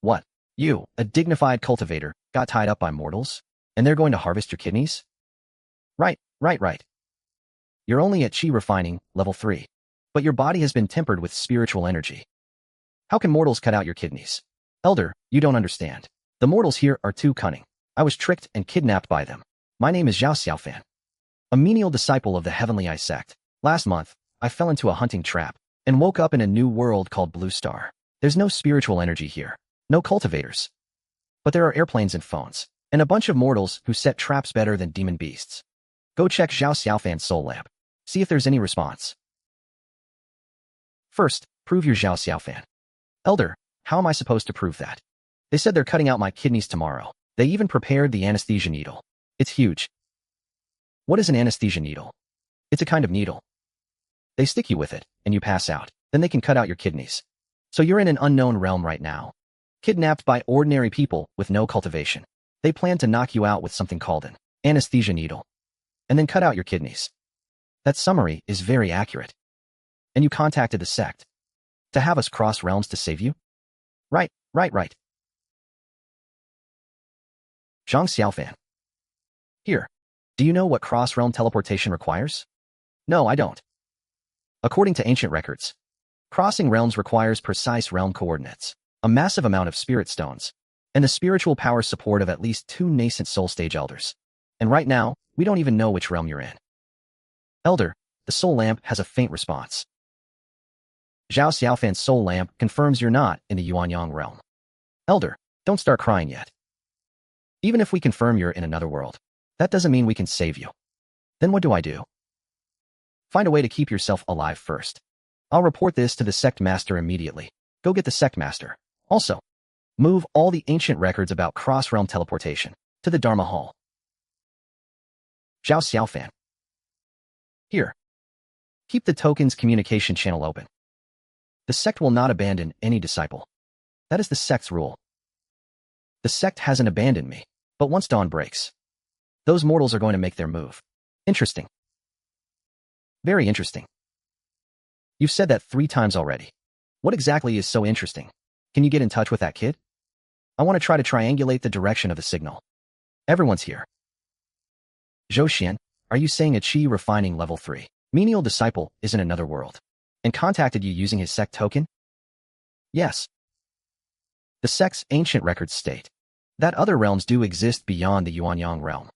What? You, a dignified cultivator, got tied up by mortals? And they're going to harvest your kidneys? Right. You're only at chi refining, level 3. But your body has been tempered with spiritual energy. How can mortals cut out your kidneys? Elder, you don't understand. The mortals here are too cunning. I was tricked and kidnapped by them. My name is Zhao Xiaofan, a menial disciple of the Heavenly Eye Sect. Last month, I fell into a hunting trap and woke up in a new world called Blue Star. There's no spiritual energy here, no cultivators. But there are airplanes and phones, and a bunch of mortals who set traps better than demon beasts. Go check Zhao Xiaofan's soul lamp. See if there's any response. First, prove you're Zhao Xiaofan. Elder, how am I supposed to prove that? They said they're cutting out my kidneys tomorrow. They even prepared the anesthesia needle. It's huge. What is an anesthesia needle? It's a kind of needle. They stick you with it, and you pass out. Then they can cut out your kidneys. So you're in an unknown realm right now. Kidnapped by ordinary people with no cultivation. They plan to knock you out with something called an anesthesia needle. And then cut out your kidneys. That summary is very accurate. And you contacted the sect to have us cross realms to save you? Right. Zhang Xiaofan. Here. Do you know what cross-realm teleportation requires? No, I don't. According to ancient records, crossing realms requires precise realm coordinates, a massive amount of spirit stones, and the spiritual power support of at least 2 nascent soul stage elders. And right now, we don't even know which realm you're in. Elder, the soul lamp has a faint response. Zhao Xiaofan's soul lamp confirms you're not in the Yuanyang realm. Elder, don't start crying yet. Even if we confirm you're in another world, that doesn't mean we can save you. Then what do I do? Find a way to keep yourself alive first. I'll report this to the sect master immediately. Go get the sect master. Also, move all the ancient records about cross-realm teleportation to the Dharma Hall. Zhao Xiaofan. Here. Keep the token's communication channel open. The sect will not abandon any disciple. That is the sect's rule. The sect hasn't abandoned me, but once dawn breaks, those mortals are going to make their move. Interesting. Very interesting. You've said that 3 times already. What exactly is so interesting? Can you get in touch with that kid? I want to try to triangulate the direction of the signal. Everyone's here. Zhou Xian, are you saying a chi refining level 3 menial disciple is in another world and contacted you using his sect token? Yes. The sect's ancient records state that other realms do exist beyond the Yuanyang realm.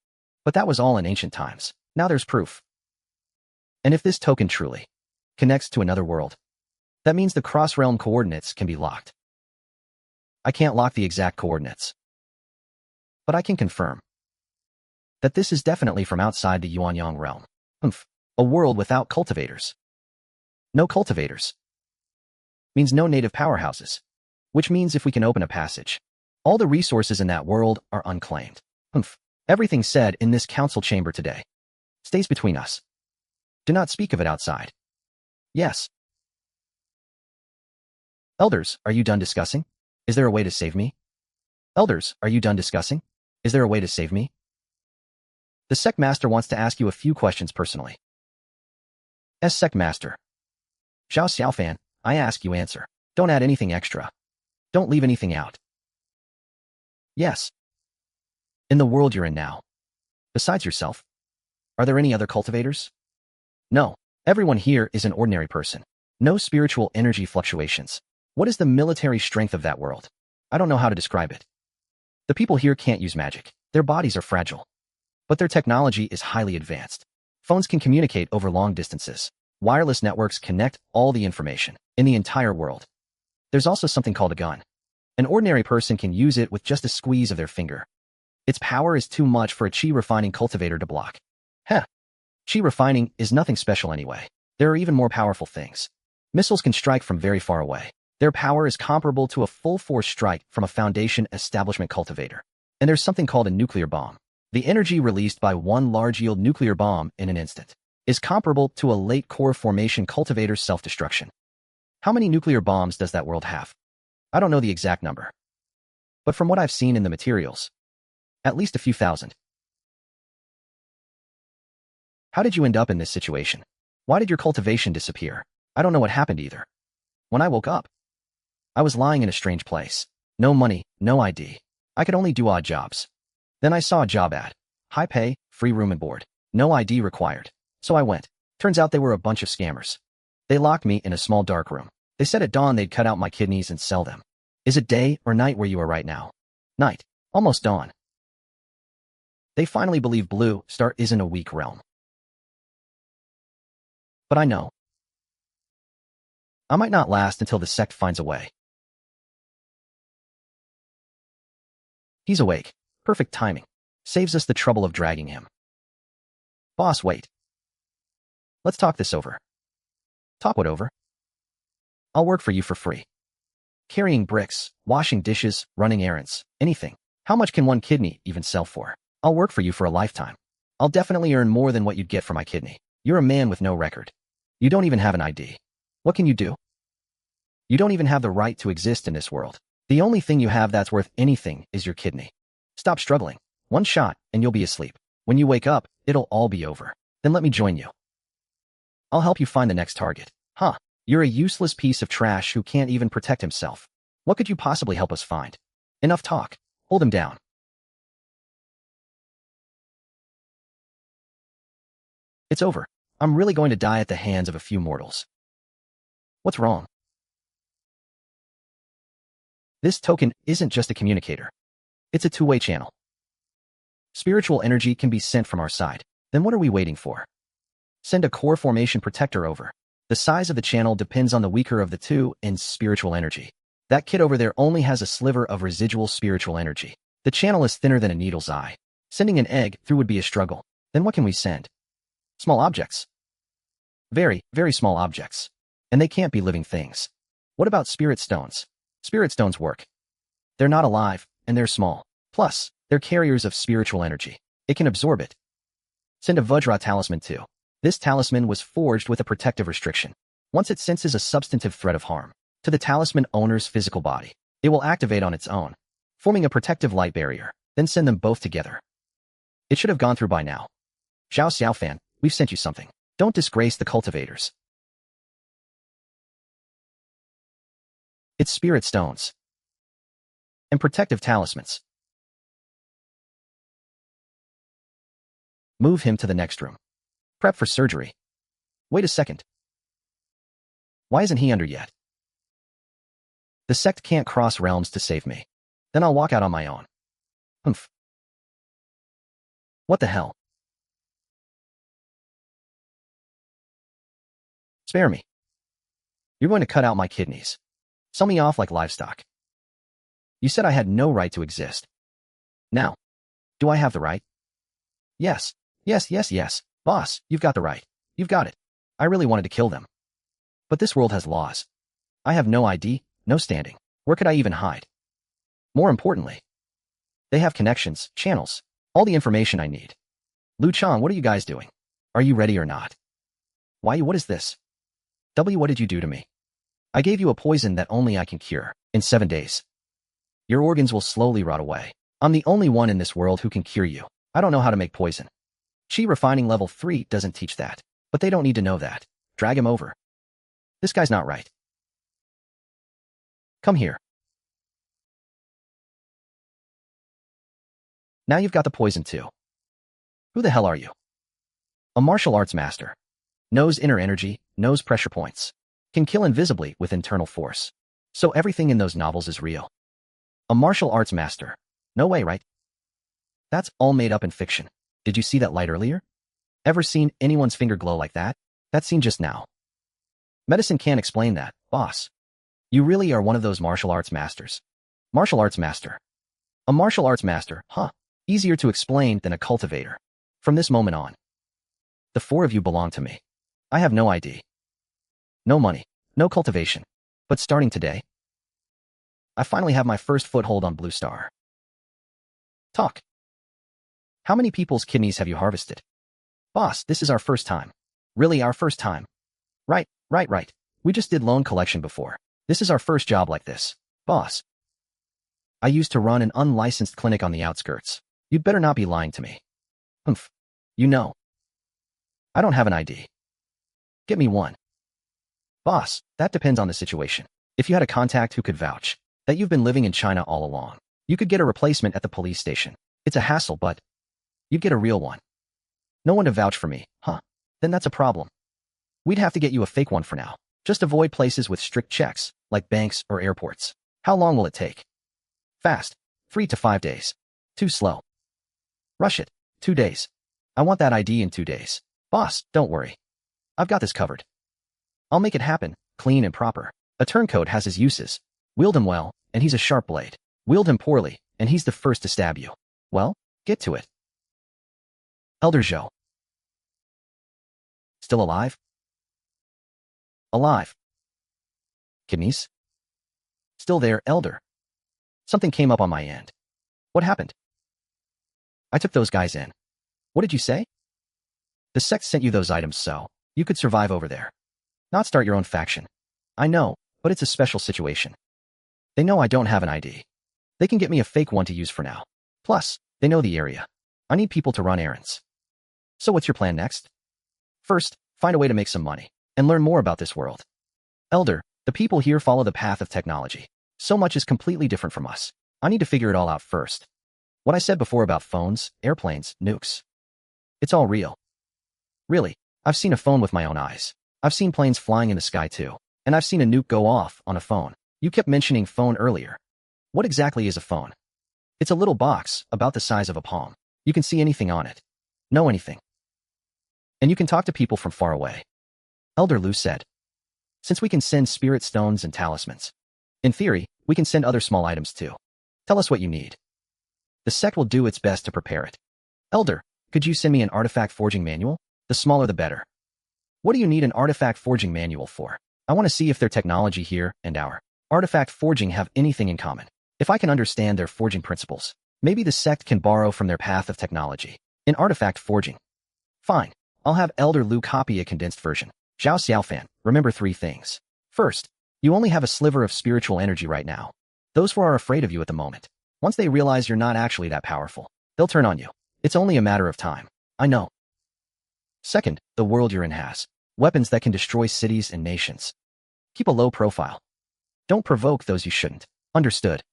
But that was all in ancient times. Now there's proof. And if this token truly connects to another world, that means the cross-realm coordinates can be locked. I can't lock the exact coordinates, but I can confirm that this is definitely from outside the Yuanyang realm. A world without cultivators. No cultivators means no native powerhouses, which means if we can open a passage, all the resources in that world are unclaimed. Everything said in this council chamber today stays between us. Do not speak of it outside. Yes. Elders, are you done discussing? Is there a way to save me? Elders, are you done discussing? Is there a way to save me? The sect master wants to ask you a few questions personally. As sect master, Zhao Xiaofan, I ask you answer. Don't add anything extra. Don't leave anything out. Yes. In the world you're in now, besides yourself, are there any other cultivators? No. Everyone here is an ordinary person. No spiritual energy fluctuations. What is the military strength of that world? I don't know how to describe it. The people here can't use magic. Their bodies are fragile. But their technology is highly advanced. Phones can communicate over long distances. Wireless networks connect all the information in the entire world. There's also something called a gun. An ordinary person can use it with just a squeeze of their finger. Its power is too much for a chi refining cultivator to block. Chi refining is nothing special anyway. There are even more powerful things. Missiles can strike from very far away. Their power is comparable to a full-force strike from a Foundation establishment cultivator. And there's something called a nuclear bomb. The energy released by one large-yield nuclear bomb in an instant is comparable to a late core formation cultivator's self-destruction. How many nuclear bombs does that world have? I don't know the exact number. But from what I've seen in the materials, at least a few thousand. How did you end up in this situation? Why did your cultivation disappear? I don't know what happened either. When I woke up, I was lying in a strange place. No money, no ID. I could only do odd jobs. Then I saw a job ad. High pay, free room and board. No ID required. So I went. Turns out they were a bunch of scammers. They locked me in a small dark room. They said at dawn they'd cut out my kidneys and sell them. Is it day or night where you are right now? Night. Almost dawn. They finally believe Blue Star isn't a weak realm. But I know. I might not last until the sect finds a way. He's awake. Perfect timing. Saves us the trouble of dragging him. Boss, wait. Let's talk this over. Talk what over? I'll work for you for free. Carrying bricks, washing dishes, running errands, anything. How much can one kidney even sell for? I'll work for you for a lifetime. I'll definitely earn more than what you'd get for my kidney. You're a man with no record. You don't even have an ID. What can you do? You don't even have the right to exist in this world. The only thing you have that's worth anything is your kidney. Stop struggling. One shot, and you'll be asleep. When you wake up, it'll all be over. Then let me join you. I'll help you find the next target. Huh. You're a useless piece of trash who can't even protect himself. What could you possibly help us find? Enough talk. Hold him down. It's over. I'm really going to die at the hands of a few mortals. What's wrong? This token isn't just a communicator. It's a two-way channel. Spiritual energy can be sent from our side. Then what are we waiting for? Send a core formation protector over. The size of the channel depends on the weaker of the two in spiritual energy. That kid over there only has a sliver of residual spiritual energy. The channel is thinner than a needle's eye. Sending an egg through would be a struggle. Then what can we send? Small objects. Very, very small objects. And they can't be living things. What about spirit stones? Spirit stones work. They're not alive, and they're small. Plus, they're carriers of spiritual energy. It can absorb it. Send a Vajra talisman too. This talisman was forged with a protective restriction. Once it senses a substantive threat of harm to the talisman owner's physical body, it will activate on its own, forming a protective light barrier. Then send them both together. It should have gone through by now. Xiao Xiaofan, we've sent you something. Don't disgrace the cultivators. It's spirit stones. And protective talismans. Move him to the next room. Prep for surgery. Wait a second. Why isn't he under yet? The sect can't cross realms to save me. Then I'll walk out on my own. Humph. What the hell? Spare me. You're going to cut out my kidneys. Sell me off like livestock. You said I had no right to exist. Now, do I have the right? Yes. Yes, yes, yes. Boss, you've got the right. You've got it. I really wanted to kill them. But this world has laws. I have no ID, no standing. Where could I even hide? More importantly, they have connections, channels, all the information I need. Lu Chang, what are you guys doing? Are you ready or not? Why, what is this? W, what did you do to me? I gave you a poison that only I can cure in 7 days. Your organs will slowly rot away. I'm the only one in this world who can cure you. I don't know how to make poison. Chi refining level 3 doesn't teach that, but they don't need to know that. Drag him over. This guy's not right. Come here. Now you've got the poison too. Who the hell are you? A martial arts master. Knows inner energy, knows pressure points. Can kill invisibly with internal force. So everything in those novels is real. A martial arts master. No way, right? That's all made up in fiction. Did you see that light earlier? Ever seen anyone's finger glow like that? That scene just now. Medicine can't explain that, boss. You really are one of those martial arts masters. Martial arts master. A martial arts master, huh? Easier to explain than a cultivator. From this moment on, the four of you belong to me. I have no ID. No money. No cultivation. But starting today, I finally have my first foothold on Blue Star. Talk. How many people's kidneys have you harvested? Boss, this is our first time. Really, our first time. Right. We just did loan collection before. This is our first job like this. Boss. I used to run an unlicensed clinic on the outskirts. You'd better not be lying to me. Humph. You know. I don't have an ID. Get me one. Boss, that depends on the situation. If you had a contact who could vouch, that you've been living in China all along. You could get a replacement at the police station. It's a hassle, but you'd get a real one. No one to vouch for me, huh? Then that's a problem. We'd have to get you a fake one for now. Just avoid places with strict checks, like banks or airports. How long will it take? Fast. 3 to 5 days. Too slow. Rush it. 2 days. I want that ID in 2 days. Boss, don't worry. I've got this covered. I'll make it happen, clean and proper. A turncoat has his uses. Wield him well, and he's a sharp blade. Wield him poorly, and he's the first to stab you. Well, get to it. Elder Zhou. Still alive? Alive. Kidneys? Still there, Elder. Something came up on my end. What happened? I took those guys in. What did you say? The sect sent you those items so you could survive over there. Not start your own faction. I know, but it's a special situation. They know I don't have an ID. They can get me a fake one to use for now. Plus, they know the area. I need people to run errands. So what's your plan next? First, find a way to make some money and learn more about this world. Elder, the people here follow the path of technology. So much is completely different from us. I need to figure it all out first. What I said before about phones, airplanes, nukes. It's all real. Really, I've seen a phone with my own eyes. I've seen planes flying in the sky too. And I've seen a nuke go off on a phone. You kept mentioning phone earlier. What exactly is a phone? It's a little box, about the size of a palm. You can see anything on it. Know anything. And you can talk to people from far away. Elder Lu said. Since we can send spirit stones and talismans. In theory, we can send other small items too. Tell us what you need. The sect will do its best to prepare it. Elder, could you send me an artifact forging manual? The smaller the better. What do you need an artifact forging manual for? I want to see if their technology here and our artifact forging have anything in common. If I can understand their forging principles, maybe the sect can borrow from their path of technology. In artifact forging. Fine. I'll have Elder Lu copy a condensed version. Zhao Xiaofan, remember 3 things. First, you only have a sliver of spiritual energy right now. Those who are afraid of you at the moment. Once they realize you're not actually that powerful, they'll turn on you. It's only a matter of time. I know. Second, the world you're in has weapons that can destroy cities and nations. Keep a low profile. Don't provoke those you shouldn't. Understood.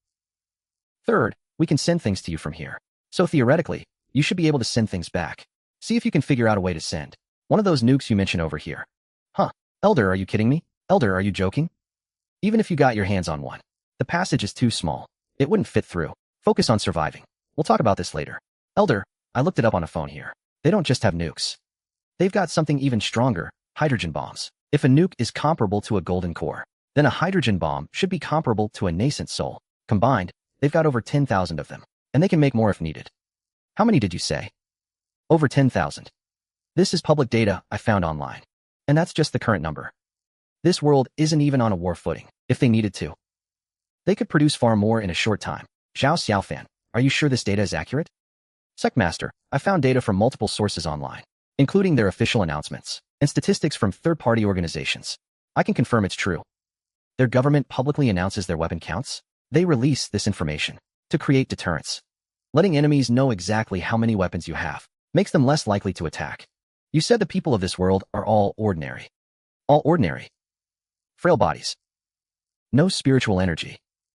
Third, we can send things to you from here. So theoretically, you should be able to send things back. See if you can figure out a way to send one of those nukes you mentioned over here. Huh. Elder, are you kidding me? Elder, are you joking? Even if you got your hands on one, the passage is too small. It wouldn't fit through. Focus on surviving. We'll talk about this later. Elder, I looked it up on a phone here. They don't just have nukes. They've got something even stronger, hydrogen bombs. If a nuke is comparable to a golden core, then a hydrogen bomb should be comparable to a nascent soul. Combined, they've got over 10,000 of them, and they can make more if needed. How many did you say? Over 10,000. This is public data I found online. And that's just the current number. This world isn't even on a war footing, if they needed to. They could produce far more in a short time. Zhao Xiaofan, are you sure this data is accurate? Secmaster, I found data from multiple sources online, including their official announcements and statistics from third-party organizations. I can confirm it's true. Their government publicly announces their weapon counts. They release this information to create deterrence. Letting enemies know exactly how many weapons you have makes them less likely to attack. You said the people of this world are all ordinary. All ordinary. Frail bodies. No spiritual energy.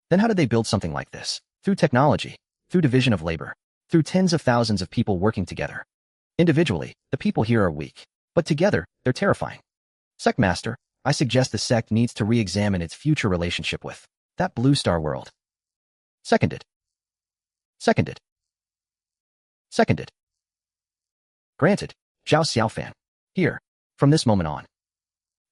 Then how did they build something like this? Through technology, through division of labor, through tens of thousands of people working together. Individually, the people here are weak, but together, they're terrifying. Sectmaster, I suggest the sect needs to re-examine its future relationship with that blue star world. Seconded. Seconded. Seconded. Granted, Zhao Xiaofan. Here, from this moment on,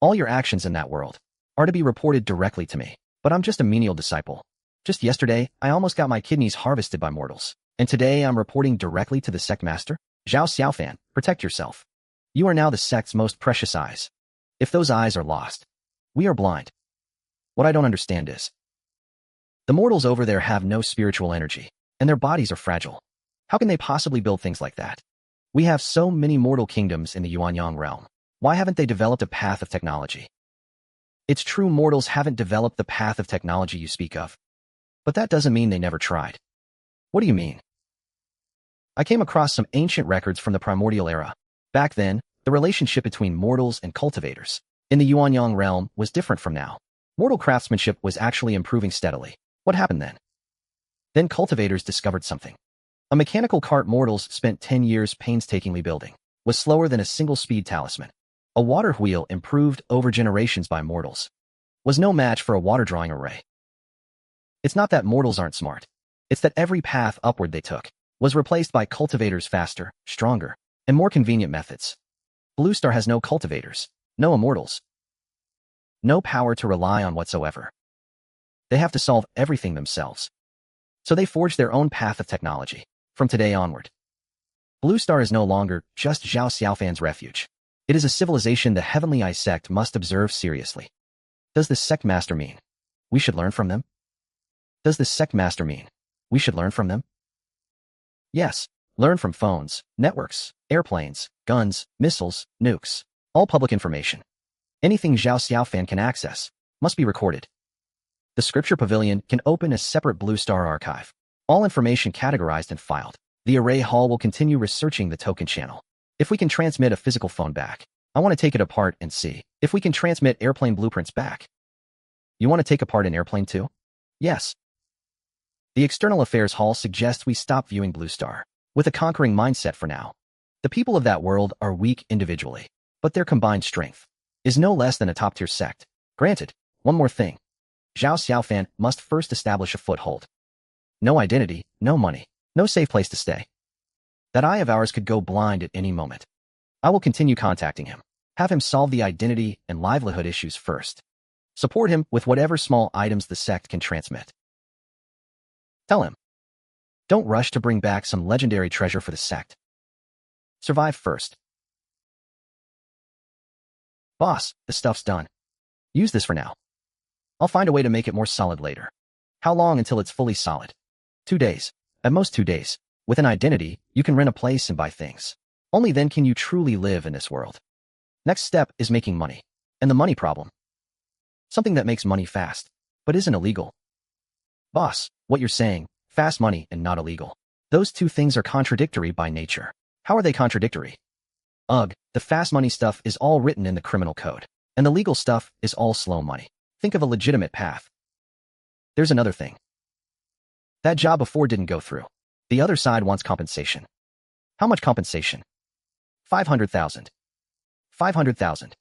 all your actions in that world are to be reported directly to me. But I'm just a menial disciple. Just yesterday, I almost got my kidneys harvested by mortals. And today I'm reporting directly to the sect master. Zhao Xiaofan, protect yourself. You are now the sect's most precious eyes. If those eyes are lost, we are blind. What I don't understand is, the mortals over there have no spiritual energy, and their bodies are fragile. How can they possibly build things like that? We have so many mortal kingdoms in the Yuanyang realm. Why haven't they developed a path of technology? It's true mortals haven't developed the path of technology you speak of. But that doesn't mean they never tried. What do you mean? I came across some ancient records from the primordial era. Back then, the relationship between mortals and cultivators in the Yuanyang realm was different from now. Mortal craftsmanship was actually improving steadily. What happened then? Then cultivators discovered something. A mechanical cart mortals spent 10 years painstakingly building was slower than a single-speed talisman. A water wheel improved over generations by mortals was no match for a water-drawing array. It's not that mortals aren't smart. It's that every path upward they took was replaced by cultivators' faster, stronger, and more convenient methods. Blue Star has no cultivators, no immortals, no power to rely on whatsoever. They have to solve everything themselves. So they forged their own path of technology. From today onward, Blue Star is no longer just Zhao Xiaofan's refuge. It is a civilization the Heavenly Eye Sect must observe seriously. Does this sect master mean we should learn from them? Does this sect master mean we should learn from them? Yes, learn from phones, networks, airplanes, guns, missiles, nukes, all public information. Anything Zhao Xiaofan can access must be recorded. The Scripture Pavilion can open a separate Blue Star archive. All information categorized and filed. The Array Hall will continue researching the token channel. If we can transmit a physical phone back, I want to take it apart and see if we can transmit airplane blueprints back. You want to take apart an airplane too? Yes. The External Affairs Hall suggests we stop viewing Blue Star with a conquering mindset for now. The people of that world are weak individually, but their combined strength is no less than a top-tier sect. Granted, one more thing. Zhao Xiaofan must first establish a foothold. No identity, no money, no safe place to stay. That eye of ours could go blind at any moment. I will continue contacting him. Have him solve the identity and livelihood issues first. Support him with whatever small items the sect can transmit. Tell him. Don't rush to bring back some legendary treasure for the sect. Survive first. Boss, the stuff's done. Use this for now. I'll find a way to make it more solid later. How long until it's fully solid? 2 days. At most 2 days. With an identity, you can rent a place and buy things. Only then can you truly live in this world. Next step is making money. And the money problem. Something that makes money fast, but isn't illegal. Boss, what you're saying, fast money and not illegal. Those two things are contradictory by nature. How are they contradictory? Ugh, the fast money stuff is all written in the criminal code. And the legal stuff is all slow money. Think of a legitimate path. There's another thing. That job before didn't go through. The other side wants compensation. How much compensation? 500,000. 500,000.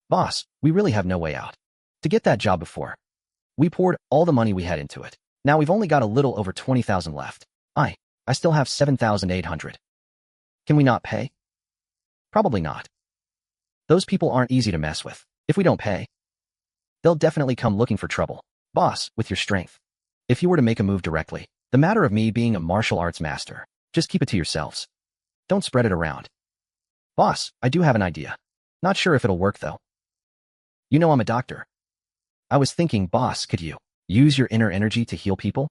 Boss, we really have no way out. To get that job before, we poured all the money we had into it. Now we've only got a little over 20,000 left. I still have 7,800. Can we not pay? Probably not. Those people aren't easy to mess with. If we don't pay, they'll definitely come looking for trouble. Boss, with your strength, if you were to make a move directly, the matter of me being a martial arts master, just keep it to yourselves. Don't spread it around. Boss, I do have an idea. Not sure if it'll work though. You know I'm a doctor. I was thinking, boss, could you use your inner energy to heal people?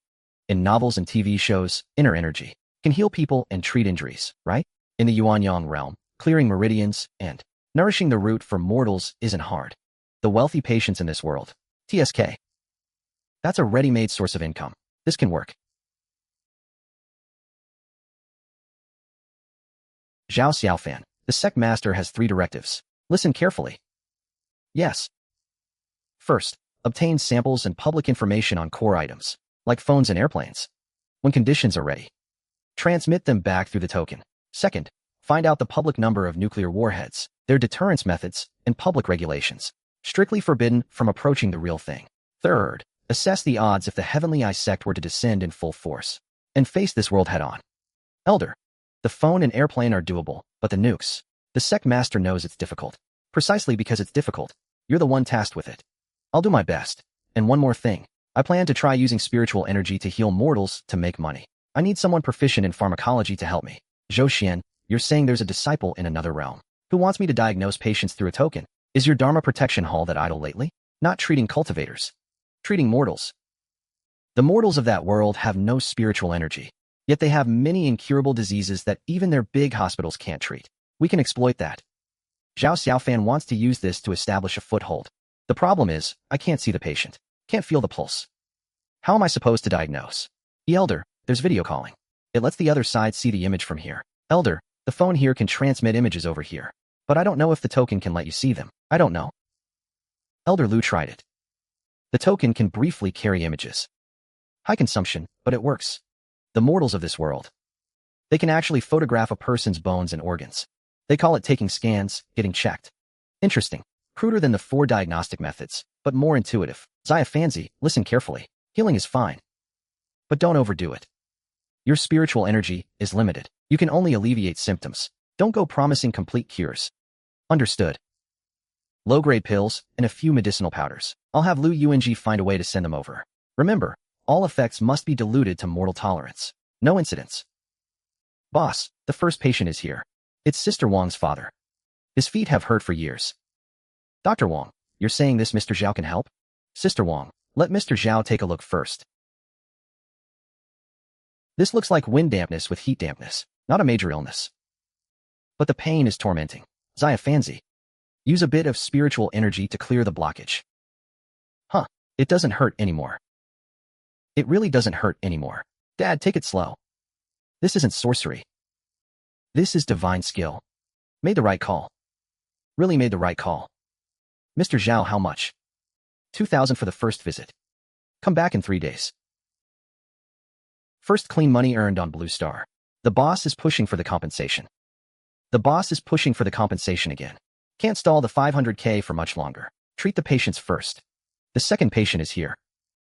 In novels and TV shows, inner energy can heal people and treat injuries, right? In the Yuanyang realm, clearing meridians and nourishing the root for mortals isn't hard. The wealthy patients in this world, TSK. That's a ready-made source of income. This can work. Zhao Xiaofan, the sect master has 3 directives. Listen carefully. Yes. First, obtain samples and public information on core items, like phones and airplanes. When conditions are ready, transmit them back through the token. Second, find out the public number of nuclear warheads, their deterrence methods, and public regulations. Strictly forbidden from approaching the real thing. Third, assess the odds if the Heavenly Eye Sect were to descend in full force and face this world head-on. Elder, the phone and airplane are doable, but the nukes, the sect master knows it's difficult. Precisely because it's difficult, you're the one tasked with it. I'll do my best. And one more thing. I plan to try using spiritual energy to heal mortals to make money. I need someone proficient in pharmacology to help me. Zhou Xian, you're saying there's a disciple in another realm who wants me to diagnose patients through a token. Is your Dharma protection hall that idle lately? Not treating cultivators. Treating mortals. The mortals of that world have no spiritual energy, yet they have many incurable diseases that even their big hospitals can't treat. We can exploit that. Zhao Xiaofan wants to use this to establish a foothold. The problem is, I can't see the patient. Can't feel the pulse. How am I supposed to diagnose? Elder, there's video calling. It lets the other side see the image from here. Elder, the phone here can transmit images over here. But I don't know if the token can let you see them. I don't know. Elder Lu tried it. The token can briefly carry images. High consumption, but it works. The mortals of this world. They can actually photograph a person's bones and organs. They call it taking scans, getting checked. Interesting. Cruder than the 4 diagnostic methods, but more intuitive. Fancy, listen carefully. Healing is fine. But don't overdo it. Your spiritual energy is limited. You can only alleviate symptoms. Don't go promising complete cures. Understood. Low-grade pills and a few medicinal powders. I'll have Lu Yung find a way to send them over. Remember, all effects must be diluted to mortal tolerance. No incidents. Boss, the first patient is here. It's Sister Wang's father. His feet have hurt for years. Dr. Wang, you're saying this Mr. Zhao can help? Sister Wang, let Mr. Zhao take a look first. This looks like wind dampness with heat dampness, not a major illness. But the pain is tormenting. Fancy. Use a bit of spiritual energy to clear the blockage. Huh, it doesn't hurt anymore. It really doesn't hurt anymore. Dad, take it slow. This isn't sorcery. This is divine skill. Made the right call. Really made the right call. Mr. Zhao, how much? 2,000 for the first visit. Come back in 3 days. First clean money earned on Blue Star. The boss is pushing for the compensation. The boss is pushing for the compensation again. Can't stall the 500K for much longer. Treat the patients first. The second patient is here.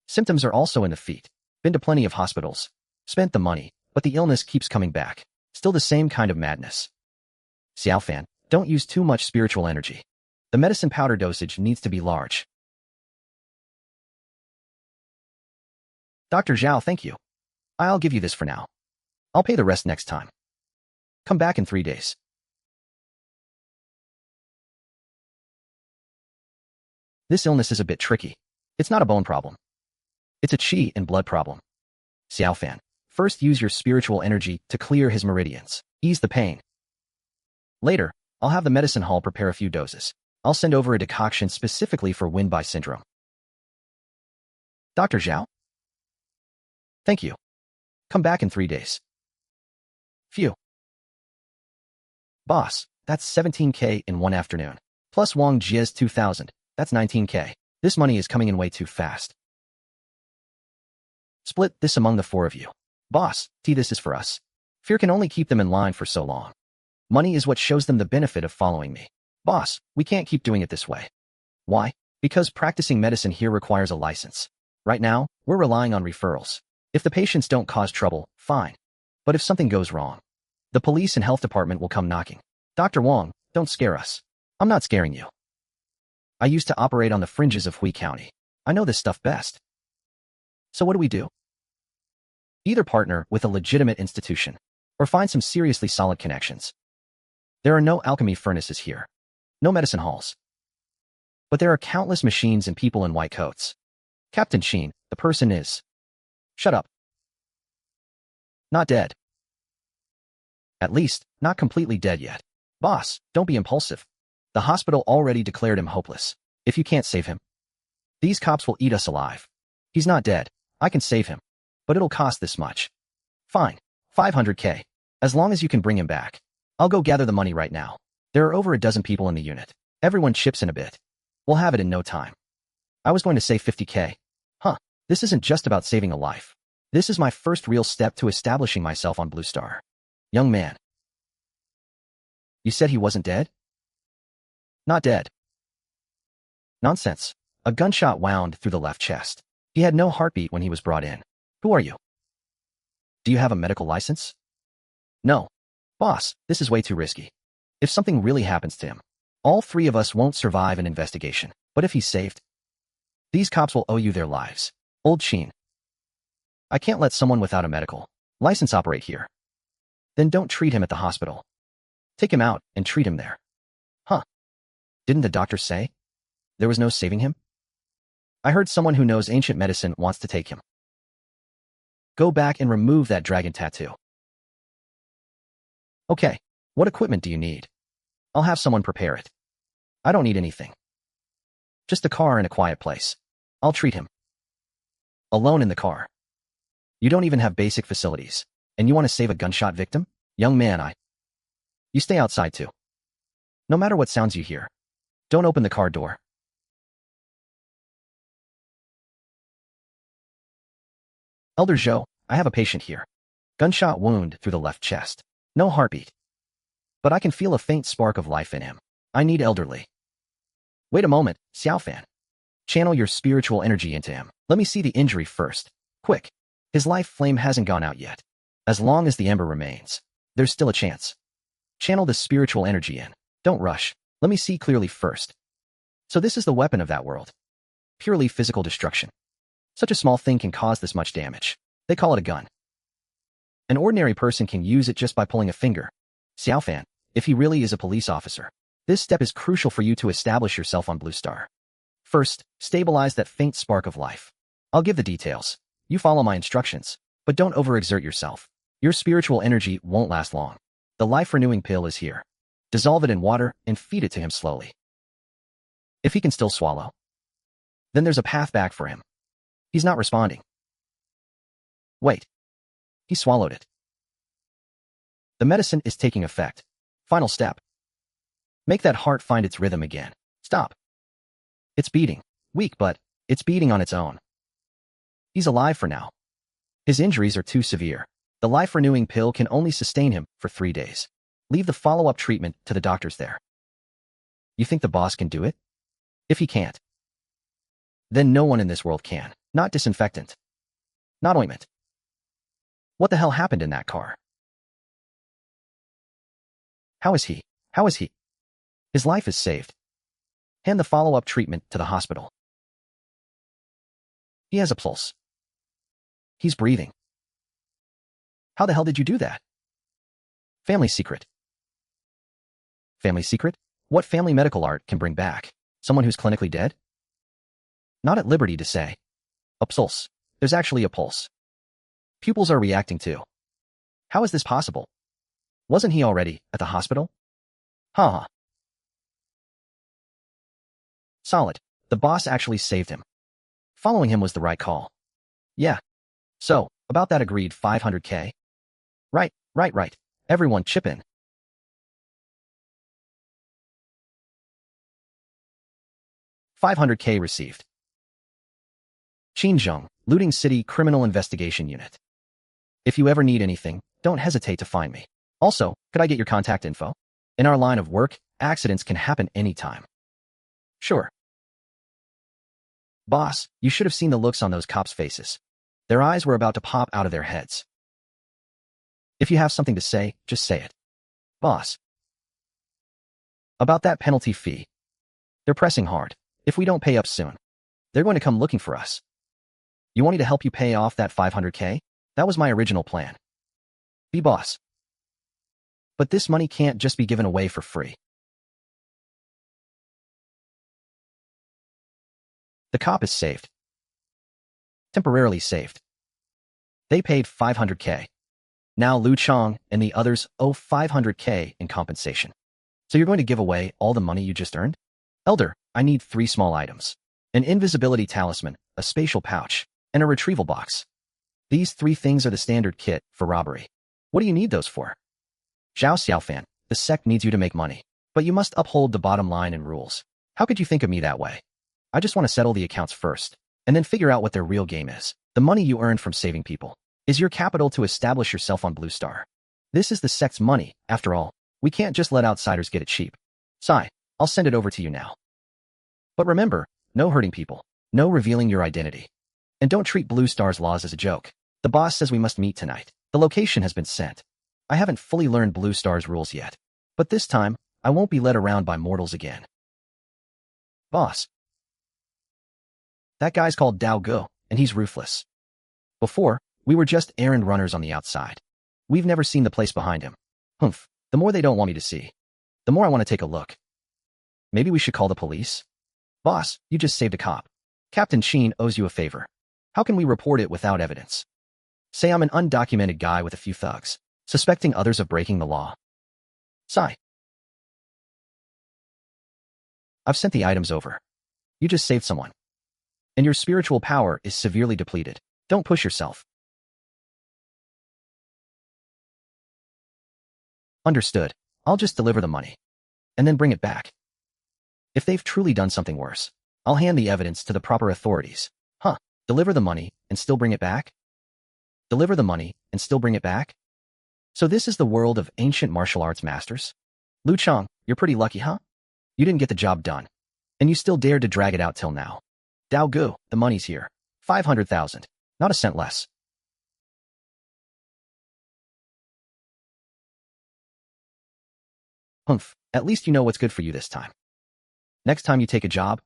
Symptoms are also in the feet. Been to plenty of hospitals. Spent the money, but the illness keeps coming back. Still the same kind of madness. Xiaofan, don't use too much spiritual energy. The medicine powder dosage needs to be large. Dr. Zhao, thank you. I'll give you this for now. I'll pay the rest next time. Come back in 3 days. This illness is a bit tricky. It's not a bone problem. It's a qi and blood problem. Xiaofan, first use your spiritual energy to clear his meridians. Ease the pain. Later, I'll have the medicine hall prepare a few doses. I'll send over a decoction specifically for Wind-By syndrome. Dr. Zhao? Thank you. Come back in 3 days. Phew. Boss, that's 17K in one afternoon. Plus Wang Jie's 2,000. That's 19K. This money is coming in way too fast. Split this among the 4 of you. Boss, this is for us. Fear can only keep them in line for so long. Money is what shows them the benefit of following me. Boss, we can't keep doing it this way. Why? Because practicing medicine here requires a license. Right now, we're relying on referrals. If the patients don't cause trouble, fine. But if something goes wrong, the police and health department will come knocking. Dr. Wang, don't scare us. I'm not scaring you. I used to operate on the fringes of Hui County. I know this stuff best. So what do we do? Either partner with a legitimate institution, or find some seriously solid connections. There are no alchemy furnaces here. No medicine halls. But there are countless machines and people in white coats. Captain Sheen, the person is... Shut up. Not dead. At least, not completely dead yet. Boss, don't be impulsive. The hospital already declared him hopeless. If you can't save him, these cops will eat us alive. He's not dead. I can save him. But it'll cost this much. Fine. 500K. As long as you can bring him back. I'll go gather the money right now. There are over a dozen people in the unit. Everyone chips in a bit. We'll have it in no time. I was going to say 50K. Huh. This isn't just about saving a life. This is my first real step to establishing myself on Blue Star. Young man. You said he wasn't dead? Not dead. Nonsense. A gunshot wound through the left chest. He had no heartbeat when he was brought in. Who are you? Do you have a medical license? No. Boss, this is way too risky. If something really happens to him, all 3 of us won't survive an investigation. But if he's saved, these cops will owe you their lives. Old Sheen. I can't let someone without a medical license operate here. Then don't treat him at the hospital. Take him out and treat him there. Huh. Didn't the doctor say there was no saving him? I heard someone who knows ancient medicine wants to take him. Go back and remove that dragon tattoo. Okay. What equipment do you need? I'll have someone prepare it. I don't need anything. Just a car and a quiet place. I'll treat him. Alone in the car. You don't even have basic facilities. And you want to save a gunshot victim? Young man, You stay outside too. No matter what sounds you hear. Don't open the car door. Elder Zhou, I have a patient here. Gunshot wound through the left chest. No heartbeat. But I can feel a faint spark of life in him. I need elderly. Wait a moment, Xiaofan. Channel your spiritual energy into him. Let me see the injury first. Quick. His life flame hasn't gone out yet. As long as the ember remains, there's still a chance. Channel the spiritual energy in. Don't rush. Let me see clearly first. So this is the weapon of that world. Purely physical destruction. Such a small thing can cause this much damage. They call it a gun. An ordinary person can use it just by pulling a finger. Xiaofan, if he really is a police officer, this step is crucial for you to establish yourself on Blue Star. First, stabilize that faint spark of life. I'll give the details. You follow my instructions, but don't overexert yourself. Your spiritual energy won't last long. The life-renewing pill is here. Dissolve it in water and feed it to him slowly. If he can still swallow, then there's a path back for him. He's not responding. Wait. He swallowed it. The medicine is taking effect. Final step. Make that heart find its rhythm again. Stop. It's beating. Weak, but it's beating on its own. He's alive for now. His injuries are too severe. The life-renewing pill can only sustain him for 3 days. Leave the follow-up treatment to the doctors there. You think the boss can do it? If he can't, then no one in this world can. Not disinfectant. Not ointment. What the hell happened in that car? How is he? How is he? His life is saved. Hand the follow-up treatment to the hospital. He has a pulse. He's breathing. How the hell did you do that? Family secret. Family secret? What family medical art can bring back? Someone who's clinically dead? Not at liberty to say. A pulse. There's actually a pulse. Pupils are reacting too. How is this possible? Wasn't he already at the hospital? Huh. Solid. The boss actually saved him. Following him was the right call. Yeah. So, about that agreed 500k? Right. Everyone chip in. 500k received. Xinjiang, Looting City Criminal Investigation Unit. If you ever need anything, don't hesitate to find me. Also, could I get your contact info? In our line of work, accidents can happen anytime. Sure. Boss, you should have seen the looks on those cops' faces. Their eyes were about to pop out of their heads. If you have something to say, just say it. Boss. About that penalty fee. They're pressing hard. If we don't pay up soon, they're going to come looking for us. You want me to help you pay off that 500k? That was my original plan. Be boss. But this money can't just be given away for free. The cop is saved. Temporarily saved. They paid 500k. Now Lu Chang and the others owe 500k in compensation. So you're going to give away all the money you just earned? Elder, I need 3 small items. An invisibility talisman, a spatial pouch, and a retrieval box. These 3 things are the standard kit for robbery. What do you need those for? Zhao Xiaofan, the sect needs you to make money, but you must uphold the bottom line and rules. How could you think of me that way? I just want to settle the accounts first, and then figure out what their real game is. The money you earned from saving people is your capital to establish yourself on Blue Star. This is the sect's money, after all. We can't just let outsiders get it cheap. Sai, I'll send it over to you now. But remember, no hurting people, no revealing your identity. And don't treat Blue Star's laws as a joke. The boss says we must meet tonight. The location has been sent. I haven't fully learned Blue Star's rules yet, but this time, I won't be led around by mortals again. Boss. That guy's called Dao Go, and he's ruthless. Before, we were just errand runners on the outside. We've never seen the place behind him. Humph, the more they don't want me to see, the more I want to take a look. Maybe we should call the police? Boss, you just saved a cop. Captain Sheen owes you a favor. How can we report it without evidence? Say I'm an undocumented guy with a few thugs, suspecting others of breaking the law. Sigh. I've sent the items over. You just saved someone. And your spiritual power is severely depleted. Don't push yourself. Understood. I'll just deliver the money. And then bring it back. If they've truly done something worse, I'll hand the evidence to the proper authorities. Huh. Deliver the money and still bring it back? Deliver the money and still bring it back? So this is the world of ancient martial arts masters? Lu Chang, you're pretty lucky, huh? You didn't get the job done. And you still dared to drag it out till now. Dao Gu, the money's here. 500,000. Not a cent less. Humph, at least you know what's good for you this time. Next time you take a job,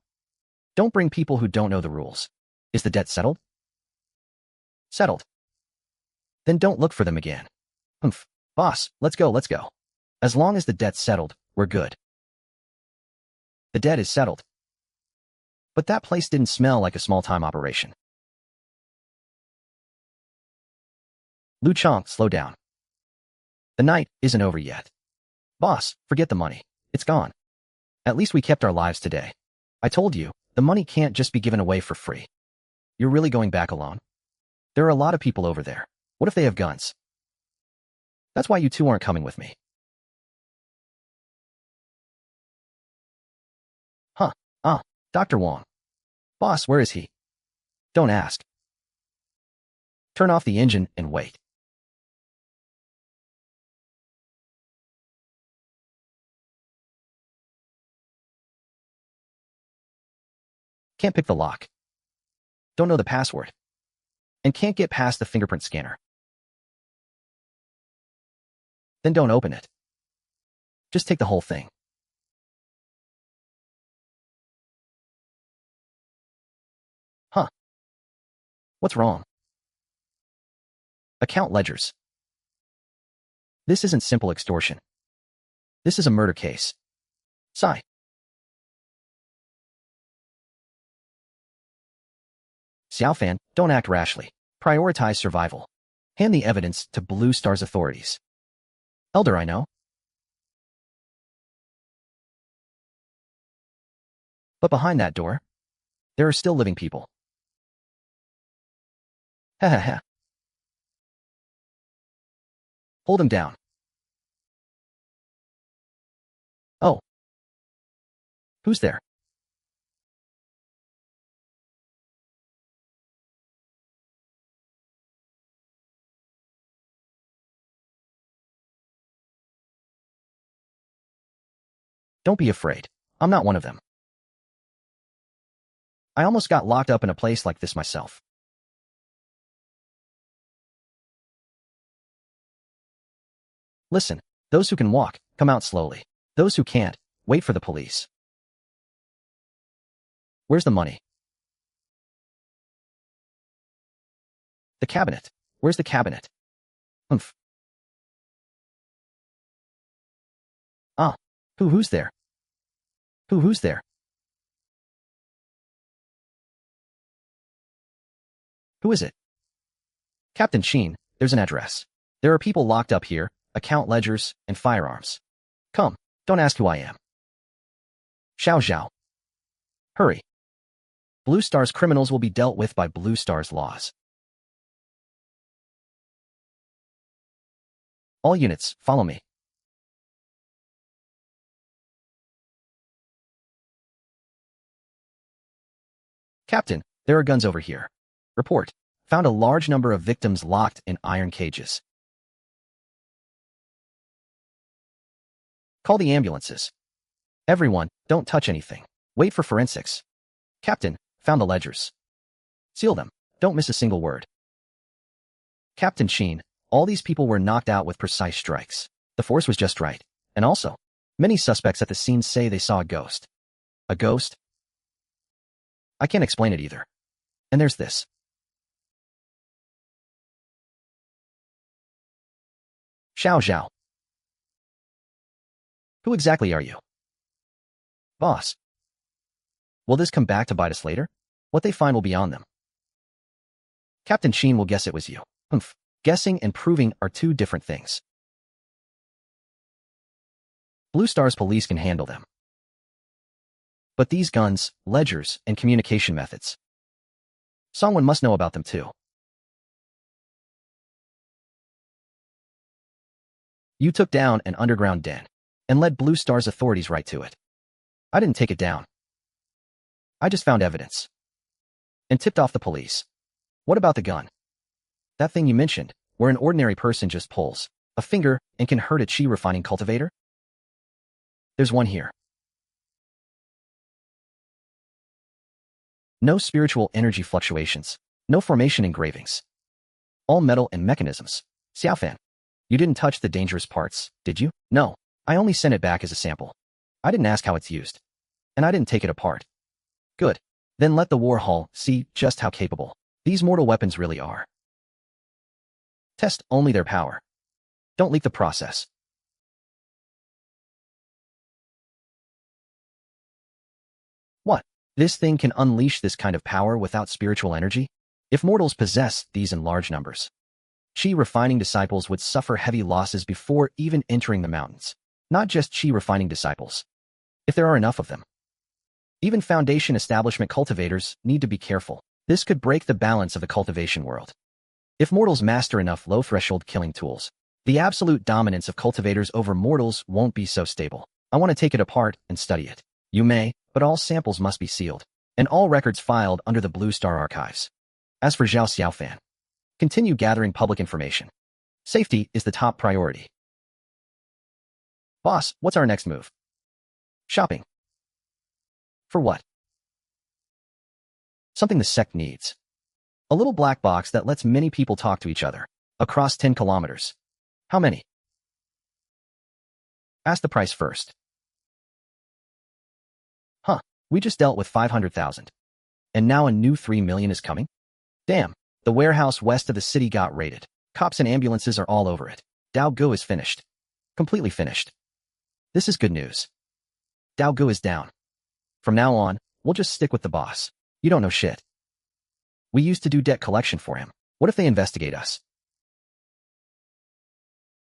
don't bring people who don't know the rules. Is the debt settled? Settled. Then don't look for them again. Humph, boss, let's go. As long as the debt's settled, we're good. The debt is settled. But that place didn't smell like a small-time operation. Lu Chang, slow down. The night isn't over yet. Boss, forget the money. It's gone. At least we kept our lives today. I told you, the money can't just be given away for free. You're really going back alone? There are a lot of people over there. What if they have guns? That's why you two aren't coming with me. Huh, Dr. Wong. Boss, where is he? Don't ask. Turn off the engine and wait. Can't pick the lock. Don't know the password. And can't get past the fingerprint scanner. Then don't open it. Just take the whole thing. Huh. What's wrong? Account ledgers. This isn't simple extortion. This is a murder case. Sigh. Xiaofan, don't act rashly. Prioritize survival. Hand the evidence to Blue Star's authorities. Elder, I know. But behind that door, there are still living people. Ha ha ha. Hold him down. Oh. Who's there? Don't be afraid. I'm not one of them. I almost got locked up in a place like this myself. Listen, those who can walk, come out slowly. Those who can't, wait for the police. Where's the money? The cabinet. Where's the cabinet? Humph. Ah. Who's there? Who's there? Who is it? Captain Sheen, there's an address. There are people locked up here, account ledgers, and firearms. Come, don't ask who I am. Xiao Zhao. Hurry. Blue Star's criminals will be dealt with by Blue Star's laws. All units, follow me. Captain, there are guns over here. Report. Found a large number of victims locked in iron cages. Call the ambulances. Everyone, don't touch anything. Wait for forensics. Captain, found the ledgers. Seal them. Don't miss a single word. Captain Sheen, all these people were knocked out with precise strikes. The force was just right. And also, many suspects at the scene say they saw a ghost. A ghost? I can't explain it either. And there's this. Xiao Zhao. Who exactly are you? Boss. Will this come back to bite us later? What they find will be on them. Captain Sheen will guess it was you. Humph. Guessing and proving are two different things. Blue Star's police can handle them. But these guns, ledgers, and communication methods. Someone must know about them too. You took down an underground den and led Blue Star's authorities right to it. I didn't take it down. I just found evidence and tipped off the police. What about the gun? That thing you mentioned, where an ordinary person just pulls a finger and can hurt a chi refining cultivator? There's one here. No spiritual energy fluctuations. No formation engravings. All metal and mechanisms. Xiaofan, you didn't touch the dangerous parts, did you? No. I only sent it back as a sample. I didn't ask how it's used. And I didn't take it apart. Good. Then let the war hall see just how capable these mortal weapons really are. Test only their power. Don't leak the process. What? This thing can unleash this kind of power without spiritual energy? If mortals possess these in large numbers, chi refining disciples would suffer heavy losses before even entering the mountains. Not just chi refining disciples. If there are enough of them. Even foundation establishment cultivators need to be careful. This could break the balance of the cultivation world. If mortals master enough low-threshold killing tools, the absolute dominance of cultivators over mortals won't be so stable. I want to take it apart and study it. You may, but all samples must be sealed, and all records filed under the Blue Star Archives. As for Zhao Xiaofan, continue gathering public information. Safety is the top priority. Boss, what's our next move? Shopping. For what? Something the sect needs. A little black box that lets many people talk to each other. Across 10 kilometers. How many? Ask the price first. Huh, we just dealt with 500,000. And now a new 3 million is coming? Damn, the warehouse west of the city got raided. Cops and ambulances are all over it. Donghua is finished. Completely finished. This is good news. Donghua is down. From now on, we'll just stick with the boss. You don't know shit. We used to do debt collection for him. What if they investigate us?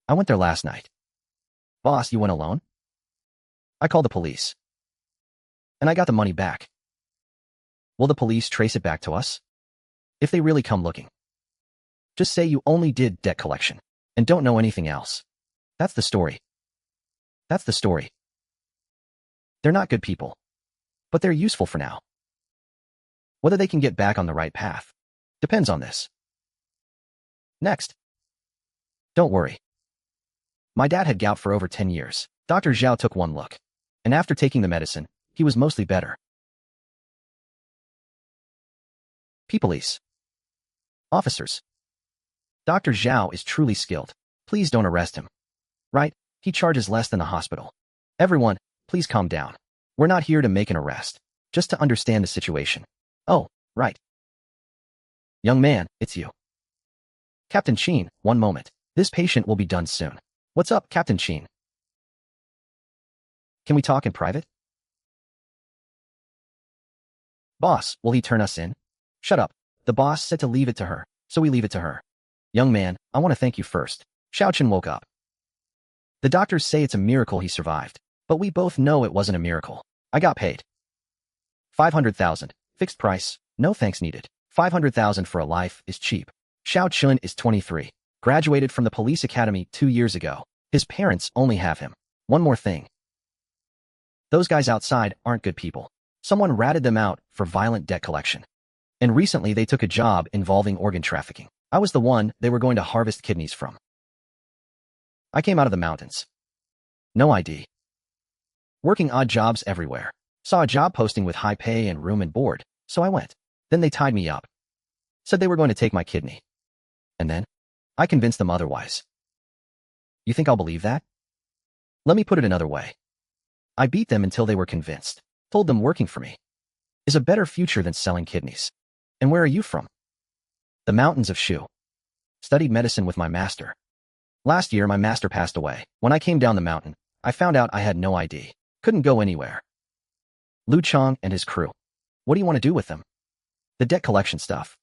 I went there last night. Boss, you went alone? I called the police. And I got the money back. Will the police trace it back to us? If they really come looking. Just say you only did debt collection and don't know anything else. That's the story. That's the story. They're not good people, but they're useful for now. Whether they can get back on the right path depends on this. Next. Don't worry. My dad had gout for over 10 years. Dr. Zhao took one look, and after taking the medicine, he was mostly better. Police. Officers. Dr. Zhao is truly skilled. Please don't arrest him. Right? He charges less than the hospital. Everyone, please calm down. We're not here to make an arrest, just to understand the situation. Oh, right. Young man, it's you. Captain Qin, one moment. This patient will be done soon. What's up, Captain Qin? Can we talk in private? Boss, will he turn us in? Shut up. The boss said to leave it to her, so we leave it to her. Young man, I want to thank you first. Xiaochen woke up. The doctors say it's a miracle he survived, but we both know it wasn't a miracle. I got paid. 500,000. Fixed price. No thanks needed. 500,000 for a life is cheap. Xiao Chun is 23. Graduated from the police academy 2 years ago. His parents only have him. One more thing. Those guys outside aren't good people. Someone ratted them out for violent debt collection. And recently they took a job involving organ trafficking. I was the one they were going to harvest kidneys from. I came out of the mountains. No ID. Working odd jobs everywhere. Saw a job posting with high pay and room and board, so I went. Then they tied me up. Said they were going to take my kidney. And then? I convinced them otherwise. You think I'll believe that? Let me put it another way. I beat them until they were convinced. Told them working for me is a better future than selling kidneys. And where are you from? The mountains of Shu. Studied medicine with my master. Last year my master passed away. When I came down the mountain, I found out I had no ID. Couldn't go anywhere. Lu Chong and his crew. What do you want to do with them? The debt collection stuff.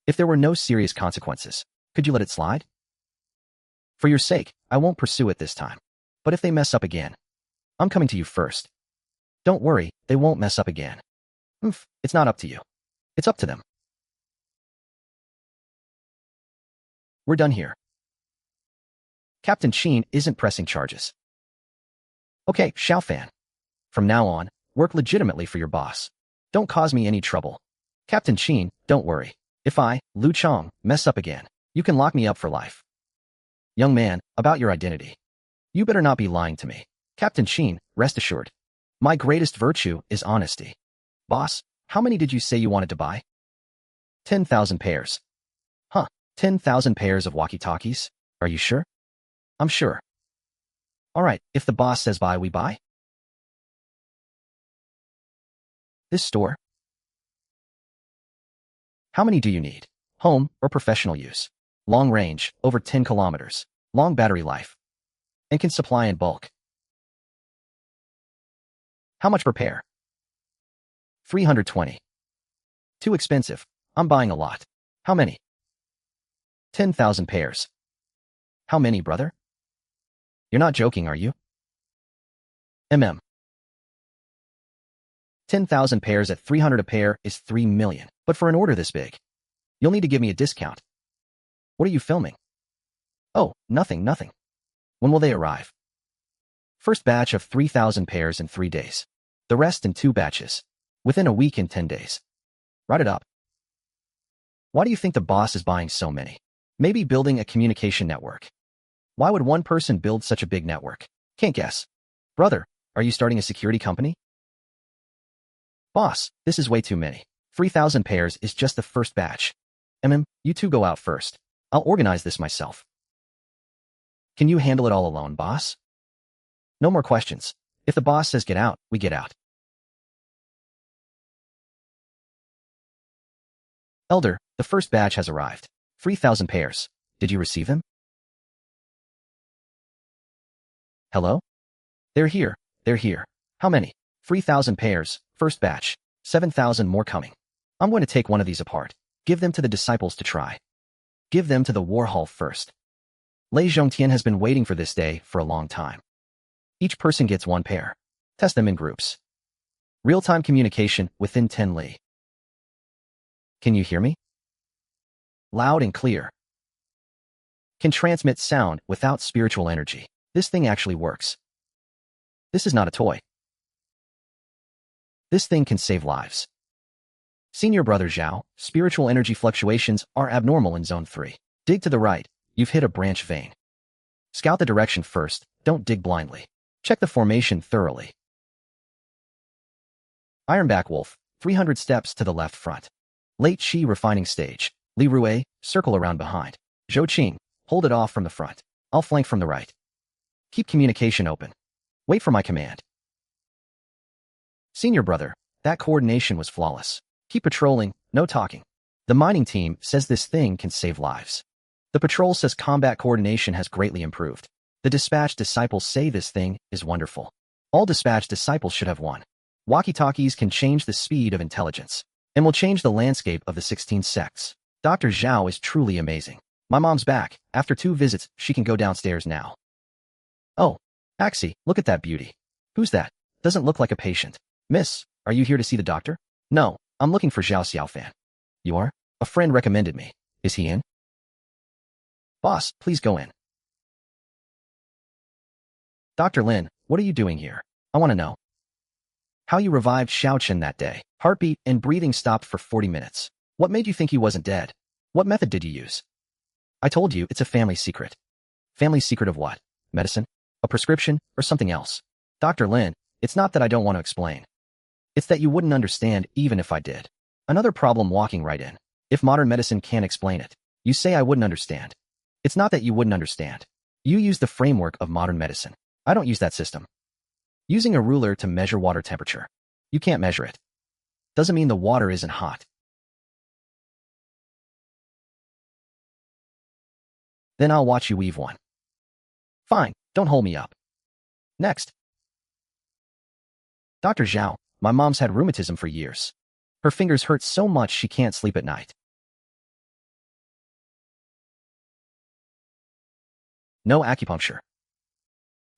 If there were no serious consequences, could you let it slide? For your sake, I won't pursue it this time. But if they mess up again, I'm coming to you first. Don't worry, they won't mess up again. It's not up to you. It's up to them. We're done here. Captain Qin isn't pressing charges. Okay, Xiaofan. From now on, work legitimately for your boss. Don't cause me any trouble. Captain Qin, don't worry. If I, Lu Chong, mess up again, You can lock me up for life. Young man, about your identity. You better not be lying to me. Captain Sheen, rest assured. My greatest virtue is honesty. Boss, how many did you say you wanted to buy? 10,000 pairs. Huh, 10,000 pairs of walkie-talkies? Are you sure? I'm sure. All right, if the boss says buy, we buy? This store? How many do you need? Home or professional use? Long range, over 10 kilometers. Long battery life. And can supply in bulk. How much per pair? 320. Too expensive. I'm buying a lot. How many? 10,000 pairs. How many, brother? You're not joking, are you? 10,000 pairs at 300 a pair is 3 million. But for an order this big, you'll need to give me a discount. What are you filming? Oh, nothing. When will they arrive? First batch of 3,000 pairs in 3 days. The rest in 2 batches. Within a week and 10 days. Write it up. Why do you think the boss is buying so many? Maybe building a communication network. Why would one person build such a big network? Can't guess. Brother, are you starting a security company? Boss, this is way too many. 3,000 pairs is just the first batch. You two go out first. I'll organize this myself. Can you handle it all alone, boss? No more questions. If the boss says get out, we get out. Elder, the first batch has arrived. 3,000 pairs. Did you receive them? Hello? They're here. How many? 3,000 pairs, first batch. 7,000 more coming. I'm going to take one of these apart. Give them to the disciples to try. Give them to the war hall first. Lei Zhongtian has been waiting for this day for a long time. Each person gets 1 pair. Test them in groups. Real-time communication within 10 li. Can you hear me? Loud and clear. Can transmit sound without spiritual energy. This thing actually works. This is not a toy. This thing can save lives. Senior Brother Zhao, spiritual energy fluctuations are abnormal in Zone 3. Dig to the right. You've hit a branch vein. Scout the direction first. Don't dig blindly. Check the formation thoroughly. Ironback Wolf, 300 steps to the left front. Late Qi refining stage. Li Rue, circle around behind. Zhou Qing, hold it off from the front. I'll flank from the right. Keep communication open. Wait for my command. Senior Brother, that coordination was flawless. Keep patrolling, no talking. The mining team says this thing can save lives. The patrol says combat coordination has greatly improved. The dispatch disciples say this thing is wonderful. All dispatch disciples should have one. Walkie-talkies can change the speed of intelligence and will change the landscape of the 16 sects. Dr. Zhao is truly amazing. My mom's back. After 2 visits, she can go downstairs now. Oh, Axie, look at that beauty. Who's that? Doesn't look like a patient. Miss, are you here to see the doctor? No, I'm looking for Zhao Xiaofan. You are? A friend recommended me. Is he in? Boss, please go in. Dr. Lin, what are you doing here? I want to know. How you revived Xiaochen that day. Heartbeat and breathing stopped for 40 minutes. What made you think he wasn't dead? What method did you use? I told you it's a family secret. Family secret of what? Medicine? A prescription? Or something else? Dr. Lin, it's not that I don't want to explain. It's that you wouldn't understand even if I did. Another problem walking right in. If modern medicine can't explain it, you say I wouldn't understand. It's not that you wouldn't understand. You use the framework of modern medicine. I don't use that system. Using a ruler to measure water temperature. You can't measure it. Doesn't mean the water isn't hot. Then I'll watch you weave one. Fine, don't hold me up. Next. Dr. Zhao, my mom's had rheumatism for years. Her fingers hurt so much she can't sleep at night. No acupuncture.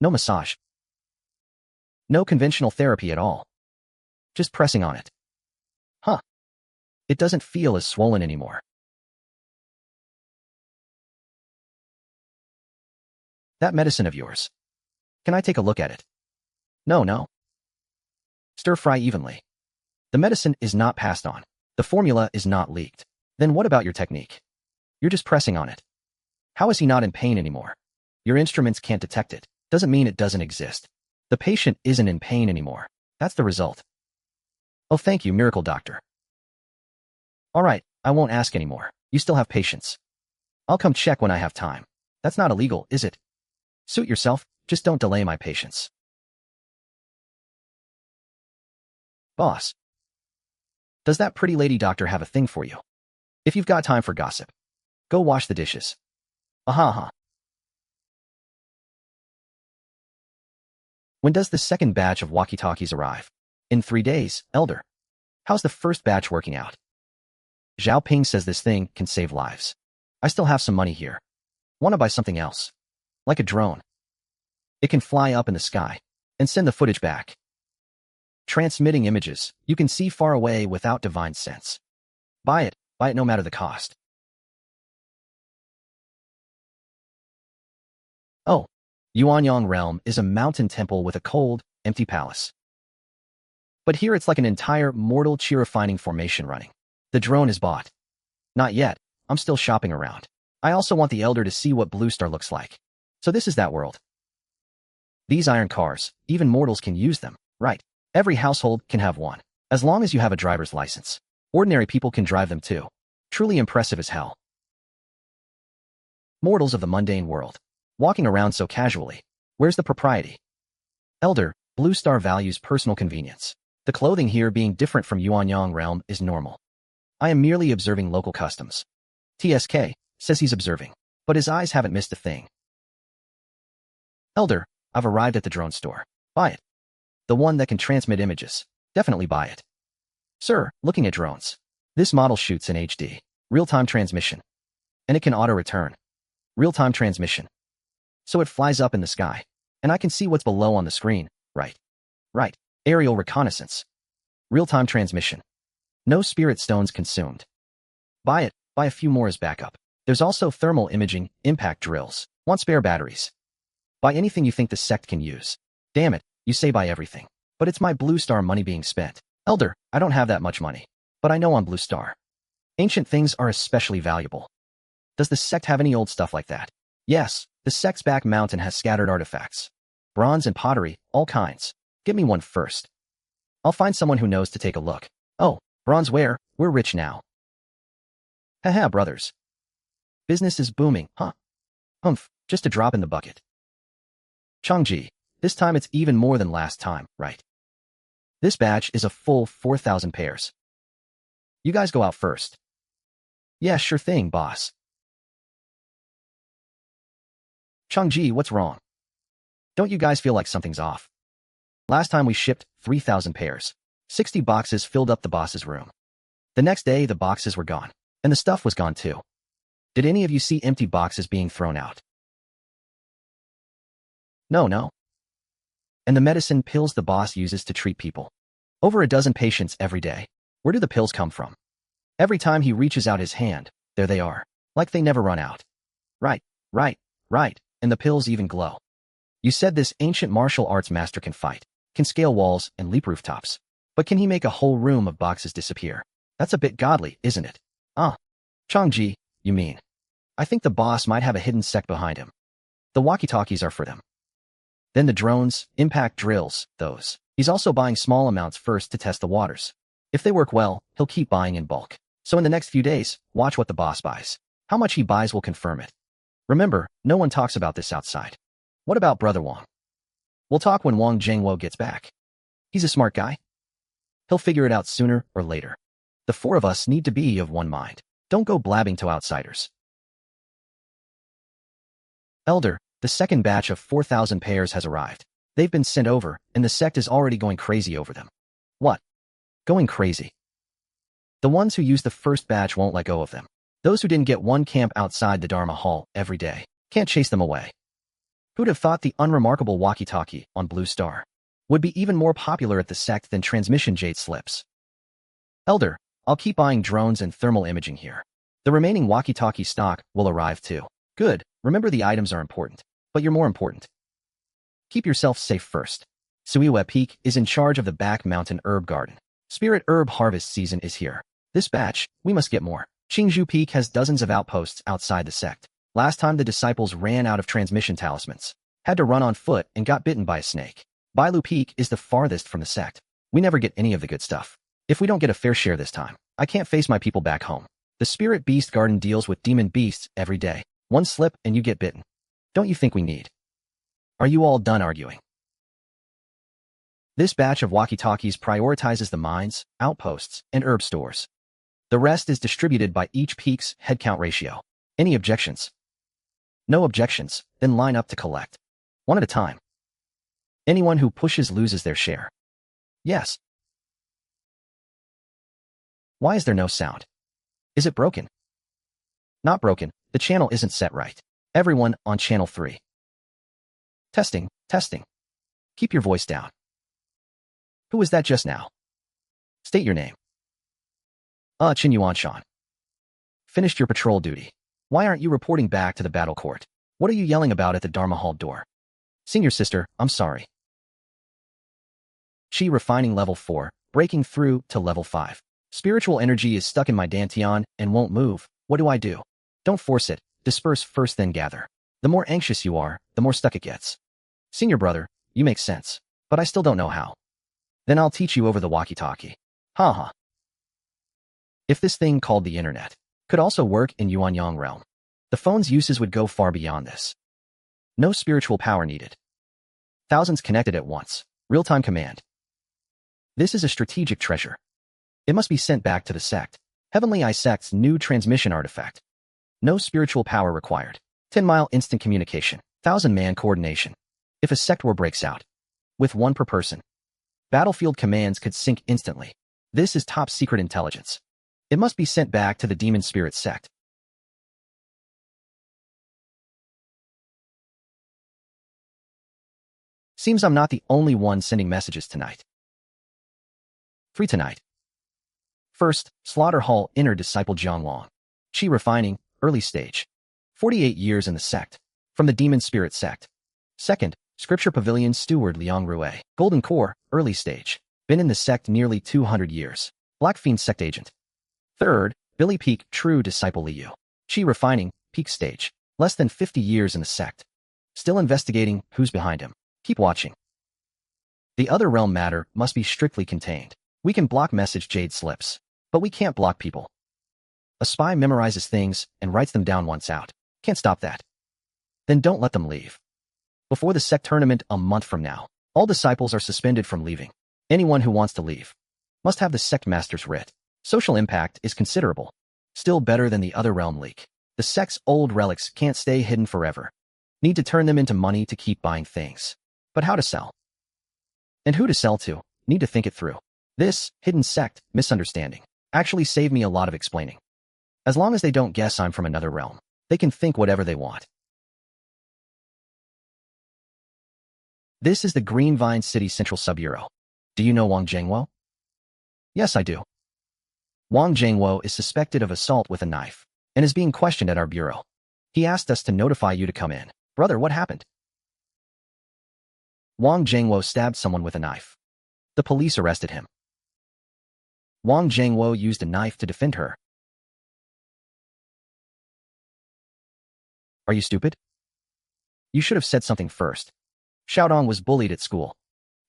No massage. No conventional therapy at all. Just pressing on it. Huh. It doesn't feel as swollen anymore. That medicine of yours. Can I take a look at it? No. Stir fry evenly. The medicine is not passed on. The formula is not leaked. Then what about your technique? You're just pressing on it. How is he not in pain anymore? Your instruments can't detect it. Doesn't mean it doesn't exist. The patient isn't in pain anymore. That's the result. Oh, thank you, miracle doctor. All right, I won't ask anymore. You still have patience. I'll come check when I have time. That's not illegal, is it? Suit yourself, just don't delay my patience. Boss. Does that pretty lady doctor have a thing for you? If you've got time for gossip, go wash the dishes. Aha. When does the second batch of walkie-talkies arrive? In 3 days, Elder. How's the first batch working out? Zhao Ping says this thing can save lives. I still have some money here. Wanna buy something else? Like a drone. It can fly up in the sky and send the footage back. Transmitting images you can see far away without divine sense. Buy it no matter the cost. Oh, Yuanyang Realm is a mountain temple with a cold, empty palace. But here it's like an entire mortal chi refining formation running. The drone is bought. Not yet, I'm still shopping around. I also want the Elder to see what Blue Star looks like. So this is that world. These iron cars, even mortals can use them, right? Every household can have one, as long as you have a driver's license. Ordinary people can drive them too. Truly impressive as hell. Mortals of the mundane world, walking around so casually. Where's the propriety? Elder, Blue Star values personal convenience. The clothing here being different from Yuanyang Realm is normal. I am merely observing local customs. TSK says he's observing, but his eyes haven't missed a thing. Elder, I've arrived at the drone store. Buy it. The one that can transmit images. Definitely buy it. Sir, looking at drones. This model shoots in HD. Real-time transmission. And it can auto-return. Real-time transmission. So it flies up in the sky. And I can see what's below on the screen. Right. Aerial reconnaissance. Real-time transmission. No spirit stones consumed. Buy it. Buy a few more as backup. There's also thermal imaging, impact drills. Want spare batteries. Buy anything you think the sect can use. Damn it, you say buy everything. But it's my Blue Star money being spent. Elder, I don't have that much money. But I know on Blue Star. Ancient things are especially valuable. Does the sect have any old stuff like that? Yes, the sect's back mountain has scattered artifacts. Bronze and pottery, all kinds. Get me one first. I'll find someone who knows to take a look. Oh, bronzeware, we're rich now. Haha, brothers. Business is booming, huh? Humph, just a drop in the bucket. Changji, this time it's even more than last time, right? This batch is a full 4,000 pairs. You guys go out first. Yeah, sure thing, boss. Changji, what's wrong? Don't you guys feel like something's off? Last time we shipped 3,000 pairs. 60 boxes filled up the boss's room. The next day, the boxes were gone. And the stuff was gone too. Did any of you see empty boxes being thrown out? No. And the medicine pills the boss uses to treat people. Over a dozen patients every day. Where do the pills come from? Every time he reaches out his hand, there they are. Like they never run out. Right. And the pills even glow. You said this ancient martial arts master can fight, can scale walls and leap rooftops. But can he make a whole room of boxes disappear? That's a bit godly, isn't it? Changji, you mean? I think the boss might have a hidden sect behind him. The walkie-talkies are for them. Then the drones, impact drills, those. He's also buying small amounts first to test the waters. If they work well, he'll keep buying in bulk. So in the next few days, watch what the boss buys. How much he buys will confirm it. Remember, no one talks about this outside. What about Brother Wang? We'll talk when Wang Zhengwo gets back. He's a smart guy. He'll figure it out sooner or later. The four of us need to be of one mind. Don't go blabbing to outsiders. Elder, the second batch of 4,000 pairs has arrived. They've been sent over, and the sect is already going crazy over them. What? Going crazy? The ones who used the first batch won't let go of them. Those who didn't get one camp outside the Dharma Hall every day. Can't chase them away. Who'd have thought the unremarkable walkie-talkie on Blue Star would be even more popular at the sect than transmission jade slips? Elder, I'll keep buying drones and thermal imaging here. The remaining walkie-talkie stock will arrive too. Good, remember the items are important, but you're more important. Keep yourself safe first. Suiwe Peak is in charge of the back mountain herb garden. Spirit herb harvest season is here. This batch, we must get more. Qingzhou Peak has dozens of outposts outside the sect. Last time the disciples ran out of transmission talismans, had to run on foot and got bitten by a snake. Bailu Peak is the farthest from the sect. We never get any of the good stuff. If we don't get a fair share this time, I can't face my people back home. The Spirit Beast Garden deals with demon beasts every day. One slip and you get bitten. Don't you think we need? Are you all done arguing? This batch of walkie-talkies prioritizes the mines, outposts, and herb stores. The rest is distributed by each peak's headcount ratio. Any objections? No objections, then line up to collect. One at a time. Anyone who pushes loses their share. Yes. Why is there no sound? Is it broken? Not broken, the channel isn't set right. Everyone on channel 3. Testing, testing. Keep your voice down. Who was that just now? State your name. Chinyuanshan. Finished your patrol duty. Why aren't you reporting back to the battle court? What are you yelling about at the Dharma Hall door? Senior sister, I'm sorry. Chi refining level 4, breaking through to level 5. Spiritual energy is stuck in my dantian and won't move. What do I do? Don't force it. Disperse first then gather. The more anxious you are, the more stuck it gets. Senior brother, you make sense. But I still don't know how. Then I'll teach you over the walkie-talkie. Haha. If this thing called the internet could also work in Yuanyang realm, the phone's uses would go far beyond this. No spiritual power needed. Thousands connected at once. Real-time command. This is a strategic treasure. It must be sent back to the sect. Heavenly Eye Sect's new transmission artifact. No spiritual power required. 10-mile instant communication. 1,000-man coordination. If a sect war breaks out, with one per person, battlefield commands could sync instantly. This is top-secret intelligence. It must be sent back to the Demon Spirit sect. Seems I'm not the only one sending messages tonight. Free tonight. First, Slaughter Hall Inner Disciple Jiang Long. Chi refining, early stage. 48 years in the sect. From the Demon Spirit sect. Second, Scripture Pavilion Steward Liang Rue. Golden Core, early stage. Been in the sect nearly 200 years. Black Fiend sect agent. Third, Billy Peak True Disciple Liu. Chi refining, peak stage. Less than 50 years in the sect. Still investigating who's behind him. Keep watching. The other realm matter must be strictly contained. We can block message Jade slips, but we can't block people. A spy memorizes things and writes them down once out. Can't stop that. Then don't let them leave. Before the sect tournament a month from now, all disciples are suspended from leaving. Anyone who wants to leave must have the sect master's writ. Social impact is considerable. Still better than the other realm leak. The sect's old relics can't stay hidden forever. Need to turn them into money to keep buying things. But how to sell? And who to sell to? Need to think it through. This hidden sect misunderstanding actually saved me a lot of explaining. As long as they don't guess I'm from another realm, they can think whatever they want. This is the Greenvine City Central Sub-Bureau. Do you know Wang Zhengwo? Yes, I do. Wang Zhengwo is suspected of assault with a knife and is being questioned at our bureau. He asked us to notify you to come in. Brother, what happened? Wang Zhengwo stabbed someone with a knife. The police arrested him. Wang Zhengwo used a knife to defend her. Are you stupid? You should have said something first. Xiaodong was bullied at school.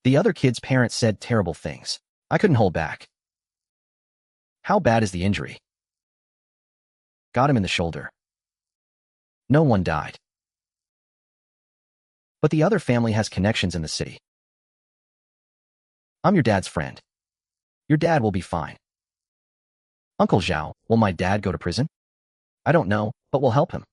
The other kid's parents said terrible things. I couldn't hold back. How bad is the injury? Got him in the shoulder. No one died. But the other family has connections in the city. I'm your dad's friend. Your dad will be fine. Uncle Zhao, will my dad go to prison? I don't know, but we'll help him.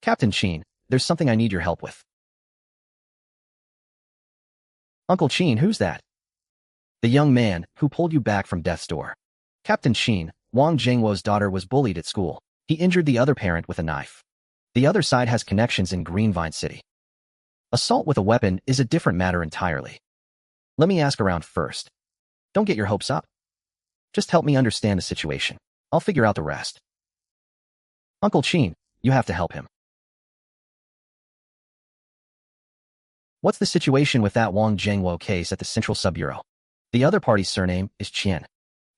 Captain Qin, there's something I need your help with. Uncle Qin, who's that? The young man who pulled you back from death's door. Captain Qin, Wang Zhengwo's daughter was bullied at school. He injured the other parent with a knife. The other side has connections in Greenvine City. Assault with a weapon is a different matter entirely. Let me ask around first. Don't get your hopes up. Just help me understand the situation. I'll figure out the rest. Uncle Qin, you have to help him. What's the situation with that Wang Zhengwo case at the Central Sub-Bureau? The other party's surname is Qian.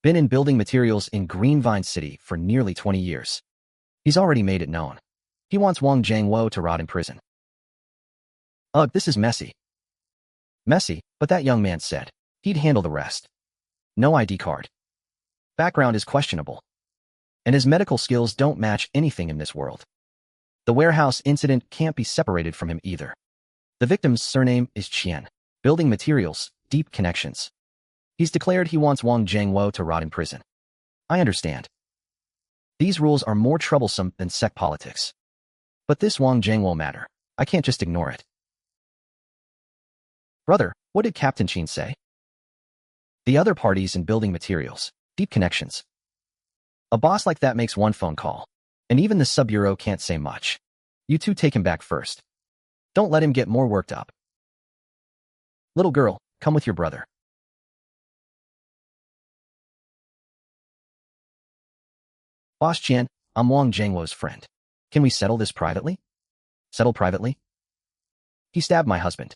Been in building materials in Greenvine City for nearly 20 years. He's already made it known. He wants Wang Jiangwo to rot in prison. Ugh, this is messy. Messy, but that young man said he'd handle the rest. No ID card. Background is questionable. And his medical skills don't match anything in this world. The warehouse incident can't be separated from him either. The victim's surname is Qian. Building materials, deep connections. He's declared he wants Wang Jiangwo to rot in prison. I understand. These rules are more troublesome than sect politics. But this Wang Jiangwo matter, I can't just ignore it. Brother, what did Captain Qin say? The other parties in building materials, deep connections. A boss like that makes one phone call, and even the sub-bureau can't say much. You two take him back first. Don't let him get more worked up. Little girl, come with your brother. Boss Qian, I'm Wang Jiangwo's friend. Can we settle this privately? Settle privately? He stabbed my husband.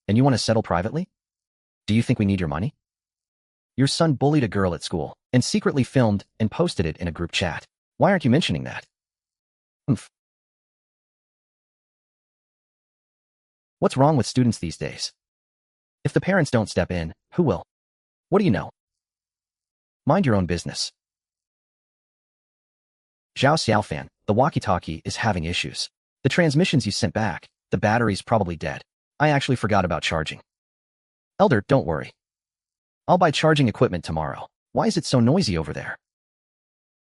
And you want to settle privately? Do you think we need your money? Your son bullied a girl at school and secretly filmed and posted it in a group chat. Why aren't you mentioning that? Oomph. What's wrong with students these days? If the parents don't step in, who will? What do you know? Mind your own business. Zhao Xiaofan, the walkie-talkie is having issues. The transmissions you sent back, the battery's probably dead. I actually forgot about charging. Elder, don't worry. I'll buy charging equipment tomorrow. Why is it so noisy over there?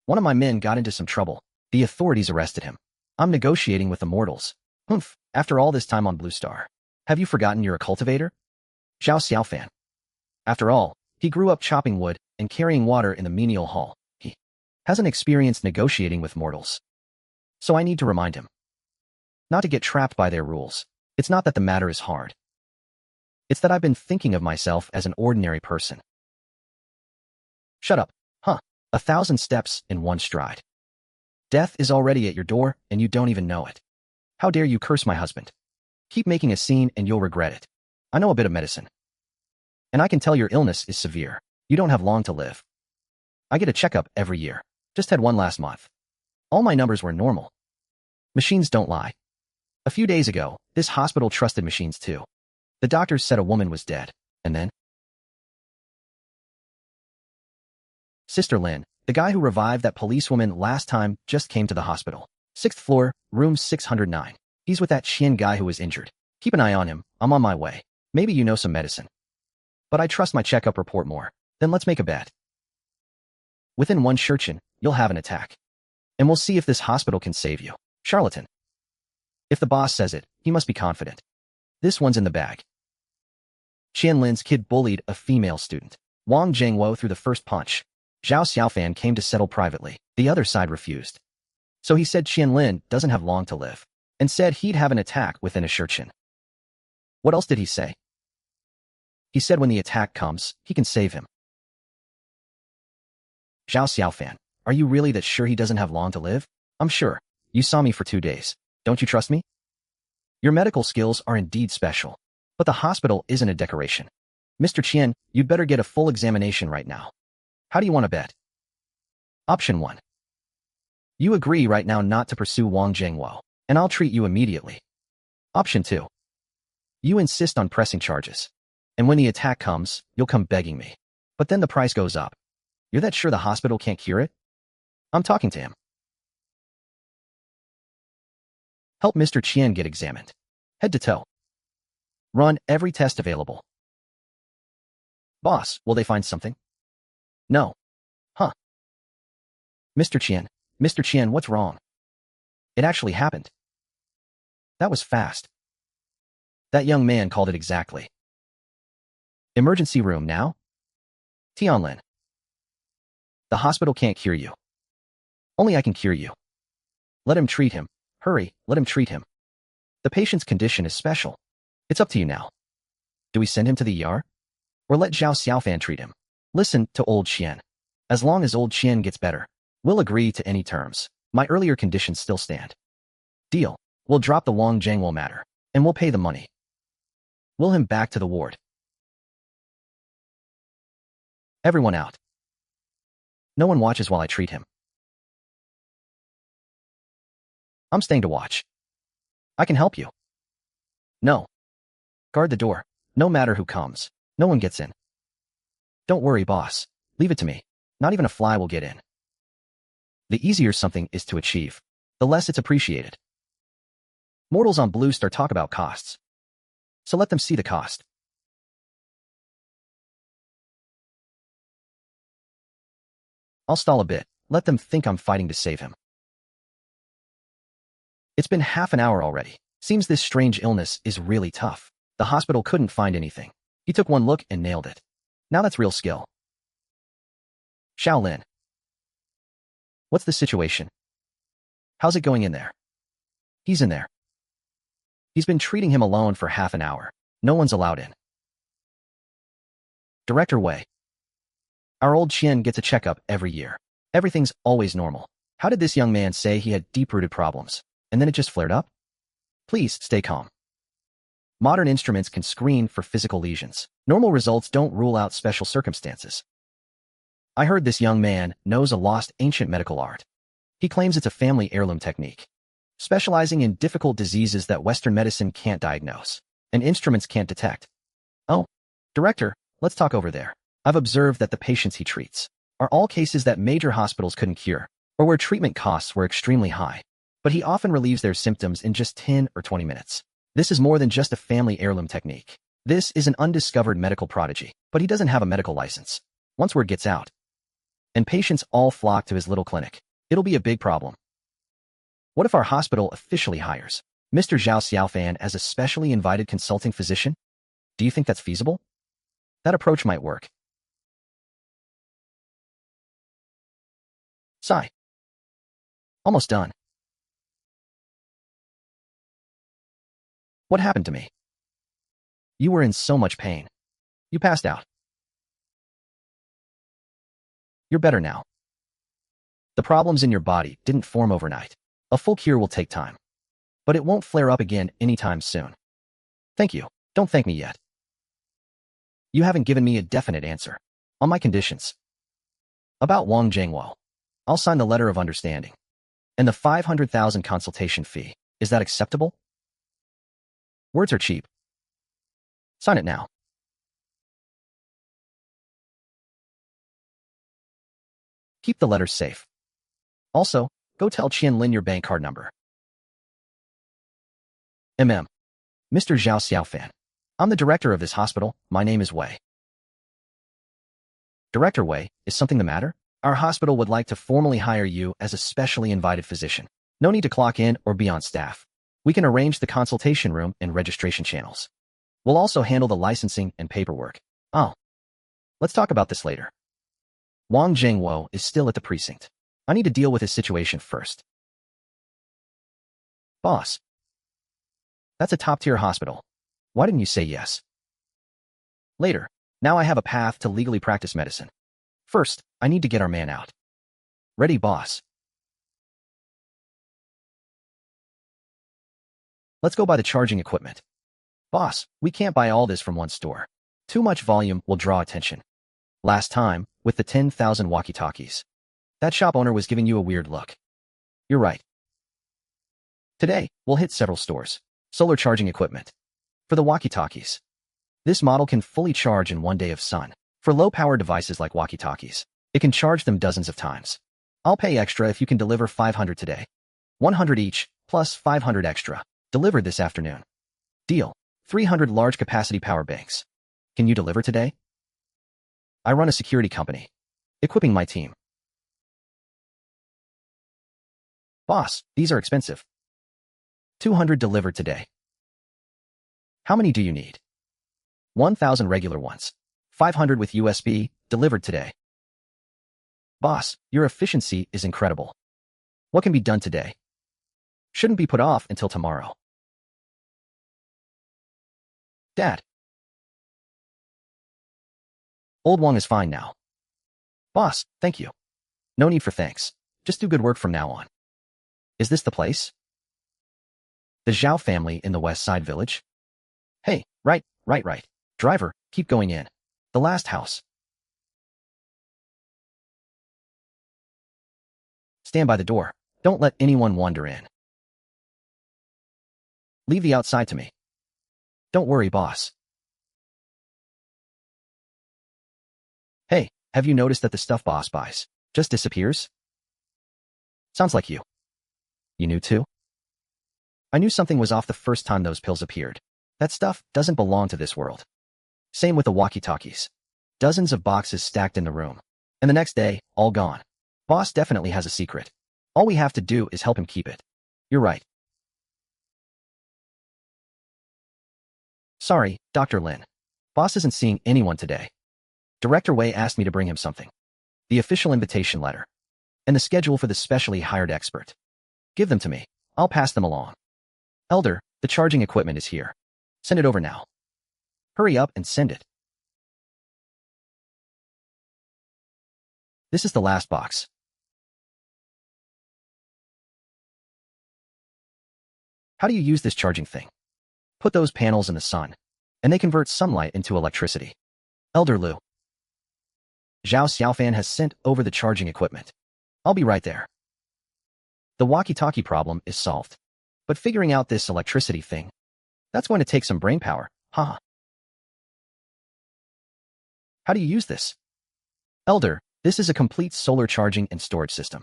One of my men got into some trouble. The authorities arrested him. I'm negotiating with the mortals. Humph, after all this time on Blue Star. Have you forgotten you're a cultivator? Zhao Xiaofan. After all, he grew up chopping wood and carrying water in the menial hall. He hasn't experienced negotiating with mortals. So I need to remind him. Not to get trapped by their rules. It's not that the matter is hard. It's that I've been thinking of myself as an ordinary person. Shut up, huh? 1,000 steps in one stride. Death is already at your door, and you don't even know it. How dare you curse my husband? Keep making a scene and you'll regret it. I know a bit of medicine. And I can tell your illness is severe. You don't have long to live. I get a checkup every year. Just had one last month. All my numbers were normal. Machines don't lie. A few days ago, this hospital trusted machines too. The doctors said a woman was dead, and then? Sister Lin, the guy who revived that policewoman last time, just came to the hospital. 6th floor, room 609. He's with that Qian guy who was injured. Keep an eye on him, I'm on my way. Maybe you know some medicine. But I trust my checkup report more. Then let's make a bet. Within one Shurchen, you'll have an attack. And we'll see if this hospital can save you. Charlatan. If the boss says it, he must be confident. This one's in the bag. Qian Lin's kid bullied a female student. Wang Jiangwo threw the first punch. Zhao Xiaofan came to settle privately. The other side refused. So he said Qian Lin doesn't have long to live, and said he'd have an attack within a Shurchen. What else did he say? He said when the attack comes, he can save him. Zhao Xiaofan, are you really that sure he doesn't have long to live? I'm sure. You saw me for 2 days. Don't you trust me? Your medical skills are indeed special, but the hospital isn't a decoration. Mr. Qian, you'd better get a full examination right now. How do you want to bet? Option 1. You agree right now not to pursue Wang Jiangwo, and I'll treat you immediately. Option 2. You insist on pressing charges, and when the attack comes, you'll come begging me. But then the price goes up. You're that sure the hospital can't cure it? I'm talking to him. Help Mr. Qian get examined. Head to toe. Run every test available. Boss, will they find something? No. Huh. Mr. Qian, what's wrong? It actually happened. That was fast. That young man called it exactly. Emergency room now? Tianlin. The hospital can't cure you. Only I can cure you. Let him treat him. Hurry, let him treat him. The patient's condition is special. It's up to you now. Do we send him to the ER? Or let Zhao Xiaofan treat him? Listen to old Qian. As long as old Qian gets better, we'll agree to any terms. My earlier conditions still stand. Deal. We'll drop the Wang Jiangwo matter, and we'll pay the money. Will him back to the ward. Everyone out. No one watches while I treat him. I'm staying to watch. I can help you. No. Guard the door. No matter who comes. No one gets in. Don't worry, boss. Leave it to me. Not even a fly will get in. The easier something is to achieve, the less it's appreciated. Mortals on Blue Star talk about costs. So let them see the cost. I'll stall a bit. Let them think I'm fighting to save him. It's been half an hour already. Seems this strange illness is really tough. The hospital couldn't find anything. He took one look and nailed it. Now that's real skill. Shaolin. What's the situation? How's it going in there? He's in there. He's been treating him alone for half an hour. No one's allowed in. Director Wei. Our old Qian gets a checkup every year. Everything's always normal. How did this young man say he had deep-rooted problems, and then it just flared up? Please stay calm. Modern instruments can screen for physical lesions. Normal results don't rule out special circumstances. I heard this young man knows a lost ancient medical art. He claims it's a family heirloom technique, specializing in difficult diseases that Western medicine can't diagnose, and instruments can't detect. Oh, Director, let's talk over there. I've observed that the patients he treats are all cases that major hospitals couldn't cure, or where treatment costs were extremely high, but he often relieves their symptoms in just 10 or 20 minutes. This is more than just a family heirloom technique. This is an undiscovered medical prodigy, but he doesn't have a medical license. Once word gets out, and patients all flock to his little clinic, it'll be a big problem. What if our hospital officially hires Mr. Zhao Xiaofan as a specially invited consulting physician? Do you think that's feasible? That approach might work. Sigh. Almost done. What happened to me? You were in so much pain. You passed out. You're better now. The problems in your body didn't form overnight. A full cure will take time. But it won't flare up again anytime soon. Thank you. Don't thank me yet. You haven't given me a definite answer. On my conditions. About Wang Zhengwo. I'll sign the letter of understanding. And the 500,000 consultation fee. Is that acceptable? Words are cheap. Sign it now. Keep the letters safe. Also, go tell Qian Lin your bank card number. Mr. Zhao Xiaofan. I'm the director of this hospital. My name is Wei. Director Wei, is something the matter? Our hospital would like to formally hire you as a specially invited physician. No need to clock in or be on staff. We can arrange the consultation room and registration channels. We'll also handle the licensing and paperwork. Oh. Let's talk about this later. Wang Zhengwo is still at the precinct. I need to deal with his situation first. Boss. That's a top-tier hospital. Why didn't you say yes? Later. Now I have a path to legally practice medicine. First, I need to get our man out. Ready, boss. Let's go buy the charging equipment. Boss, we can't buy all this from one store. Too much volume will draw attention. Last time, with the 10,000 walkie-talkies. That shop owner was giving you a weird look. You're right. Today, we'll hit several stores. Solar charging equipment. For the walkie-talkies. This model can fully charge in one day of sun. For low-power devices like walkie-talkies, it can charge them dozens of times. I'll pay extra if you can deliver 500 today. 100 each, plus 500 extra. Delivered this afternoon. Deal. 300 large-capacity power banks. Can you deliver today? I run a security company. Equipping my team. Boss, these are expensive. 200 delivered today. How many do you need? 1,000 regular ones. 500 with USB, delivered today. Boss, your efficiency is incredible. What can be done today? Shouldn't be put off until tomorrow. Dad. Old Wang is fine now. Boss, thank you. No need for thanks. Just do good work from now on. Is this the place? The Zhao family in the West Side Village? Hey, right. Driver, keep going in. The last house. Stand by the door. Don't let anyone wander in. Leave the outside to me. Don't worry, boss. Hey, have you noticed that the stuff boss buys just disappears? Sounds like you. You knew too? I knew something was off the first time those pills appeared. That stuff doesn't belong to this world. Same with the walkie-talkies. Dozens of boxes stacked in the room. And the next day, all gone. Boss definitely has a secret. All we have to do is help him keep it. You're right. Sorry, Dr. Lin. Boss isn't seeing anyone today. Director Wei asked me to bring him something. The official invitation letter. And the schedule for the specially hired expert. Give them to me. I'll pass them along. Elder, the charging equipment is here. Send it over now. Hurry up and send it. This is the last box. How do you use this charging thing? Put those panels in the sun, and they convert sunlight into electricity. Elder Lu. Zhao Xiaofan has sent over the charging equipment. I'll be right there. The walkie-talkie problem is solved. But figuring out this electricity thing, that's going to take some brain power, haha. How do you use this? Elder, this is a complete solar charging and storage system.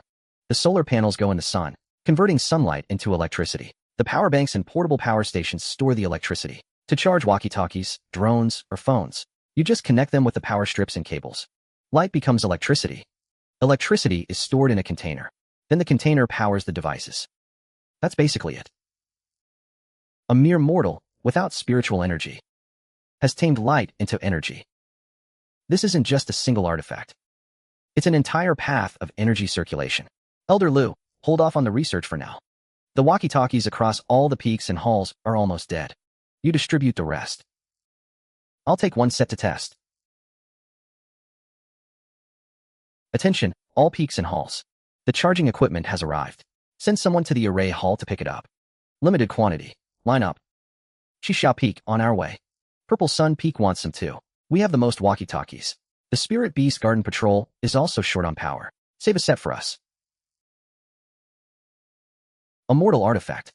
The solar panels go in the sun, converting sunlight into electricity. The power banks and portable power stations store the electricity. To charge walkie-talkies, drones, or phones, you just connect them with the power strips and cables. Light becomes electricity. Electricity is stored in a container. Then the container powers the devices. That's basically it. A mere mortal, without spiritual energy, has tamed light into energy. This isn't just a single artifact. It's an entire path of energy circulation. Elder Lu, hold off on the research for now. The walkie-talkies across all the peaks and halls are almost dead. You distribute the rest. I'll take one set to test. Attention, all peaks and halls. The charging equipment has arrived. Send someone to the array hall to pick it up. Limited quantity. Line up. Xixia Peak, on our way. Purple Sun Peak wants some too. We have the most walkie-talkies. The Spirit Beast Garden Patrol is also short on power. Save a set for us. A mortal artifact.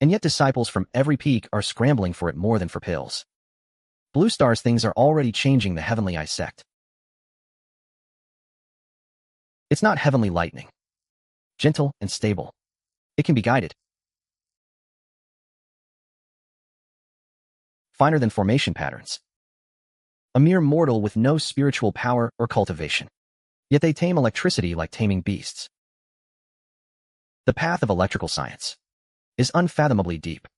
And yet disciples from every peak are scrambling for it more than for pills. Blue Star's things are already changing the Heavenly Eye Sect. It's not heavenly lightning. Gentle and stable. It can be guided. Finer than formation patterns. A mere mortal with no spiritual power or cultivation. Yet they tame electricity like taming beasts. The path of electrical science is unfathomably deep.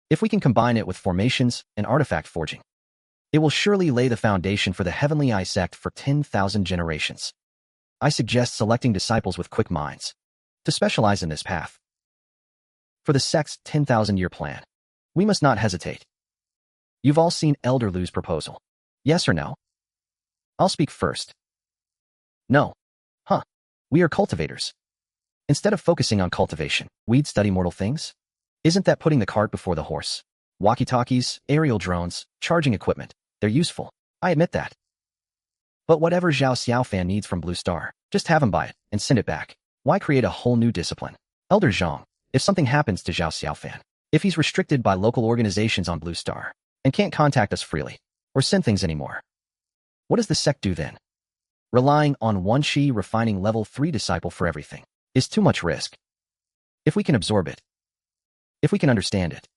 If we can combine it with formations and artifact forging, it will surely lay the foundation for the Heavenly Eye Sect for 10,000 generations. I suggest selecting disciples with quick minds to specialize in this path. For the sect's 10,000-year plan, we must not hesitate. You've all seen Elder Lu's proposal. Yes or no? I'll speak first. No. Huh. We are cultivators. Instead of focusing on cultivation, we'd study mortal things? Isn't that putting the cart before the horse? Walkie-talkies, aerial drones, charging equipment, they're useful. I admit that. But whatever Zhao Xiaofan needs from Blue Star, just have him buy it and send it back. Why create a whole new discipline? Elder Zhang, if something happens to Zhao Xiaofan, if he's restricted by local organizations on Blue Star, and can't contact us freely, or send things anymore, what does the sect do then? Relying on one Shi refining level 3 disciple for everything is too much risk. If we can absorb it, if we can understand it,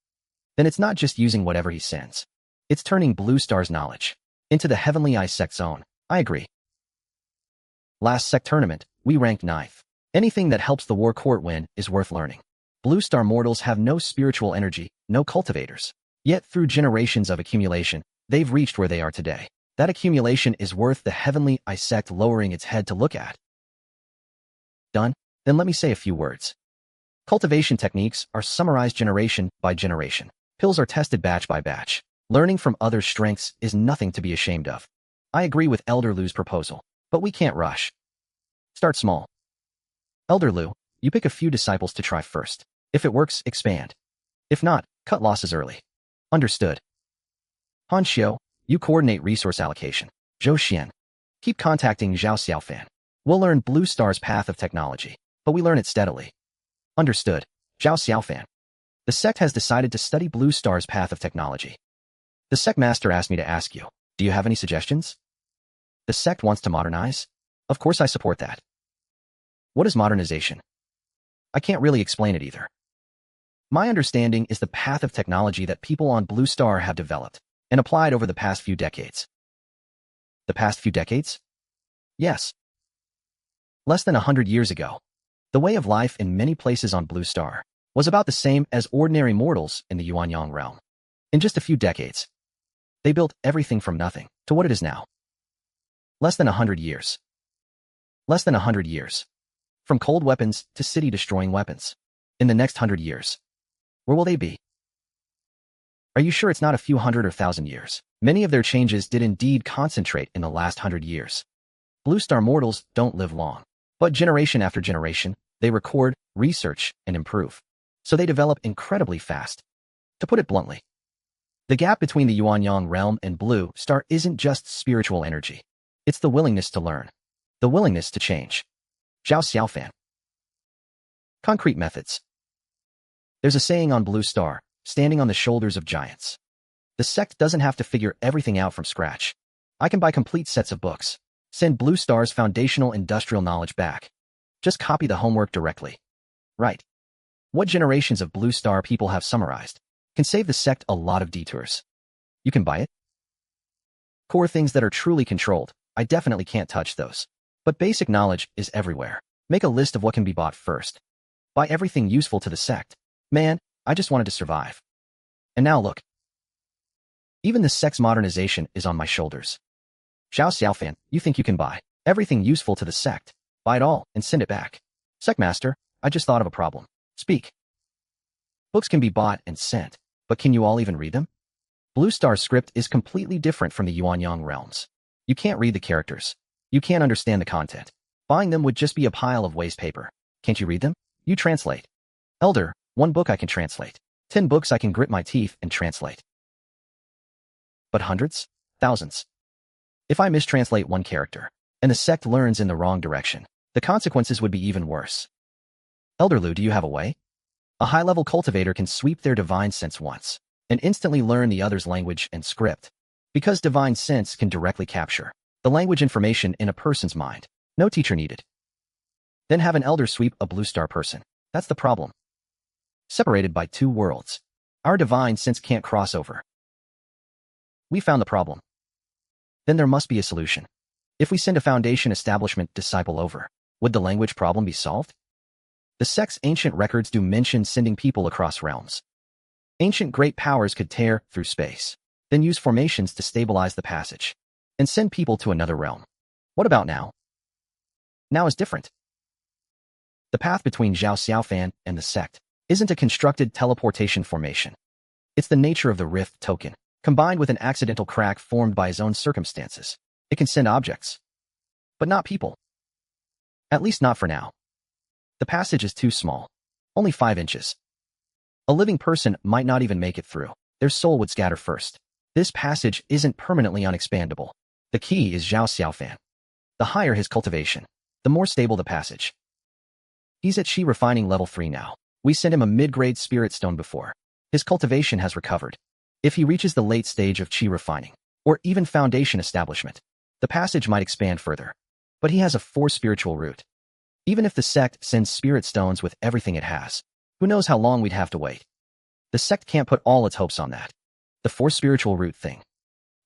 then it's not just using whatever he sends. It's turning Blue Star's knowledge into the Heavenly Eye Sect's own. I agree. Last sect tournament, we ranked 9th. Anything that helps the war court win is worth learning. Blue Star mortals have no spiritual energy, no cultivators. Yet through generations of accumulation, they've reached where they are today. That accumulation is worth the Heavenly Eye Sect lowering its head to look at. Done? Then let me say a few words. Cultivation techniques are summarized generation by generation. Pills are tested batch by batch. Learning from others' strengths is nothing to be ashamed of. I agree with Elder Lu's proposal, but we can't rush. Start small. Elder Lu, you pick a few disciples to try first. If it works, expand. If not, cut losses early. Understood. Han Xiu, you coordinate resource allocation. Zhou Xian, keep contacting Zhao Xiaofan. We'll learn Blue Star's path of technology, but we learn it steadily. Understood. Zhao Xiaofan. The sect has decided to study Blue Star's path of technology. The sect master asked me to ask you, do you have any suggestions? The sect wants to modernize? Of course I support that. What is modernization? I can't really explain it either. My understanding is the path of technology that people on Blue Star have developed and applied over the past few decades. The past few decades? Yes. Less than 100 years ago, the way of life in many places on Blue Star was about the same as ordinary mortals in the Yuanyang realm. In just a few decades, they built everything from nothing to what it is now. Less than 100 years. Less than 100 years. From cold weapons to city-destroying weapons. In the next 100 years, where will they be? Are you sure it's not a few hundred or thousand years? Many of their changes did indeed concentrate in the last 100 years. Blue Star mortals don't live long, but generation after generation, they record, research, and improve. So they develop incredibly fast. To put it bluntly, the gap between the Yuanyang realm and Blue Star isn't just spiritual energy. It's the willingness to learn. The willingness to change. Zhao Xiaofan. Concrete methods. There's a saying on Blue Star, standing on the shoulders of giants. The sect doesn't have to figure everything out from scratch. I can buy complete sets of books, send Blue Star's foundational industrial knowledge back. Just copy the homework directly. Right. What generations of Blue Star people have summarized can save the sect a lot of detours. You can buy it. Core things that are truly controlled, I definitely can't touch those. But basic knowledge is everywhere. Make a list of what can be bought first. Buy everything useful to the sect. Man, I just wanted to survive. And now look. Even the sect's modernization is on my shoulders. Zhao Xiaofan, you think you can buy everything useful to the sect, buy it all, and send it back. Sect master, I just thought of a problem. Speak. Books can be bought and sent, but can you all even read them? Blue Star's script is completely different from the Yuanyang realms. You can't read the characters. You can't understand the content. Buying them would just be a pile of waste paper. Can't you read them? You translate. Elder, 1 book I can translate. 10 books I can grit my teeth and translate. But hundreds? Thousands. If I mistranslate 1 character, and the sect learns in the wrong direction, the consequences would be even worse. Elder Lu, do you have a way? A high-level cultivator can sweep their divine sense once, and instantly learn the other's language and script, because divine sense can directly capture the language information in a person's mind. No teacher needed. Then have an elder sweep a Blue Star person. That's the problem. Separated by 2 worlds. Our divine sense can't cross over. We found the problem. Then there must be a solution. If we send a foundation establishment disciple over, would the language problem be solved? The sect's ancient records do mention sending people across realms. Ancient great powers could tear through space, then use formations to stabilize the passage, and send people to another realm. What about now? Now is different. The path between Zhao Xiaofan and the sect isn't a constructed teleportation formation. It's the nature of the rift token, combined with an accidental crack formed by his own circumstances. It can send objects, but not people. At least not for now. The passage is too small, only 5 inches. A living person might not even make it through. Their soul would scatter first. This passage isn't permanently unexpandable. The key is Zhao Xiaofan. The higher his cultivation, the more stable the passage. He's at Qi refining level 3 now. We sent him a mid-grade spirit stone before. His cultivation has recovered. If he reaches the late stage of Qi refining, or even foundation establishment, the passage might expand further. But he has a 4 spiritual root. Even if the sect sends spirit stones with everything it has, who knows how long we'd have to wait. The sect can't put all its hopes on that. The 4 spiritual root thing.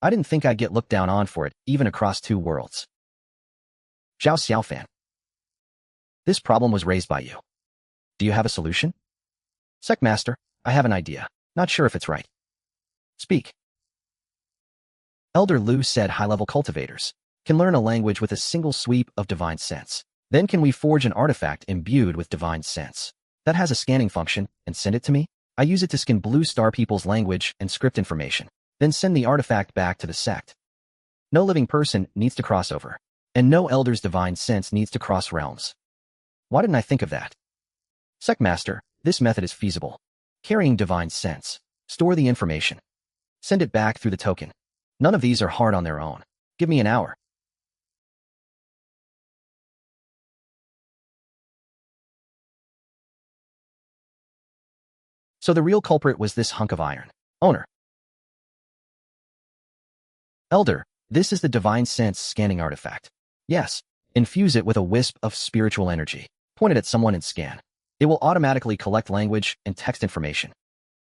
I didn't think I'd get looked down on for it, even across 2 worlds. Zhao Xiaofan. This problem was raised by you. Do you have a solution? Sect Master, I have an idea. Not sure if it's right. Speak. Elder Lu said high-level cultivators can learn a language with a single sweep of divine sense. Then can we forge an artifact imbued with divine sense that has a scanning function and send it to me? I use it to scan Blue Star people's language and script information, then send the artifact back to the sect. No living person needs to cross over, and no elder's divine sense needs to cross realms. Why didn't I think of that? Sect Master, this method is feasible. Carrying divine sense. Store the information. Send it back through the token. None of these are hard on their own. Give me an hour. So the real culprit was this hunk of iron. Owner. Elder, this is the divine sense scanning artifact. Yes. Infuse it with a wisp of spiritual energy. Point it at someone and scan. It will automatically collect language and text information.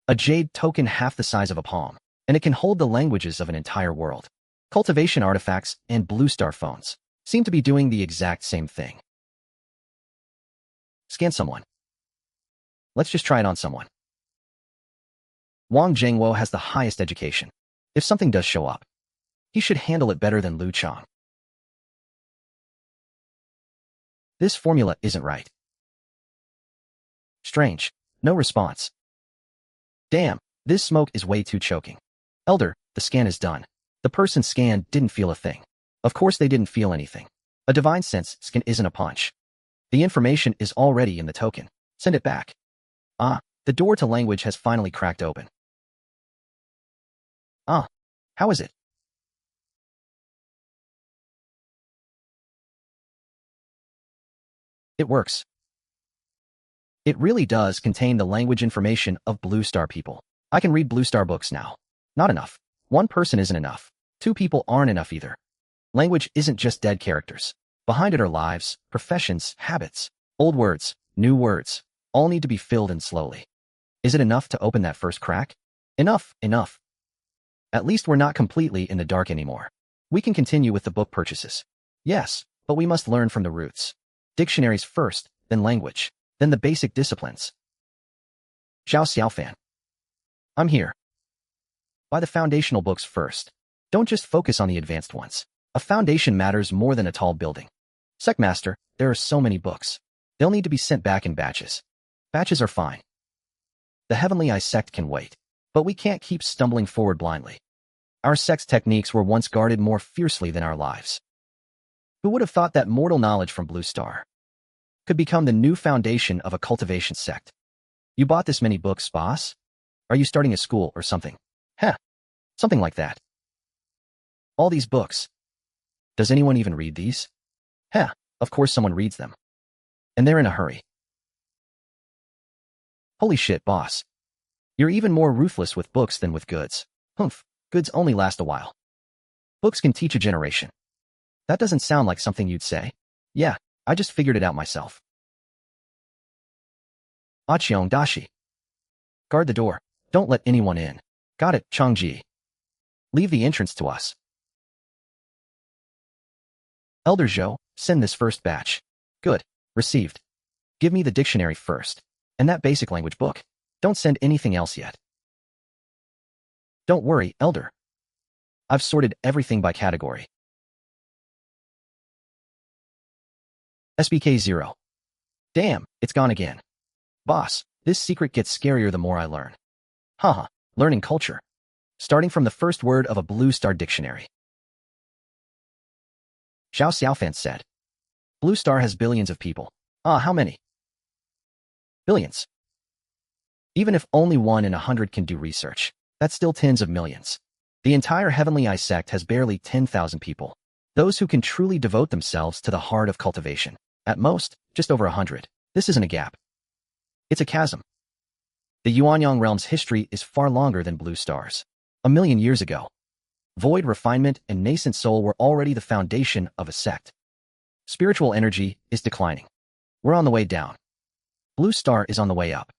A jade token half the size of a palm, and it can hold the languages of an entire world. Cultivation artifacts and Blue Star phones seem to be doing the exact same thing. Scan someone. Let's just try it on someone. Wang Zhengwo has the highest education. If something does show up, he should handle it better than Lu Chang. This formula isn't right. Strange. No response. Damn, this smoke is way too choking. Elder, the scan is done. The person scanned didn't feel a thing. Of course they didn't feel anything. A divine sense scan isn't a punch. The information is already in the token. Send it back. Ah, the door to language has finally cracked open. Ah, how is it? It works. It really does contain the language information of Blue Star people. I can read Blue Star books now. Not enough. One person isn't enough. Two people aren't enough either. Language isn't just dead characters. Behind it are lives, professions, habits, old words, new words, all need to be filled in slowly. Is it enough to open that first crack? Enough, enough. At least we're not completely in the dark anymore. We can continue with the book purchases. Yes, but we must learn from the roots. Dictionaries first, then language, then the basic disciplines. Zhao Xiaofan. I'm here. Buy the foundational books first. Don't just focus on the advanced ones. A foundation matters more than a tall building. Secmaster, there are so many books. They'll need to be sent back in batches. Batches are fine. The Heavenly Eye Sect can wait. But we can't keep stumbling forward blindly. Our sect's techniques were once guarded more fiercely than our lives. Who would have thought that mortal knowledge from Blue Star could become the new foundation of a cultivation sect? You bought this many books, boss? Are you starting a school or something? Heh, something like that. All these books. Does anyone even read these? Heh, of course someone reads them. And they're in a hurry. Holy shit, boss. You're even more ruthless with books than with goods. Humph, goods only last a while. Books can teach a generation. That doesn't sound like something you'd say. Yeah, I just figured it out myself. Aqiong Dashi. Guard the door. Don't let anyone in. Got it, Changji. Leave the entrance to us. Elder Zhou, send this first batch. Good. Received. Give me the dictionary first. And that basic language book. Don't send anything else yet. Don't worry, Elder. I've sorted everything by category. SBK 0. Damn, it's gone again. Boss, this secret gets scarier the more I learn. Haha, learning culture. Starting from the first word of a Blue Star dictionary. Zhao Xiaofan said. Blue Star has billions of people. Ah, how many? Billions. Even if only 1 in 100 can do research, that's still tens of millions. The entire Heavenly Eye Sect has barely 10,000 people. Those who can truly devote themselves to the heart of cultivation. At most, just over 100. This isn't a gap. It's a chasm. The Yuanyang realm's history is far longer than Blue Star's. 1,000,000 years ago, void, refinement, and nascent soul were already the foundation of a sect. Spiritual energy is declining. We're on the way down. Blue Star is on the way up.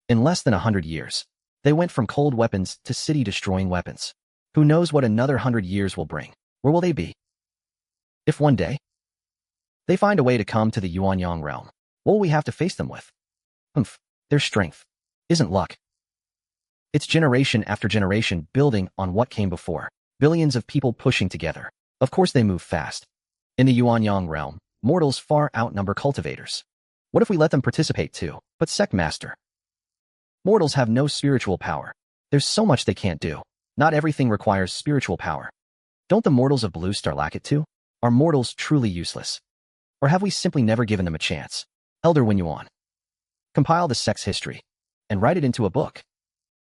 In less than 100 years, they went from cold weapons to city-destroying weapons. Who knows what another 100 years will bring? Where will they be? If one day they find a way to come to the Yuanyang realm, what will we have to face them with? Humph, their strength isn't luck. It's generation after generation building on what came before. Billions of people pushing together. Of course they move fast. In the Yuanyang realm, mortals far outnumber cultivators. What if we let them participate too? But Sect Master, mortals have no spiritual power. There's so much they can't do. Not everything requires spiritual power. Don't the mortals of Blue Star lack it too? Are mortals truly useless? Or have we simply never given them a chance? Elder Winyuan. Compile the sect's history and write it into a book.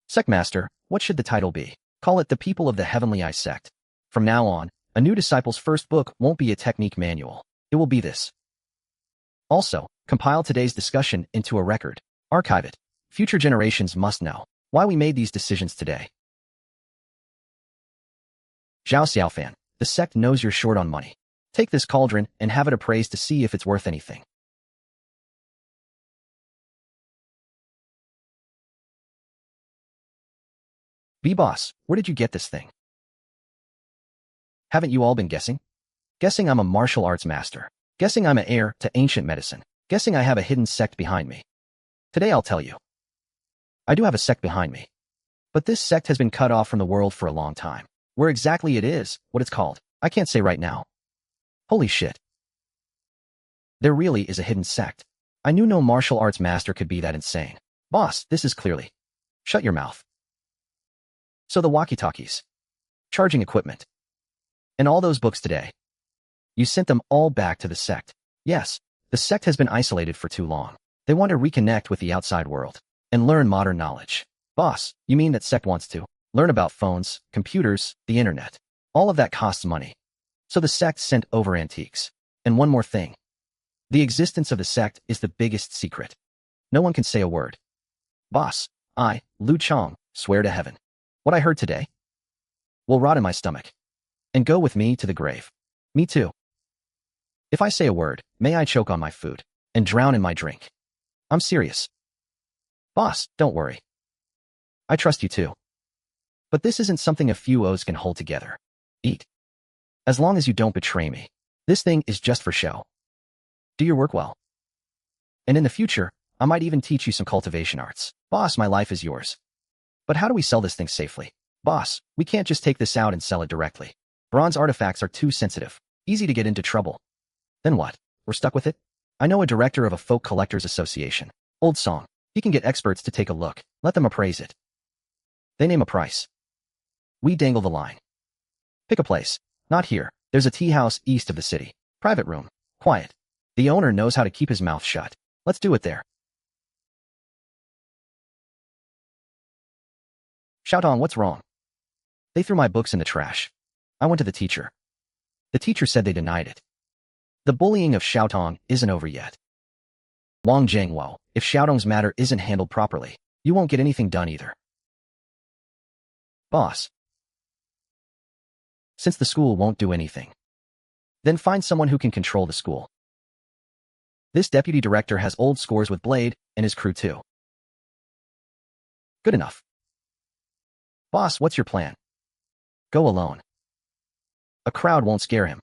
Sect Master, what should the title be? Call it The People of the Heavenly Eye Sect. From now on, a new disciple's first book won't be a technique manual. It will be this. Also, compile today's discussion into a record. Archive it. Future generations must know why we made these decisions today. Zhao Xiaofan, the sect knows you're short on money. Take this cauldron and have it appraised to see if it's worth anything. B-Boss, where did you get this thing? Haven't you all been guessing? Guessing I'm a martial arts master. Guessing I'm an heir to ancient medicine. Guessing I have a hidden sect behind me. Today I'll tell you. I do have a sect behind me. But this sect has been cut off from the world for a long time. Where exactly it is, what it's called, I can't say right now. Holy shit. There really is a hidden sect. I knew no martial arts master could be that insane. Boss, this is clearly. Shut your mouth. So the walkie-talkies, charging equipment, and all those books today. You sent them all back to the sect. Yes, the sect has been isolated for too long. They want to reconnect with the outside world and learn modern knowledge. Boss, you mean that sect wants to learn about phones, computers, the internet. All of that costs money. So the sect sent over antiques. And one more thing. The existence of the sect is the biggest secret. No one can say a word. Boss, I, Lu Chong, swear to heaven. What I heard today will rot in my stomach and go with me to the grave. Me too. If I say a word, may I choke on my food and drown in my drink. I'm serious. Boss, don't worry. I trust you too. But this isn't something a few O's can hold together. Eat. As long as you don't betray me. This thing is just for show. Do your work well. And in the future, I might even teach you some cultivation arts. Boss, my life is yours. But how do we sell this thing safely? Boss, we can't just take this out and sell it directly. Bronze artifacts are too sensitive. Easy to get into trouble. Then what? We're stuck with it? I know a director of a folk collectors association. Old song. He can get experts to take a look. Let them appraise it. They name a price. We dangle the line. Pick a place. Not here. There's a tea house east of the city. Private room. Quiet. The owner knows how to keep his mouth shut. Let's do it there. Xiaotong, what's wrong? They threw my books in the trash. I went to the teacher. The teacher said they denied it. The bullying of Xiaotong isn't over yet. Wang Jiangwo, if Xiaotong's matter isn't handled properly, you won't get anything done either. Boss. Since the school won't do anything, then find someone who can control the school. This deputy director has old scores with Blade and his crew too. Good enough. Boss, what's your plan? Go alone. A crowd won't scare him.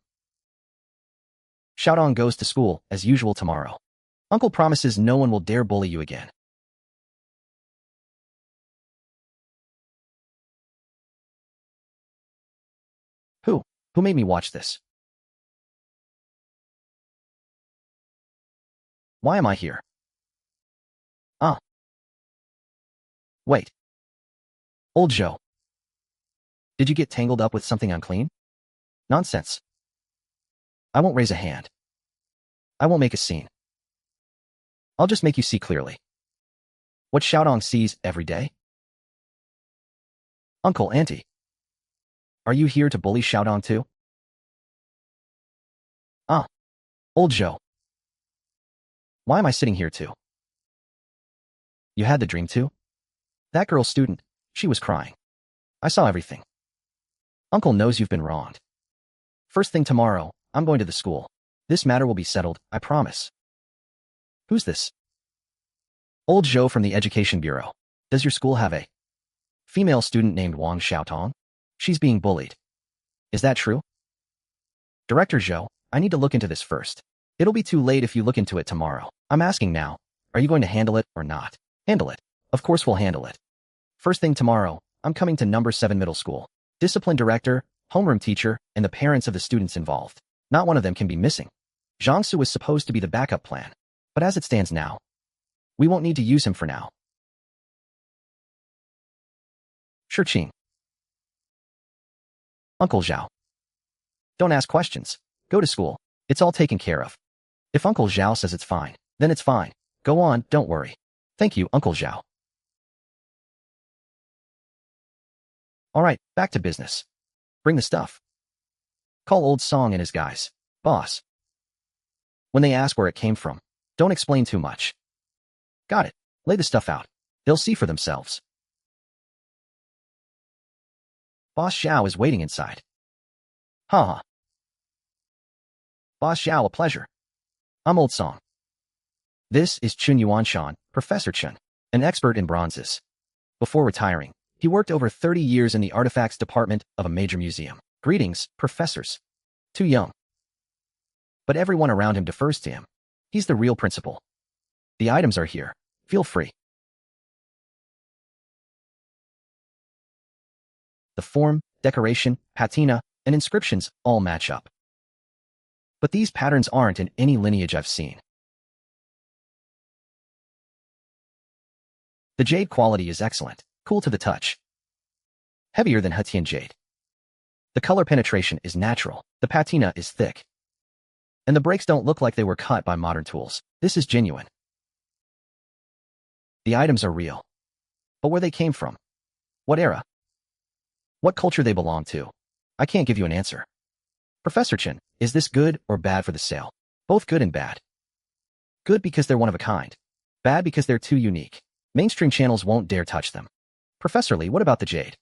Xiaotong goes to school, as usual tomorrow. Uncle promises no one will dare bully you again. Who? Who made me watch this? Why am I here? Ah. Wait. Old Joe. Did you get tangled up with something unclean? Nonsense. I won't raise a hand. I won't make a scene. I'll just make you see clearly. What Xiaotong sees every day? Uncle, Auntie. Are you here to bully Xiaotong too? Ah. Old Joe. Why am I sitting here too? You had the dream too? That girl student, she was crying. I saw everything. Uncle knows you've been wronged. First thing tomorrow, I'm going to the school. This matter will be settled, I promise. Who's this? Old Joe from the Education Bureau. Does your school have a female student named Wang Xiaotong? She's being bullied. Is that true? Director Zhou, I need to look into this first. It'll be too late if you look into it tomorrow. I'm asking now, are you going to handle it or not? Handle it. Of course we'll handle it. First thing tomorrow, I'm coming to number 7 middle school. Discipline director, homeroom teacher, and the parents of the students involved. Not one of them can be missing. Jiangsu was supposed to be the backup plan. But as it stands now, we won't need to use him for now. Shiqing. Uncle Zhao. Don't ask questions. Go to school. It's all taken care of. If Uncle Zhao says it's fine, then it's fine. Go on, don't worry. Thank you, Uncle Zhao. All right, back to business. Bring the stuff. Call Old Song and his guys. Boss. When they ask where it came from, don't explain too much. Got it. Lay the stuff out. They'll see for themselves. Boss Xiao is waiting inside. Huh. Boss Xiao, a pleasure. I'm Old Song. This is Chun Yuanshan, Professor Chun, an expert in bronzes. Before retiring, he worked over 30 years in the artifacts department of a major museum. Greetings, professors. Too young. But everyone around him defers to him. He's the real principal. The items are here. Feel free. The form, decoration, patina, and inscriptions all match up. But these patterns aren't in any lineage I've seen. The jade quality is excellent, cool to the touch. Heavier than Hetian jade. The color penetration is natural, the patina is thick. And the breaks don't look like they were cut by modern tools. This is genuine. The items are real. But where they came from? What era? What culture they belong to? I can't give you an answer. Professor Chin, is this good or bad for the sale? Both good and bad. Good because they're one of a kind. Bad because they're too unique. Mainstream channels won't dare touch them. Professor Lee, what about the jade?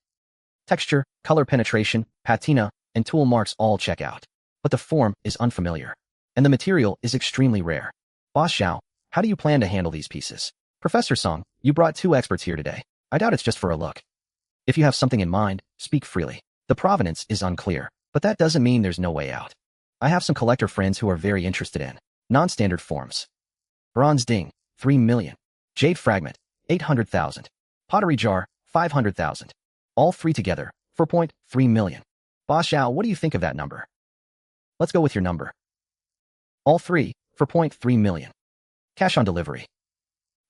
Texture, color penetration, patina, and tool marks all check out. But the form is unfamiliar. And the material is extremely rare. Boss Xiao, how do you plan to handle these pieces? Professor Song, you brought two experts here today. I doubt it's just for a look. If you have something in mind, speak freely. The provenance is unclear, but that doesn't mean there's no way out. I have some collector friends who are very interested in non-standard forms. Bronze ding, 3 million. Jade fragment, 800,000. Pottery jar, 500,000. All three together, 4.3 million. Boss Xiao, what do you think of that number? Let's go with your number. All three, 4.3 million. Cash on delivery.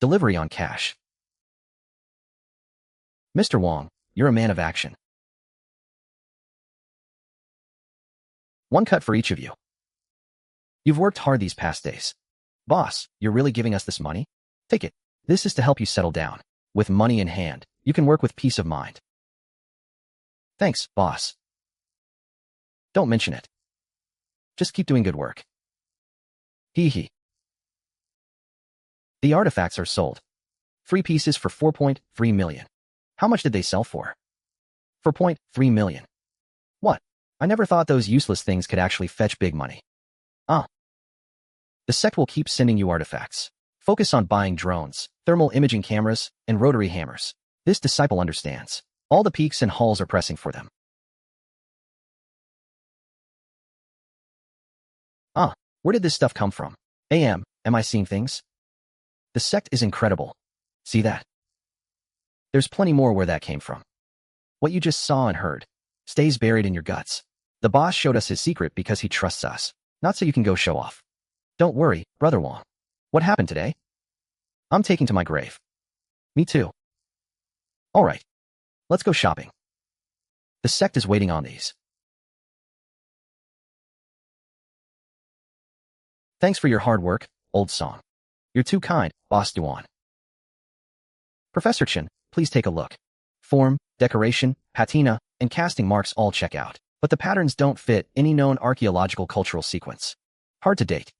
Delivery on cash. Mr. Wong, you're a man of action. One cut for each of you. You've worked hard these past days. Boss, you're really giving us this money? Take it. This is to help you settle down. With money in hand, you can work with peace of mind. Thanks, boss. Don't mention it. Just keep doing good work. Hee hee. The artifacts are sold. 3 pieces for 4.3 million. How much did they sell for? 4.3 million. What? I never thought those useless things could actually fetch big money. Ah. The sect will keep sending you artifacts. Focus on buying drones, thermal imaging cameras, and rotary hammers. This disciple understands. All the peaks and halls are pressing for them. Ah, where did this stuff come from? Am I seeing things? The sect is incredible. See that? There's plenty more where that came from. What you just saw and heard stays buried in your guts. The boss showed us his secret because he trusts us, not so you can go show off. Don't worry, Brother Wong. What happened today? I'm taking to my grave. Me too. All right. Let's go shopping. The sect is waiting on these. Thanks for your hard work, Old Song. You're too kind, Boss Duan. Professor Chin, please take a look. Form, decoration, patina, and casting marks all check out, but the patterns don't fit any known archaeological cultural sequence. Hard to date.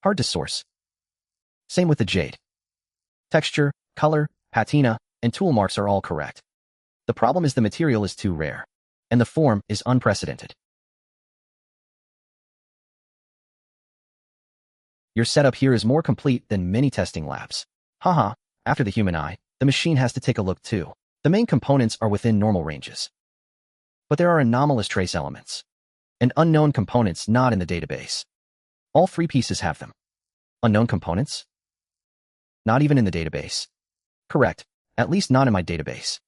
Hard to source. Same with the jade. Texture, color, patina, and tool marks are all correct. The problem is the material is too rare, and the form is unprecedented. Your setup here is more complete than many testing labs. Haha, after the human eye, the machine has to take a look too. The main components are within normal ranges. But there are anomalous trace elements and unknown components not in the database. All 3 pieces have them. Unknown components? Not even in the database. Correct, at least not in my database.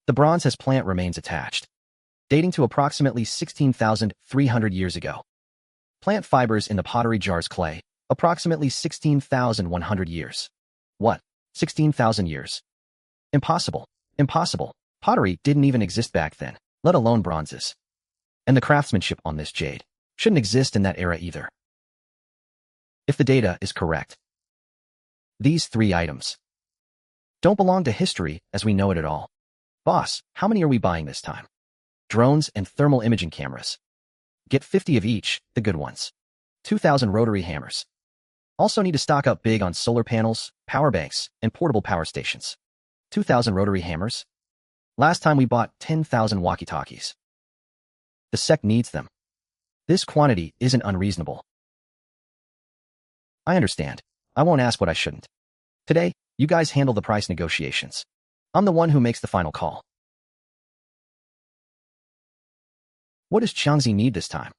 The bronze has plant remains attached, dating to approximately 16,300 years ago. Plant fibers in the pottery jar's clay, approximately 16,100 years. What? 16,000 years? Impossible. Impossible. Pottery didn't even exist back then, let alone bronzes. And the craftsmanship on this jade shouldn't exist in that era either. If the data is correct, these 3 items don't belong to history as we know it at all. Boss, how many are we buying this time? Drones and thermal imaging cameras. Get 50 of each, the good ones. 2,000 rotary hammers. Also need to stock up big on solar panels, power banks, and portable power stations. 2,000 rotary hammers. Last time we bought 10,000 walkie-talkies. The sect needs them. This quantity isn't unreasonable. I understand. I won't ask what I shouldn't. Today, you guys handle the price negotiations. I'm the one who makes the final call. What does Changzi need this time?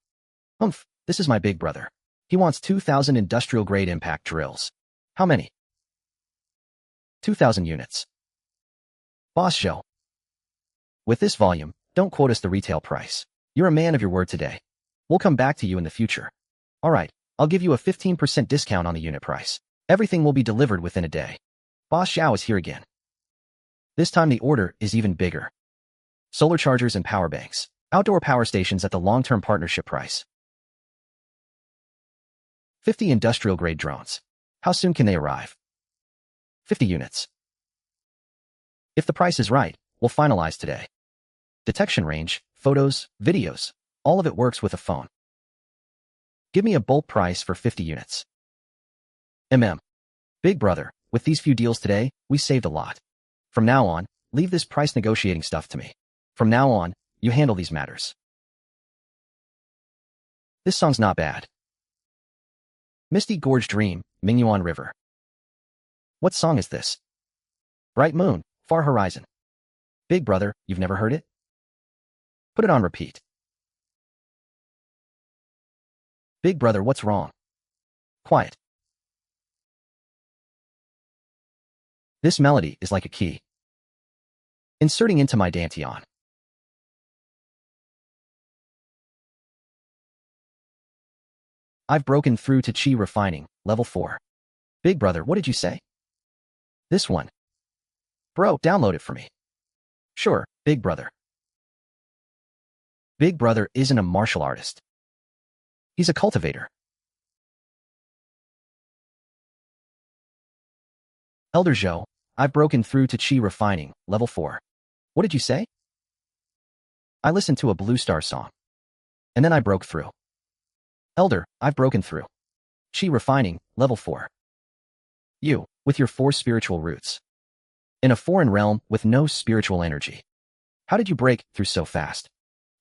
This is my big brother. He wants 2,000 industrial-grade impact drills. How many? 2,000 units. Boss Zhou. With this volume, don't quote us the retail price. You're a man of your word today. We'll come back to you in the future. All right, I'll give you a 15% discount on the unit price. Everything will be delivered within a day. Boss Zhou is here again. This time the order is even bigger. Solar chargers and power banks. Outdoor power stations at the long-term partnership price. 50 industrial-grade drones. How soon can they arrive? 50 units. If the price is right, we'll finalize today. Detection range, photos, videos, all of it works with a phone. Give me a bulk price for 50 units. Big brother, with these few deals today, we saved a lot. From now on, leave this price negotiating stuff to me. From now on, you handle these matters. This song's not bad. Misty Gorge Dream, Mingyuan River. What song is this? Bright Moon, Far Horizon. Big brother, you've never heard it? Put it on repeat. Big brother, what's wrong? Quiet. This melody is like a key. Inserting into my dantian. I've broken through to Qi refining, level 4. Big brother, what did you say? This one. Bro, download it for me. Sure, big brother. Big brother isn't a martial artist. He's a cultivator. Elder Zhou, I've broken through to Qi refining, level 4. What did you say? I listened to a Blue Star song. And then I broke through. Elder, I've broken through. Qi refining, level 4. You, with your 4 spiritual roots. In a foreign realm with no spiritual energy. How did you break through so fast?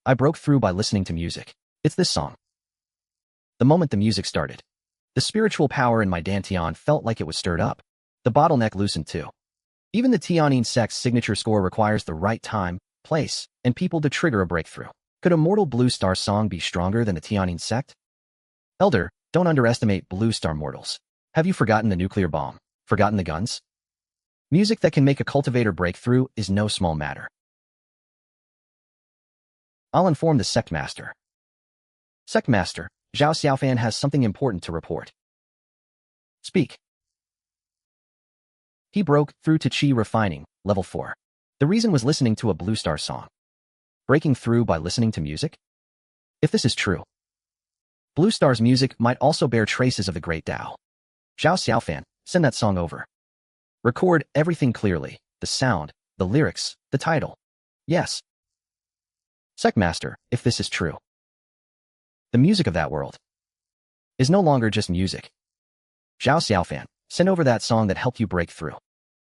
I broke through by listening to music. It's this song. The moment the music started, the spiritual power in my dantian felt like it was stirred up. The bottleneck loosened too. Even the Tianine sect's signature score requires the right time, place, and people to trigger a breakthrough. Could a mortal Blue Star song be stronger than the Tianine sect? Elder, don't underestimate Blue Star mortals. Have you forgotten the nuclear bomb? Forgotten the guns? Music that can make a cultivator break through is no small matter. I'll inform the sect master. Sect master, Zhao Xiaofan has something important to report. Speak. He broke through to Qi refining, level 4. The reason was listening to a Blue Star song. Breaking through by listening to music? If this is true, Blue Star's music might also bear traces of the Great Tao. Zhao Xiaofan, send that song over. Record everything clearly, the sound, the lyrics, the title. Yes. Sectmaster, if this is true. The music of that world is no longer just music. Zhao Xiaofan, send over that song that helped you break through.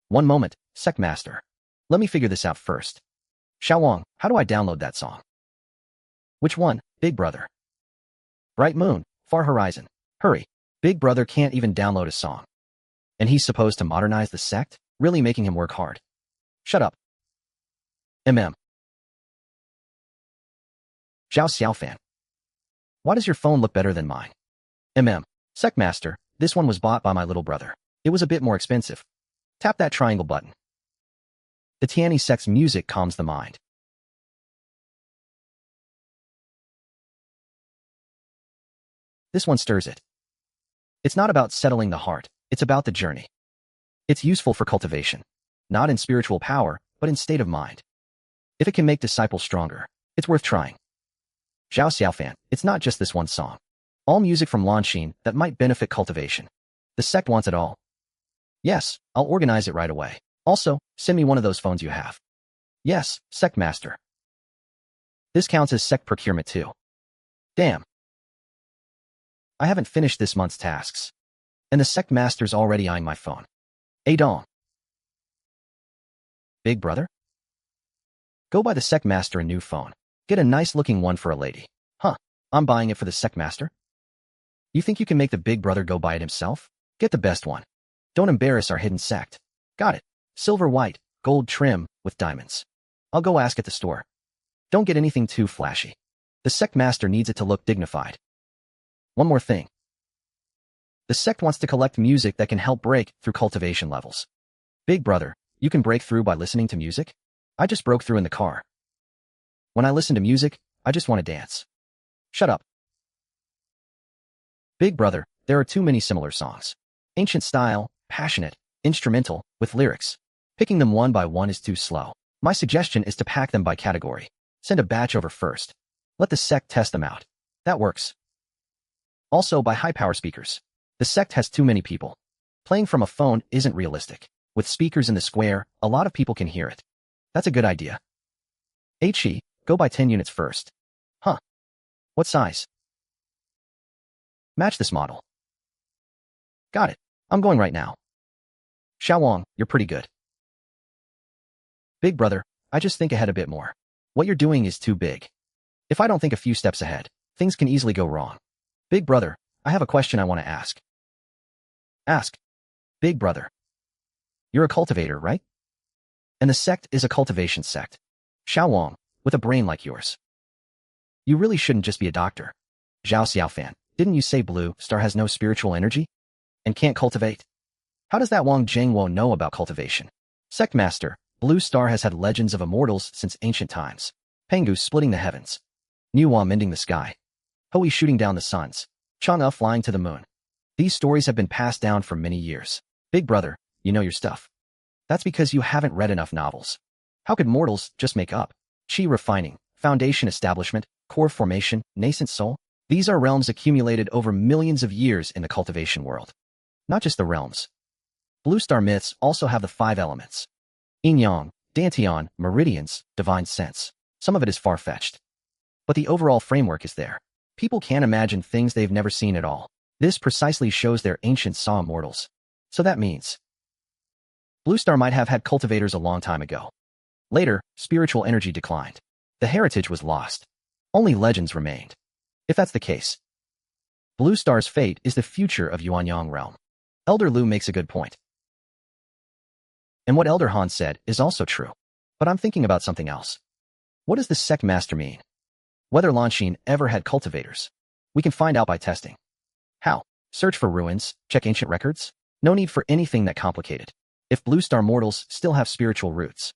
One moment, Sectmaster. Let me figure this out first. Xiaowang, how do I download that song? Which one, Big Brother? Bright Moon, Far Horizon. Hurry. Big Brother can't even download a song. And he's supposed to modernize the sect, really making him work hard. Shut up. Zhao Xiaofan. Why does your phone look better than mine? Sectmaster, this one was bought by my little brother. It was a bit more expensive. Tap that triangle button. The Tianyi sect's music calms the mind. This one stirs it. It's not about settling the heart, it's about the journey. It's useful for cultivation, not in spiritual power, but in state of mind. If it can make disciples stronger, it's worth trying. Zhao Xiaofan, it's not just this one song. All music from Lanxin that might benefit cultivation. The sect wants it all. Yes, I'll organize it right away. Also, send me one of those phones you have. Yes, Sect Master. This counts as sect procurement too. Damn. I haven't finished this month's tasks. And the sect master's already eyeing my phone. Dong. Big brother? Go buy the sect master a new phone. Get a nice-looking one for a lady. Huh, I'm buying it for the sect master? You think you can make the big brother go buy it himself? Get the best one. Don't embarrass our hidden sect. Got it. Silver white, gold trim, with diamonds. I'll go ask at the store. Don't get anything too flashy. The sect master needs it to look dignified. One more thing. The sect wants to collect music that can help break through cultivation levels. Big brother, you can break through by listening to music? I just broke through in the car. When I listen to music, I just want to dance. Shut up. Big brother, there are too many similar songs. Ancient style, passionate, instrumental, with lyrics. Picking them one by one is too slow. My suggestion is to pack them by category. Send a batch over first. Let the sect test them out. That works. Also by high-power speakers. The sect has too many people. Playing from a phone isn't realistic. With speakers in the square, a lot of people can hear it. That's a good idea. He, go buy 10 units first. Huh. What size? Match this model. Got it. I'm going right now. Xiaowang, you're pretty good. Big brother, I just think ahead a bit more. What you're doing is too big. If I don't think a few steps ahead, things can easily go wrong. Big brother, I have a question I want to ask. Ask. Big brother. You're a cultivator, right? And the sect is a cultivation sect. Xiaowang, with a brain like yours. You really shouldn't just be a doctor. Zhao Xiaofan, didn't you say Blue Star has no spiritual energy? And can't cultivate? How does that Wang Zhengwo know about cultivation? Sect Master, Blue Star has had legends of immortals since ancient times. Pengu splitting the heavens. Nuwa mending the sky. Hui shooting down the suns. Chang'e flying to the moon. These stories have been passed down for many years. Big brother, you know your stuff. That's because you haven't read enough novels. How could mortals just make up? Chi refining, foundation establishment, core formation, nascent soul? These are realms accumulated over millions of years in the cultivation world. Not just the realms. Blue Star myths also have the 5 elements. Yin-yang, dantian, meridians, divine sense. Some of it is far-fetched. But the overall framework is there. People can't imagine things they've never seen at all. This precisely shows their ancient saw immortals. So that means Blue Star might have had cultivators a long time ago. Later, spiritual energy declined. The heritage was lost. Only legends remained. If that's the case, Blue Star's fate is the future of Yuanyang realm. Elder Lu makes a good point. And what Elder Han said is also true. But I'm thinking about something else. What does the sect master mean? Whether Lanxin ever had cultivators? We can find out by testing. How? Search for ruins, check ancient records? No need for anything that complicated. If Blue Star mortals still have spiritual roots,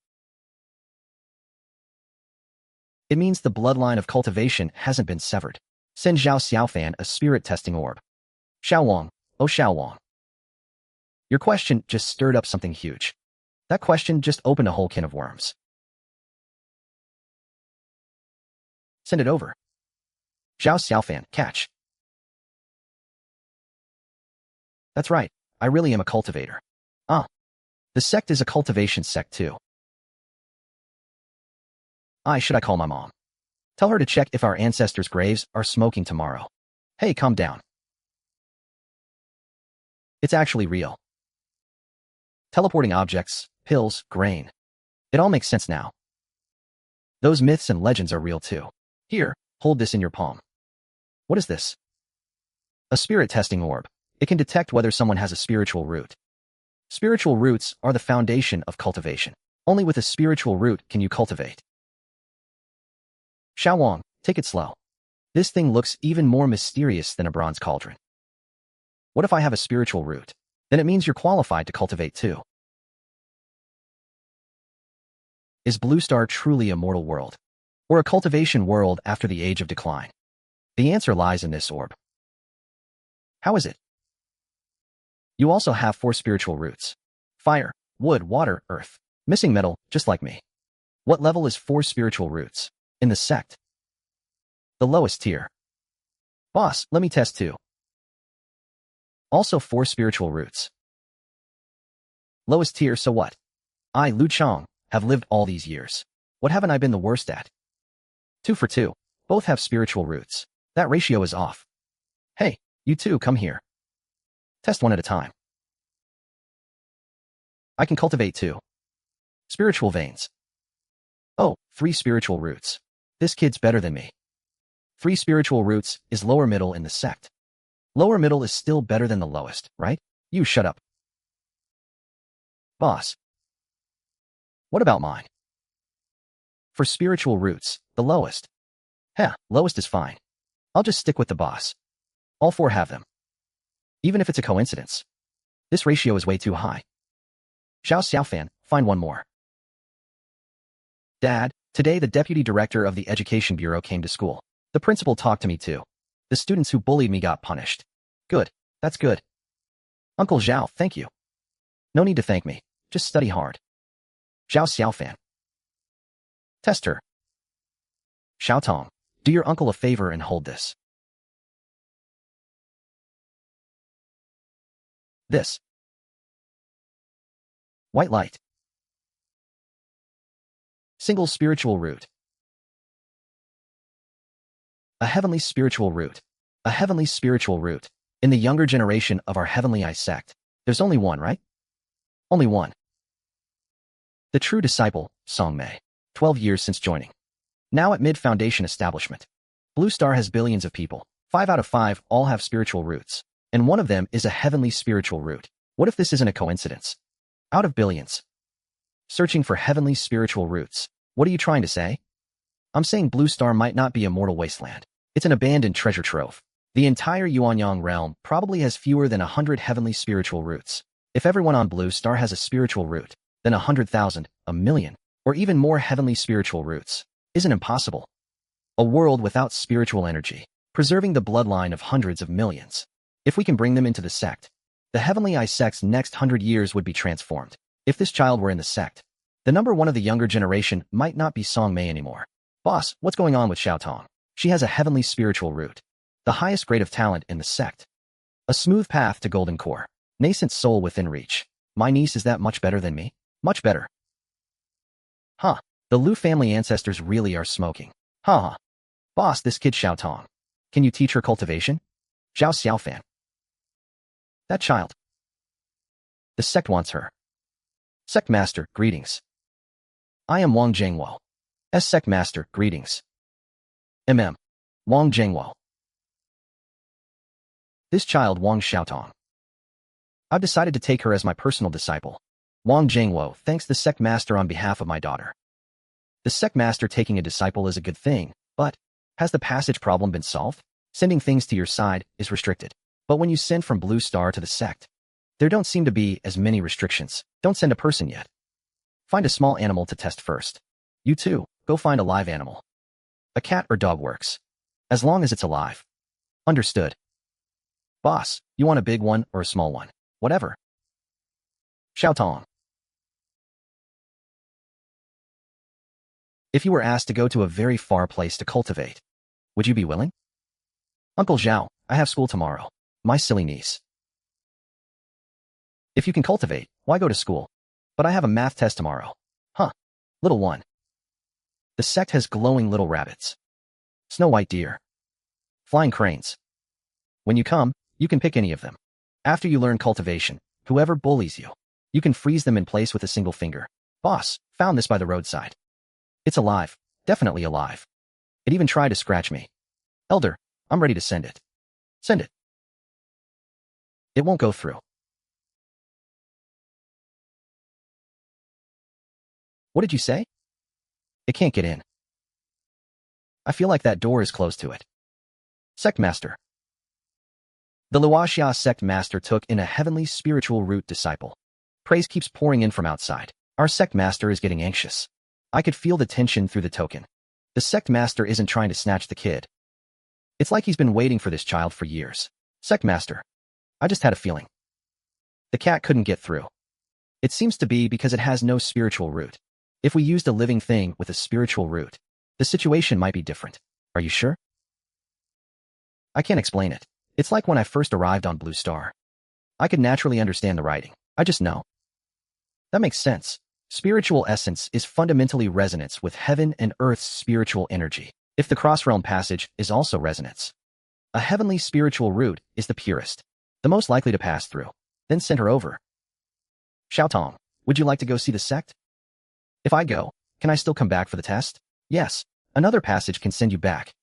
it means the bloodline of cultivation hasn't been severed. Send Zhao Xiaofan a spirit testing orb. Xiaowang, oh Xiaowang. Your question just stirred up something huge. That question just opened a whole can of worms. Send it over. Zhao Xiaofan, catch. That's right, I really am a cultivator. The sect is a cultivation sect too. Should I call my mom? Tell her to check if our ancestors' graves are smoking tomorrow. Hey, calm down. It's actually real. Teleporting objects, pills, grain. It all makes sense now. Those myths and legends are real too. Here, hold this in your palm. What is this? A spirit testing orb. It can detect whether someone has a spiritual root. Spiritual roots are the foundation of cultivation. Only with a spiritual root can you cultivate. Xiaowang, take it slow. This thing looks even more mysterious than a bronze cauldron. What if I have a spiritual root? Then it means you're qualified to cultivate too. Is Blue Star truly a mortal world? Or a cultivation world after the age of decline? The answer lies in this orb. How is it? You also have 4 spiritual roots. Fire, wood, water, earth. Missing metal, just like me. What level is 4 spiritual roots? In the sect. The lowest tier. Boss, let me test too. Also 4 spiritual roots. Lowest tier, so what? I, Lu Chang, have lived all these years. What haven't I been the worst at? 2 for 2. Both have spiritual roots. That ratio is off. Hey, you two, come here. Test one at a time. I can cultivate 2 spiritual veins. Oh, 3 spiritual roots. This kid's better than me. 3 spiritual roots is lower middle in the sect. Lower middle is still better than the lowest, right? You shut up. Boss. What about mine? For spiritual roots, the lowest. Heh, lowest is fine. I'll just stick with the boss. All 4 have them. Even if it's a coincidence. This ratio is way too high. Xiaofan, find one more. Dad, today the deputy director of the education bureau came to school. The principal talked to me too. The students who bullied me got punished. Good. That's good. Uncle Zhao, thank you. No need to thank me. Just study hard. Zhao Xiaofan. Test her. Xiaotong, do your uncle a favor and hold this. This. White light. Single spiritual root. A heavenly spiritual root. A heavenly spiritual root. In the younger generation of our Heavenly Eye Sect, there's only one, right? Only one. The true disciple, Song Mei. 12 years since joining. Now at mid-foundation establishment. Blue Star has billions of people. 5 out of 5 all have spiritual roots. And one of them is a heavenly spiritual root. What if this isn't a coincidence? Out of billions. Searching for heavenly spiritual roots. What are you trying to say? I'm saying Blue Star might not be a mortal wasteland. It's an abandoned treasure trove. The entire Yuanyang realm probably has fewer than 100 heavenly spiritual roots. If everyone on Blue Star has a spiritual root, then 100,000, a million, or even more heavenly spiritual roots isn't impossible. A world without spiritual energy, preserving the bloodline of hundreds of millions. If we can bring them into the sect, the Heavenly Eye Sect's next 100 years would be transformed. If this child were in the sect, the number one of the younger generation might not be Song Mei anymore. Boss, what's going on with Xiaotong? She has a heavenly spiritual root. The highest grade of talent in the sect. A smooth path to golden core. Nascent soul within reach. My niece is that much better than me? Much better. Huh. The Lu family ancestors really are smoking. Huh. Boss, this kid Xiaotong. Can you teach her cultivation? Zhao Xiaofan. That child. The sect wants her. Sect Master, greetings. I am Wang Zhengwo. Sect Master, greetings. Wang Zhengwo. This child Wang Xiaotong. I've decided to take her as my personal disciple. Wang Zhengwo thanks the Sect Master on behalf of my daughter. The Sect Master taking a disciple is a good thing, but has the passage problem been solved? Sending things to your side is restricted. But when you send from Blue Star to the sect, there don't seem to be as many restrictions. Don't send a person yet. Find a small animal to test first. You too, go find a live animal. A cat or dog works. As long as it's alive. Understood. Boss, you want a big one or a small one? Whatever. Xiaotong. If you were asked to go to a very far place to cultivate, would you be willing? Uncle Zhao, I have school tomorrow. My silly niece. If you can cultivate, why go to school? But I have a math test tomorrow. Huh. Little one. The sect has glowing little rabbits. Snow white deer. Flying cranes. When you come, you can pick any of them. After you learn cultivation, whoever bullies you, you can freeze them in place with a single finger. Boss, found this by the roadside. It's alive. Definitely alive. It even tried to scratch me. Elder, I'm ready to send it. Send it. It won't go through. What did you say? It can't get in. I feel like that door is closed to it. Sect Master. The Luoxia Sect Master took in a heavenly spiritual root disciple. Praise keeps pouring in from outside. Our Sect Master is getting anxious. I could feel the tension through the token. The Sect Master isn't trying to snatch the kid. It's like he's been waiting for this child for years. Sect Master. I just had a feeling. The cat couldn't get through. It seems to be because it has no spiritual root. If we used a living thing with a spiritual root, the situation might be different. Are you sure? I can't explain it. It's like when I first arrived on Blue Star. I could naturally understand the writing. I just know. That makes sense. Spiritual essence is fundamentally resonance with heaven and earth's spiritual energy. If the cross-realm passage is also resonance. A heavenly spiritual root is the purest. the most likely to pass through. Then send her over. Xiaotong, would you like to go see the sect? If I go, can I still come back for the test? Yes. Another passage can send you back.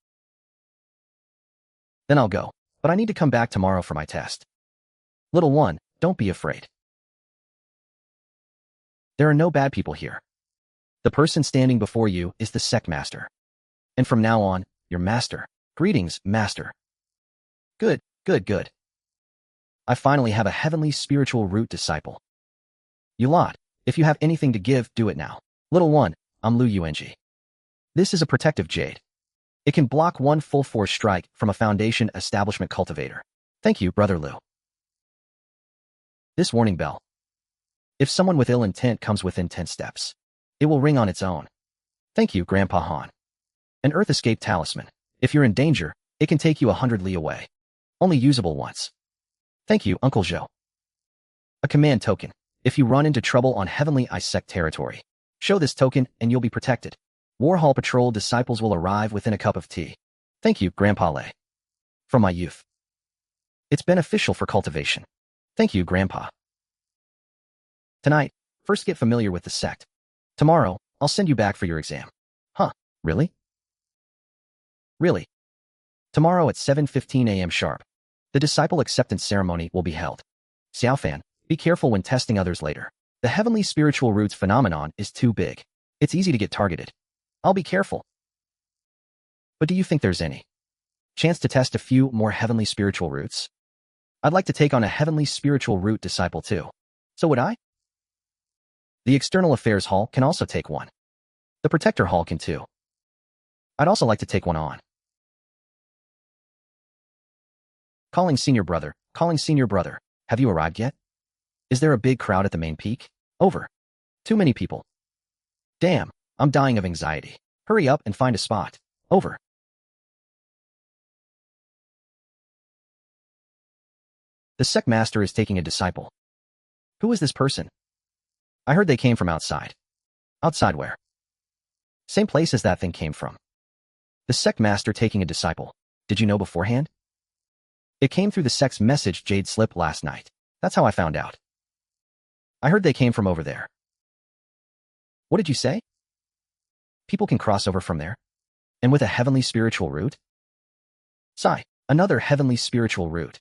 Then I'll go, but I need to come back tomorrow for my test. Little one, don't be afraid. There are no bad people here. The person standing before you is the sect master. And from now on, your master. Greetings, master. Good, good, good. I finally have a heavenly spiritual root disciple. You lot, if you have anything to give, do it now. Little one, I'm Lu Yuanji. This is a protective jade. It can block one full force strike from a foundation establishment cultivator. Thank you, Brother Lu. This warning bell. If someone with ill intent comes within 10 steps, it will ring on its own. Thank you, Grandpa Han. An Earth Escape Talisman. If you're in danger, it can take you 100 li away. Only usable once. Thank you, Uncle Zhou. A command token. If you run into trouble on Heavenly Eye Sect territory, show this token and you'll be protected. Warhol Patrol disciples will arrive within a cup of tea. Thank you, Grandpa Lei. From my youth. It's beneficial for cultivation. Thank you, Grandpa. Tonight, first get familiar with the sect. Tomorrow, I'll send you back for your exam. Huh, really? Really? Tomorrow at 7:15 a.m. sharp, the disciple acceptance ceremony will be held. Xiaofan, be careful when testing others later. The heavenly spiritual roots phenomenon is too big. It's easy to get targeted. I'll be careful. But do you think there's any chance to test a few more heavenly spiritual roots? I'd like to take on a heavenly spiritual root disciple too. So would I? The External Affairs Hall can also take one. The Protector Hall can too. I'd also like to take one on. Calling senior brother. Calling senior brother. Have you arrived yet? Is there a big crowd at the main peak? Over. Too many people. Damn, I'm dying of anxiety. Hurry up and find a spot. Over. The sect master is taking a disciple. Who is this person? I heard they came from outside. Outside where? Same place as that thing came from. The sect master taking a disciple. Did you know beforehand? It came through the sect's message jade slip last night. That's how I found out. I heard they came from over there. What did you say? People can cross over from there? And with a heavenly spiritual root? Sigh, another heavenly spiritual root.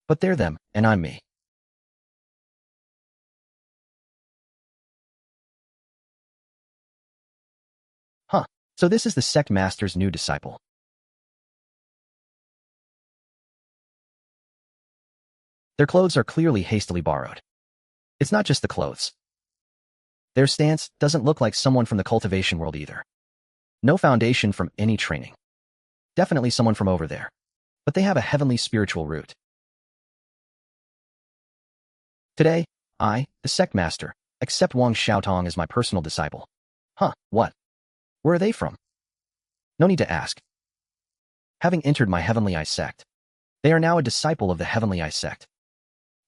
But they're them, and I'm me. Huh, so this is the sect master's new disciple. Their clothes are clearly hastily borrowed. It's not just the clothes. Their stance doesn't look like someone from the cultivation world either. No foundation from any training. Definitely someone from over there. But they have a heavenly spiritual root. Today, I, the sect master, accept Wang Xiaotong as my personal disciple. Huh, what? Where are they from? No need to ask. Having entered my Heavenly Eye Sect, they are now a disciple of the Heavenly Eye Sect.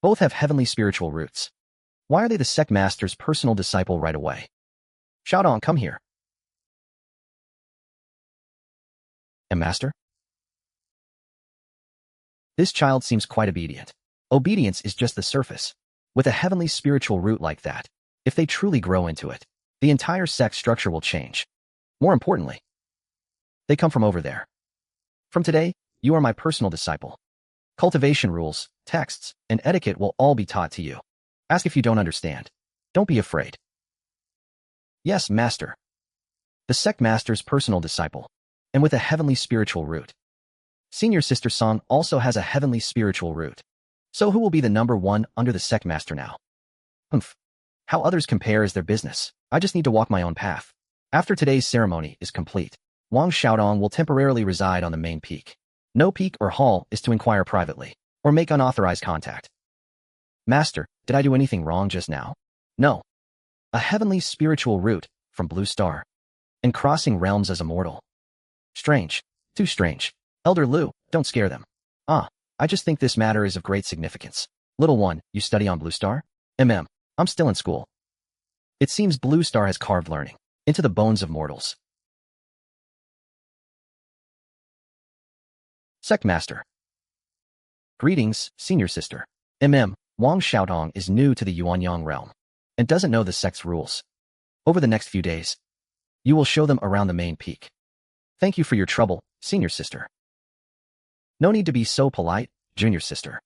Both have heavenly spiritual roots. Why are they the sect master's personal disciple right away? Xiaodong, come here. And master? This child seems quite obedient. Obedience is just the surface. With a heavenly spiritual root like that, if they truly grow into it, the entire sect structure will change. More importantly, they come from over there. From today, you are my personal disciple. Cultivation rules, texts, and etiquette will all be taught to you. Ask if you don't understand. Don't be afraid. Yes, master. The sect master's personal disciple, and with a heavenly spiritual root. Senior sister Song also has a heavenly spiritual root. So who will be the number one under the sect master now? Humph. How others compare is their business. I just need to walk my own path. After today's ceremony is complete, Wang Xiaodong will temporarily reside on the main peak. No peak or hall is to inquire privately, or make unauthorized contact. Master, did I do anything wrong just now? No. A heavenly spiritual root from Blue Star. And crossing realms as a mortal. Strange. Too strange. Elder Lu, don't scare them. I just think this matter is of great significance. Little one, you study on Blue Star? I'm still in school. It seems Blue Star has carved learning into the bones of mortals. Sect Master. Greetings, senior sister. Wang Xiaodong is new to the Yuanyang realm and doesn't know the sect's rules. Over the next few days, you will show them around the main peak. Thank you for your trouble, senior sister. No need to be so polite, junior sister.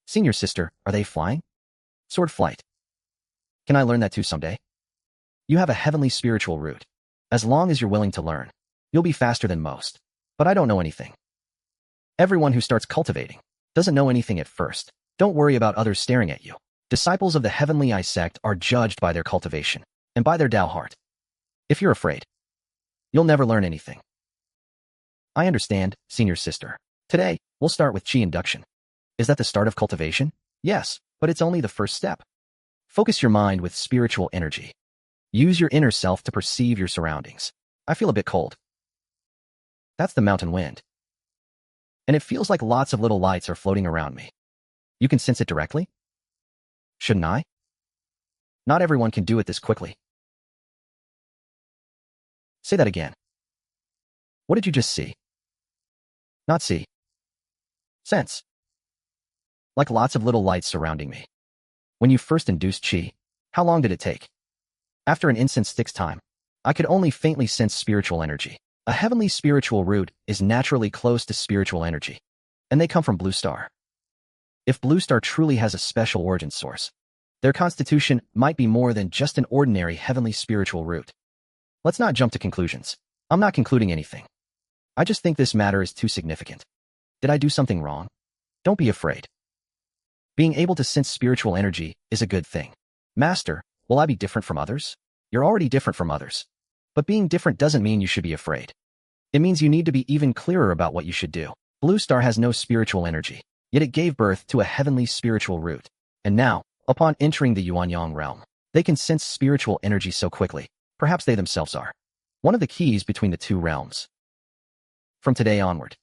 Senior sister, are they flying? Sword flight. Can I learn that too someday? You have a heavenly spiritual root. As long as you're willing to learn, you'll be faster than most. But I don't know anything. Everyone who starts cultivating doesn't know anything at first. Don't worry about others staring at you. Disciples of the Heavenly Eye Sect are judged by their cultivation and by their Tao heart. If you're afraid, you'll never learn anything. I understand, senior sister. Today, we'll start with Qi induction. Is that the start of cultivation? Yes, but it's only the first step. Focus your mind with spiritual energy. Use your inner self to perceive your surroundings. I feel a bit cold. That's the mountain wind. And it feels like lots of little lights are floating around me. You can sense it directly? Shouldn't I? Not everyone can do it this quickly. Say that again. What did you just see? Not see. Sense. Like lots of little lights surrounding me. When you first induced Qi, how long did it take? After an instant's fixed time, I could only faintly sense spiritual energy. A heavenly spiritual root is naturally close to spiritual energy, and they come from Blue Star. If Blue Star truly has a special origin source, their constitution might be more than just an ordinary heavenly spiritual root. Let's not jump to conclusions. I'm not concluding anything. I just think this matter is too significant. Did I do something wrong? Don't be afraid. Being able to sense spiritual energy is a good thing. Master, will I be different from others? You're already different from others. But being different doesn't mean you should be afraid. It means you need to be even clearer about what you should do. Blue Star has no spiritual energy, yet it gave birth to a heavenly spiritual root. And now, upon entering the Yuanyang realm, they can sense spiritual energy so quickly. Perhaps they themselves are one of the keys between the two realms. From today onward,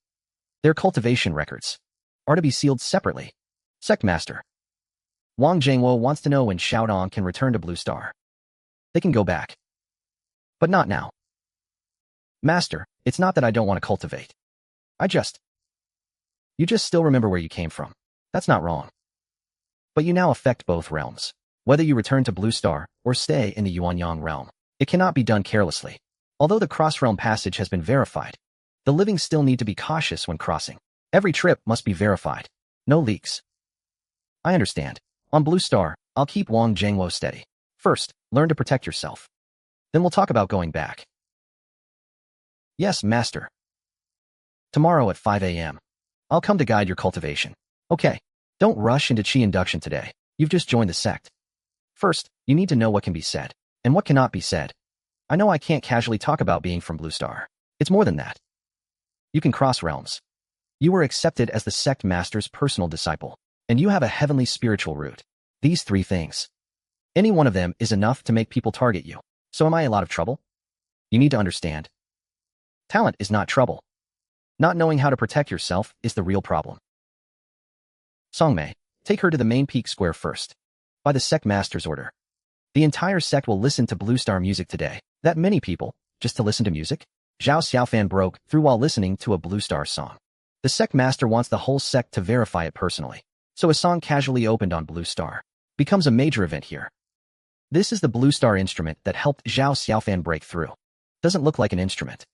their cultivation records are to be sealed separately. Sect Master Wang Zhengwo wants to know when Xiaodong can return to Blue Star. They can go back. But not now. Master, it's not that I don't want to cultivate. You just still remember where you came from. That's not wrong. But you now affect both realms. Whether you return to Blue Star or stay in the Yuanyang realm, it cannot be done carelessly. Although the cross-realm passage has been verified, the living still need to be cautious when crossing. Every trip must be verified. No leaks. I understand. On Blue Star, I'll keep Wang Zhengwo steady. First, learn to protect yourself. Then we'll talk about going back. Yes, Master. Tomorrow at 5 a.m. I'll come to guide your cultivation. Okay. Don't rush into Qi induction today. You've just joined the sect. First, you need to know what can be said and what cannot be said. I know I can't casually talk about being from Blue Star. It's more than that. You can cross realms. You were accepted as the sect master's personal disciple, and you have a heavenly spiritual root. These three things. Any one of them is enough to make people target you. So am I a lot of trouble? You need to understand. Talent is not trouble. Not knowing how to protect yourself is the real problem. Songmei, take her to the main peak square first. By the sect master's order. The entire sect will listen to Blue Star music today. That many people, just to listen to music? Zhao Xiaofan broke through while listening to a Blue Star song. The sect master wants the whole sect to verify it personally. So a song casually opened on Blue Star becomes a major event here. This is the Blue Star instrument that helped Zhao Xiaofan break through. Doesn't look like an instrument.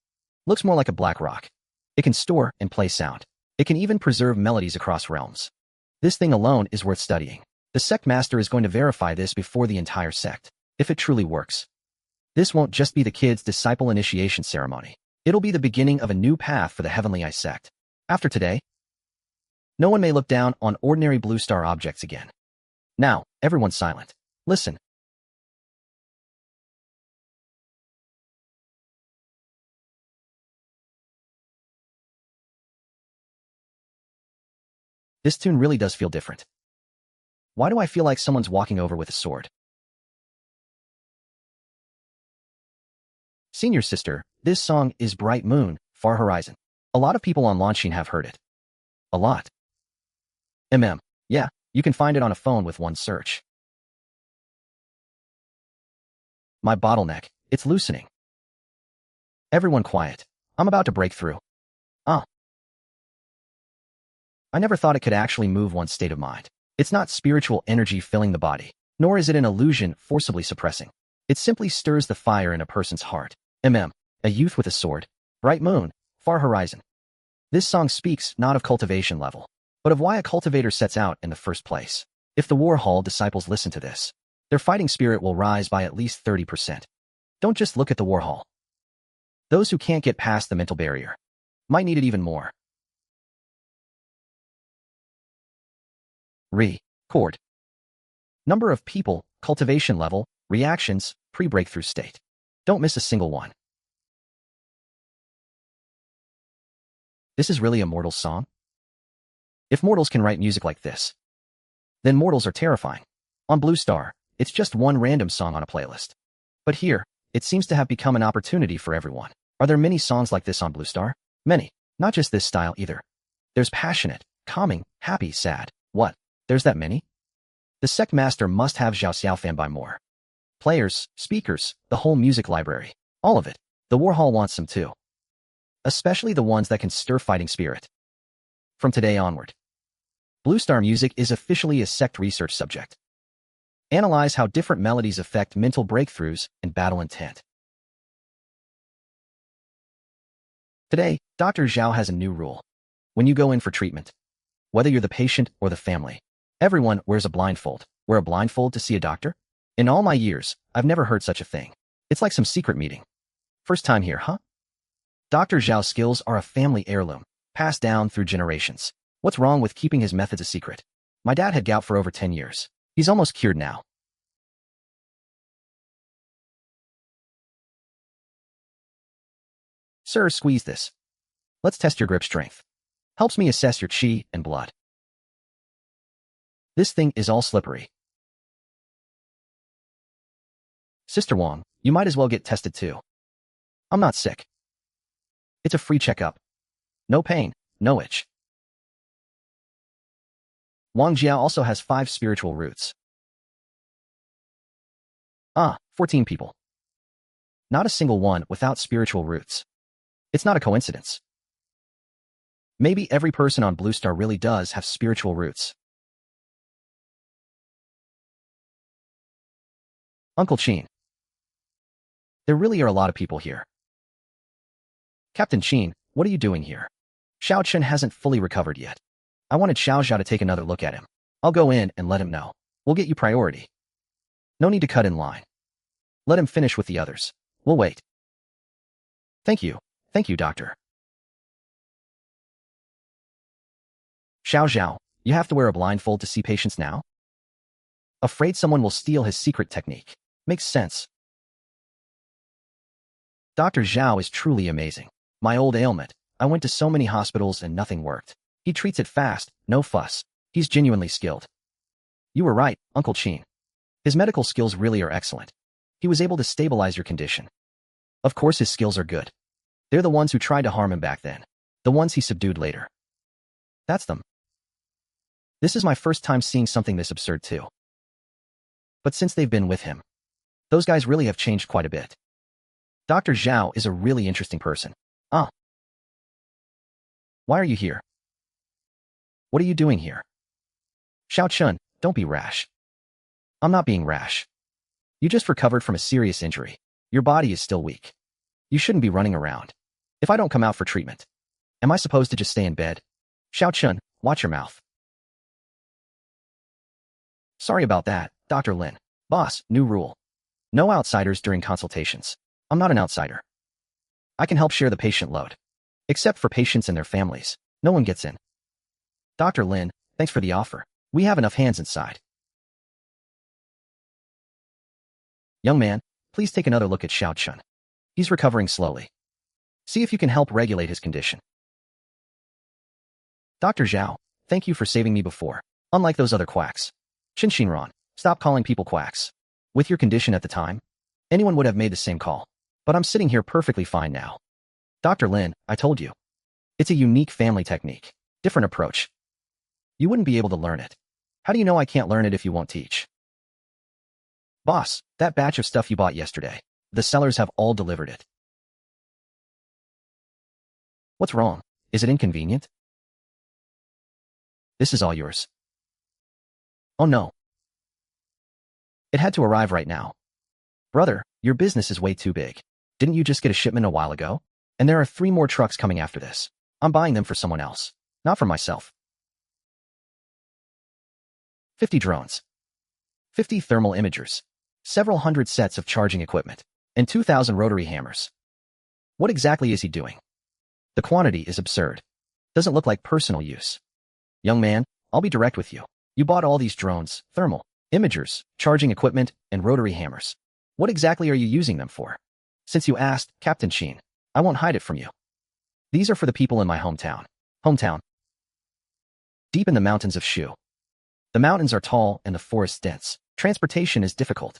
Looks more like a black rock. It can store and play sound. It can even preserve melodies across realms. This thing alone is worth studying. The sect master is going to verify this before the entire sect, if it truly works. This won't just be the kids' disciple initiation ceremony. It'll be the beginning of a new path for the Heavenly Eye Sect. After today, no one may look down on ordinary Blue Star objects again. Now, everyone's silent. Listen. This tune really does feel different. Why do I feel like someone's walking over with a sword? Senior sister, this song is Bright Moon, Far Horizon. A lot of people on Launching have heard it. A lot. Yeah, you can find it on a phone with one search. My bottleneck, it's loosening. Everyone quiet. I'm about to break through. Ah. I never thought it could actually move one's state of mind. It's not spiritual energy filling the body, nor is it an illusion forcibly suppressing. It simply stirs the fire in a person's heart. A youth with a sword, bright moon, far horizon. This song speaks not of cultivation level, but of why a cultivator sets out in the first place. If the War Hall disciples listen to this, their fighting spirit will rise by at least 30%. Don't just look at the War Hall. Those who can't get past the mental barrier might need it even more. Chord. Number of people, cultivation level, reactions, pre-breakthrough state. Don't miss a single one. This is really a mortal's song? If mortals can write music like this, then mortals are terrifying. On Blue Star, it's just one random song on a playlist. But here, it seems to have become an opportunity for everyone. Are there many songs like this on Blue Star? Many. Not just this style either. There's passionate, calming, happy, sad. What? There's that many? The sect master must have Zhao Xiaofan by more. Players, speakers, the whole music library. All of it. The War Hall wants some too. Especially the ones that can stir fighting spirit. From today onward, Blue Star music is officially a sect research subject. Analyze how different melodies affect mental breakthroughs and battle intent. Today, Dr. Zhao has a new rule. When you go in for treatment, whether you're the patient or the family, everyone wears a blindfold. Wear a blindfold to see a doctor? In all my years, I've never heard such a thing. It's like some secret meeting. First time here, huh? Dr. Zhao's skills are a family heirloom, passed down through generations. What's wrong with keeping his methods a secret? My dad had gout for over 10 years. He's almost cured now. Sir, squeeze this. Let's test your grip strength. Helps me assess your chi and blood. This thing is all slippery. Sister Wong, you might as well get tested too. I'm not sick. It's a free checkup. No pain, no itch. Wang Jiao also has 5 spiritual roots. 14 people. Not a single one without spiritual roots. It's not a coincidence. Maybe every person on Blue Star really does have spiritual roots. Uncle Chin. There really are a lot of people here. Captain Chin, what are you doing here? Xiao Chen hasn't fully recovered yet. I wanted Xiao Zhao to take another look at him. I'll go in and let him know. We'll get you priority. No need to cut in line. Let him finish with the others. We'll wait. Thank you. Thank you, doctor. Xiao Zhao, you have to wear a blindfold to see patients now? Afraid someone will steal his secret technique. Makes sense. Dr. Zhao is truly amazing. My old ailment. I went to so many hospitals and nothing worked. He treats it fast, no fuss. He's genuinely skilled. You were right, Uncle Chin. His medical skills really are excellent. He was able to stabilize your condition. Of course his skills are good. They're the ones who tried to harm him back then. The ones he subdued later. That's them. This is my first time seeing something this absurd too. But since they've been with him, those guys really have changed quite a bit. Dr. Zhao is a really interesting person. Why are you here? What are you doing here? Xiao Chun, don't be rash. I'm not being rash. You just recovered from a serious injury. Your body is still weak. You shouldn't be running around. If I don't come out for treatment, am I supposed to just stay in bed? Xiao Chun, watch your mouth. Sorry about that, Dr. Lin. Boss, new rule. No outsiders during consultations. I'm not an outsider. I can help share the patient load. Except for patients and their families. No one gets in. Dr. Lin, thanks for the offer. We have enough hands inside. Young man, please take another look at Xiao Chun. He's recovering slowly. See if you can help regulate his condition. Dr. Zhao, thank you for saving me before. Unlike those other quacks. Qin Xinran, stop calling people quacks. With your condition at the time, anyone would have made the same call. But I'm sitting here perfectly fine now. Dr. Lin, I told you. It's a unique family technique. Different approach. You wouldn't be able to learn it. How do you know I can't learn it if you won't teach? Boss, that batch of stuff you bought yesterday. The sellers have all delivered it. What's wrong? Is it inconvenient? This is all yours. Oh no. It had to arrive right now. Brother, your business is way too big. Didn't you just get a shipment a while ago? And there are 3 more trucks coming after this. I'm buying them for someone else, not for myself. 50 drones, 50 thermal imagers, several hundred sets of charging equipment, and 2,000 rotary hammers. What exactly is he doing? The quantity is absurd. Doesn't look like personal use. Young man, I'll be direct with you. You bought all these drones, thermal imagers, charging equipment, and rotary hammers. What exactly are you using them for? Since you asked, Captain Sheen, I won't hide it from you. These are for the people in my hometown. Deep in the mountains of Shu. The mountains are tall and the forests dense. Transportation is difficult.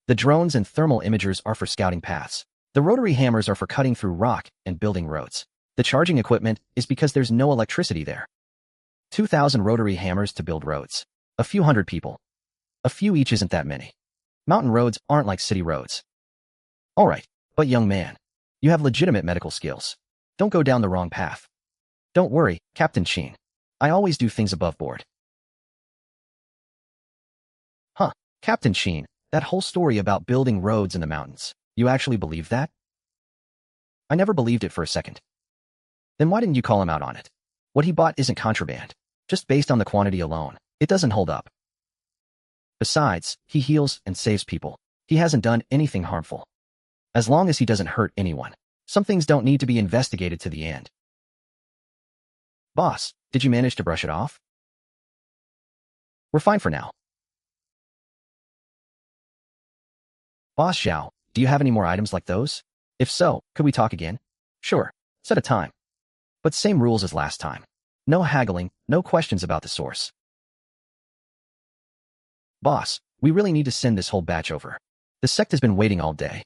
The drones and thermal imagers are for scouting paths. The rotary hammers are for cutting through rock and building roads. The charging equipment is because there's no electricity there. 2,000 rotary hammers to build roads. A few hundred people. A few each isn't that many. Mountain roads aren't like city roads. All right, but young man, you have legitimate medical skills. Don't go down the wrong path. Don't worry, Captain Sheen. I always do things above board. Huh, Captain Sheen, that whole story about building roads in the mountains, you actually believe that? I never believed it for a second. Then why didn't you call him out on it? What he bought isn't contraband. Just based on the quantity alone, it doesn't hold up. Besides, he heals and saves people. He hasn't done anything harmful. As long as he doesn't hurt anyone, some things don't need to be investigated to the end. Boss, did you manage to brush it off? We're fine for now. Boss Xiao, do you have any more items like those? If so, could we talk again? Sure, set a time. But same rules as last time. No haggling, no questions about the source. Boss, we really need to send this whole batch over. The sect has been waiting all day.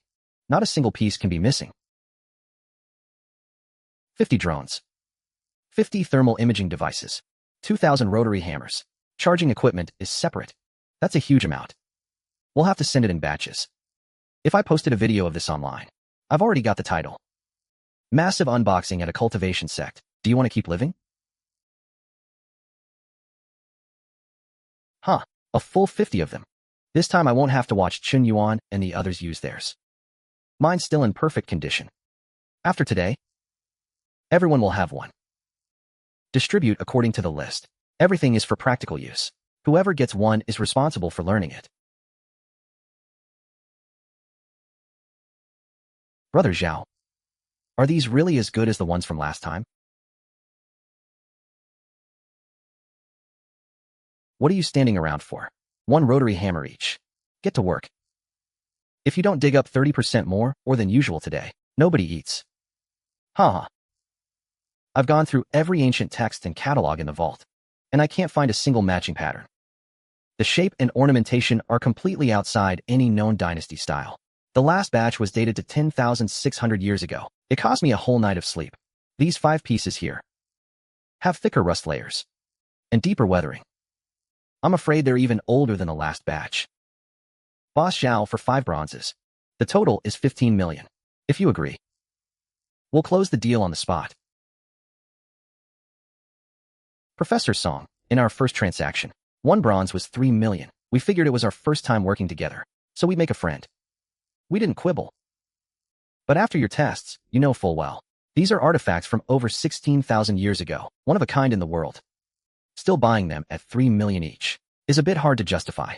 Not a single piece can be missing. 50 drones. 50 thermal imaging devices. 2,000 rotary hammers. Charging equipment is separate. That's a huge amount. We'll have to send it in batches. If I posted a video of this online, I've already got the title. Massive unboxing at a cultivation sect. Do you want to keep living? Huh, a full 50 of them. This time I won't have to watch Chun Yuan and the others use theirs. Mine's still in perfect condition. After today, everyone will have one. Distribute according to the list. Everything is for practical use. Whoever gets one is responsible for learning it. Brother Zhao, are these really as good as the ones from last time? What are you standing around for? 1 rotary hammer each. Get to work. If you don't dig up 30% more or than usual today, nobody eats. Haha. I've gone through every ancient text and catalog in the vault, and I can't find a single matching pattern. The shape and ornamentation are completely outside any known dynasty style. The last batch was dated to 10,600 years ago. It cost me a whole night of sleep. These 5 pieces here have thicker rust layers and deeper weathering. I'm afraid they're even older than the last batch. Boss Xiao for 5 bronzes. The total is 15 million. If you agree, we'll close the deal on the spot. Professor Song, in our first transaction, 1 bronze was 3 million. We figured it was our first time working together, so we'd make a friend. We didn't quibble. But after your tests, you know full well, these are artifacts from over 16,000 years ago, one of a kind in the world. Still buying them at 3 million each is a bit hard to justify.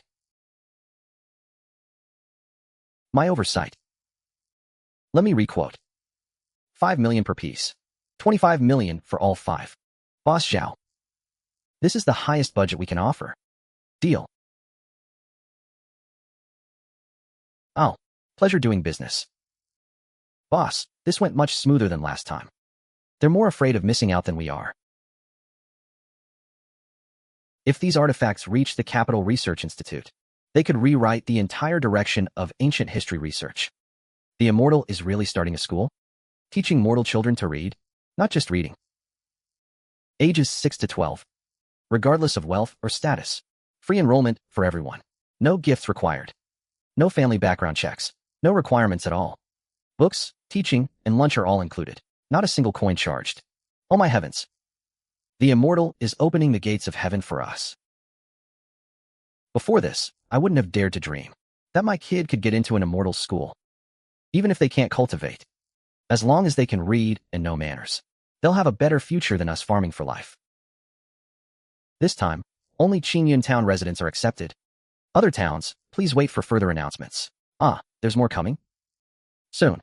My oversight. Let me requote. 5 million per piece. 25 million for all 5. Boss Xiao. This is the highest budget we can offer. Deal. Oh, pleasure doing business. Boss, this went much smoother than last time. They're more afraid of missing out than we are. If these artifacts reach the Capital Research Institute, they could rewrite the entire direction of ancient history research. The Immortal is really starting a school, teaching mortal children to read, not just reading. Ages 6 to 12, regardless of wealth or status. Free enrollment for everyone. No gifts required. No family background checks. No requirements at all. Books, teaching, and lunch are all included. Not a single coin charged. Oh my heavens. The immortal is opening the gates of heaven for us. Before this, I wouldn't have dared to dream that my kid could get into an immortal school. Even if they can't cultivate, as long as they can read and know manners, they'll have a better future than us farming for life. This time, only Qingyun town residents are accepted. Other towns, please wait for further announcements. There's more coming? Soon.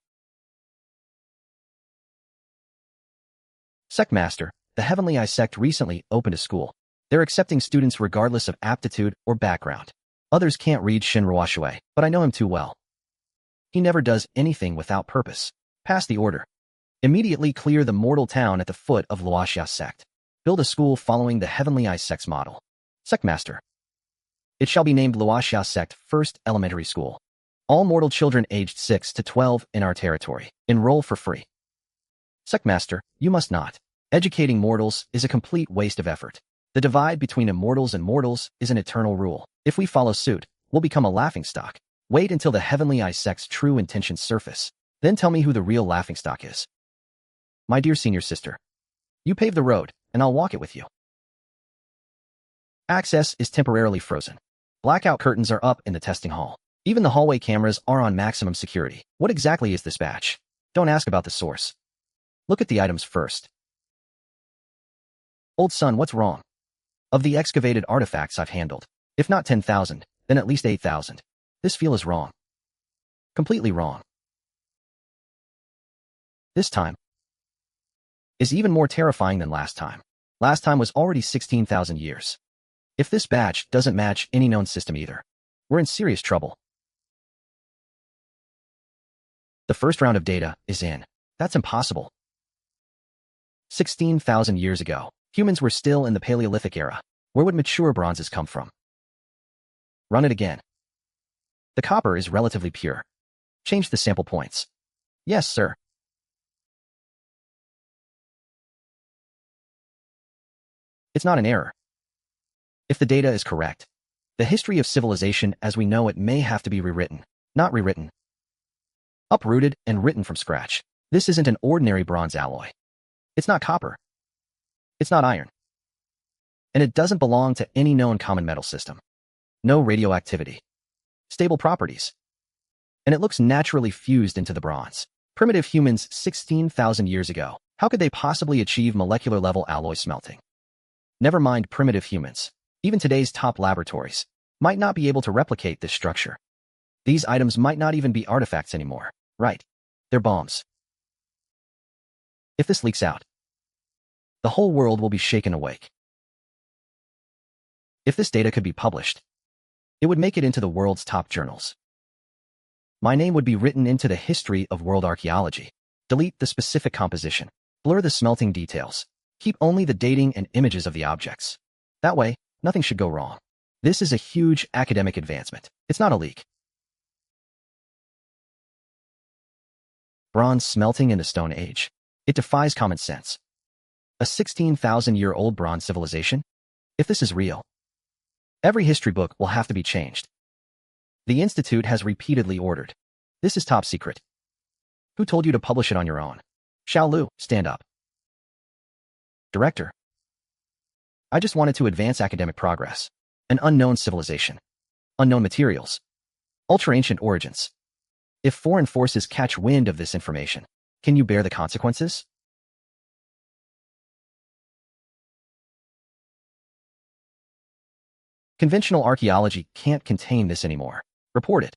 Sect Master, the Heavenly Eye Sect recently opened a school. They're accepting students regardless of aptitude or background. Others can't read Shinrua Shui, but I know him too well. He never does anything without purpose. Pass the order. Immediately clear the mortal town at the foot of Luoxia Sect. Build a school following the Heavenly Eye Sect's model. Sect Master. It shall be named Luoxia Sect First Elementary School. All mortal children aged 6 to 12 in our territory. Enroll for free. Sect Master, you must not. Educating mortals is a complete waste of effort. The divide between immortals and mortals is an eternal rule. If we follow suit, we'll become a laughingstock. Wait until the Heavenly Eye Sect's true intentions surface. Then tell me who the real laughingstock is. My dear senior sister, you pave the road, and I'll walk it with you. Access is temporarily frozen. Blackout curtains are up in the testing hall. Even the hallway cameras are on maximum security. What exactly is this batch? Don't ask about the source. Look at the items first. Old son, what's wrong? Of the excavated artifacts I've handled, if not 10,000, then at least 8,000. This feel is wrong. Completely wrong. This time is even more terrifying than last time. Last time was already 16,000 years. If this batch doesn't match any known system either, we're in serious trouble. The first round of data is in. That's impossible. 16,000 years ago, humans were still in the Paleolithic era. Where would mature bronzes come from? Run it again. The copper is relatively pure. Change the sample points. Yes, sir. It's not an error. If the data is correct, the history of civilization as we know it may have to be rewritten, not rewritten. Uprooted and written from scratch. This isn't an ordinary bronze alloy. It's not copper. It's not iron. And it doesn't belong to any known common metal system. No radioactivity. Stable properties. And it looks naturally fused into the bronze. Primitive humans 16,000 years ago, how could they possibly achieve molecular-level alloy smelting? Never mind primitive humans. Even today's top laboratories might not be able to replicate this structure. These items might not even be artifacts anymore. Right. They're bombs. If this leaks out, the whole world will be shaken awake. If this data could be published, it would make it into the world's top journals. My name would be written into the history of world archaeology. Delete the specific composition. Blur the smelting details. Keep only the dating and images of the objects. That way, nothing should go wrong. This is a huge academic advancement. It's not a leak. Bronze smelting in the Stone Age. It defies common sense. A 16,000-year-old bronze civilization? If this is real, every history book will have to be changed. The Institute has repeatedly ordered. This is top secret. Who told you to publish it on your own? Xiao Lu, stand up. Director. I just wanted to advance academic progress. An unknown civilization. Unknown materials. Ultra-ancient origins. If foreign forces catch wind of this information, can you bear the consequences? Conventional archaeology can't contain this anymore. Report it.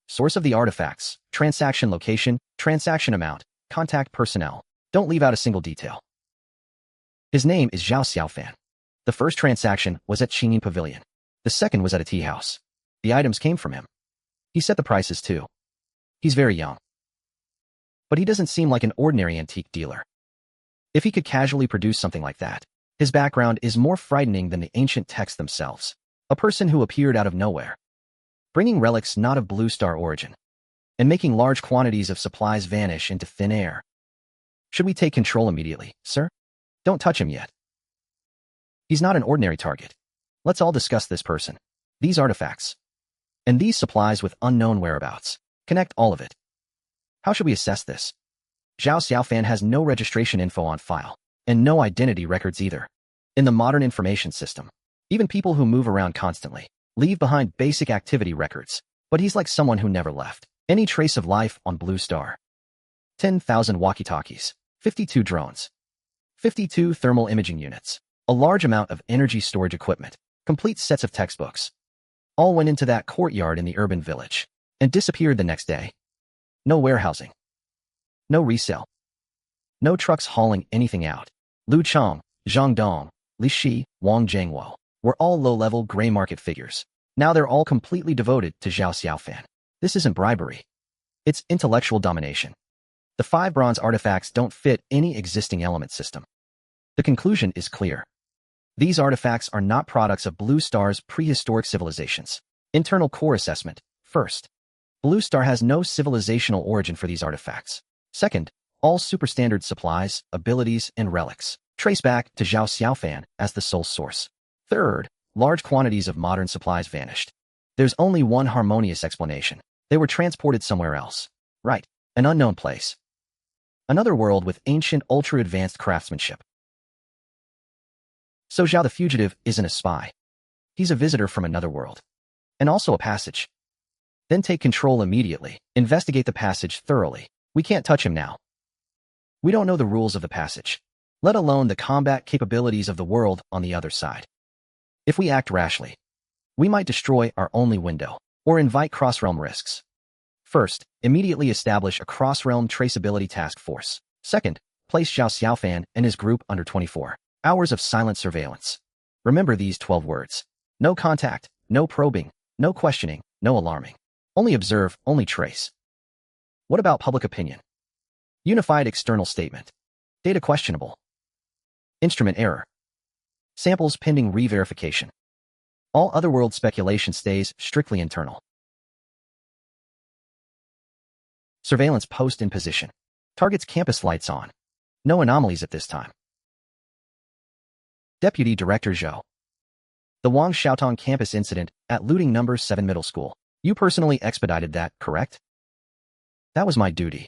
Source of the artifacts, transaction location, transaction amount, contact personnel. Don't leave out a single detail. His name is Zhao Xiaofan. The first transaction was at Qingyin Pavilion. The second was at a tea house. The items came from him. He set the prices too. He's very young. But he doesn't seem like an ordinary antique dealer. If he could casually produce something like that, his background is more frightening than the ancient texts themselves. A person who appeared out of nowhere, bringing relics not of Blue Star origin, and making large quantities of supplies vanish into thin air. Should we take control immediately, sir? Don't touch him yet. He's not an ordinary target. Let's all discuss this person, these artifacts, and these supplies with unknown whereabouts. Connect all of it. How should we assess this? Zhao Xiaofan has no registration info on file, and no identity records either. In the modern information system, even people who move around constantly leave behind basic activity records, but he's like someone who never left any trace of life on Blue Star. 10,000 walkie-talkies, 52 drones, 52 thermal imaging units, a large amount of energy storage equipment, complete sets of textbooks, all went into that courtyard in the urban village and disappeared the next day. No warehousing, no resale, no trucks hauling anything out. Lu Chong, Zhang Dong, Li Shi, Wang Jiangwo were all low-level gray market figures. Now they're all completely devoted to Zhao Xiaofan. This isn't bribery. It's intellectual domination. The 5 bronze artifacts don't fit any existing element system. The conclusion is clear. These artifacts are not products of Blue Star's prehistoric civilizations. Internal core assessment. First, Blue Star has no civilizational origin for these artifacts. Second, all superstandard supplies, abilities, and relics trace back to Zhao Xiaofan as the sole source. Third, large quantities of modern supplies vanished. There's only one harmonious explanation. They were transported somewhere else. Right, an unknown place. Another world with ancient, ultra-advanced craftsmanship. So Zhao the fugitive isn't a spy. He's a visitor from another world. And also a passage. Then take control immediately. Investigate the passage thoroughly. We can't touch him now. We don't know the rules of the passage, let alone the combat capabilities of the world on the other side. If we act rashly, we might destroy our only window, or invite cross-realm risks. First, immediately establish a cross-realm traceability task force. Second, place Zhao Xiaofan and his group under 24 hours of silent surveillance. Remember these 12 words. No contact, no probing, no questioning, no alarming. Only observe, only trace. What about public opinion? Unified external statement. Data questionable. Instrument error. Samples pending re-verification. All otherworld speculation stays strictly internal. Surveillance post in position. Target's campus lights on. No anomalies at this time. Deputy Director Zhou. The Wang Xiaotong campus incident at looting number 7 middle school. You personally expedited that, correct? That was my duty.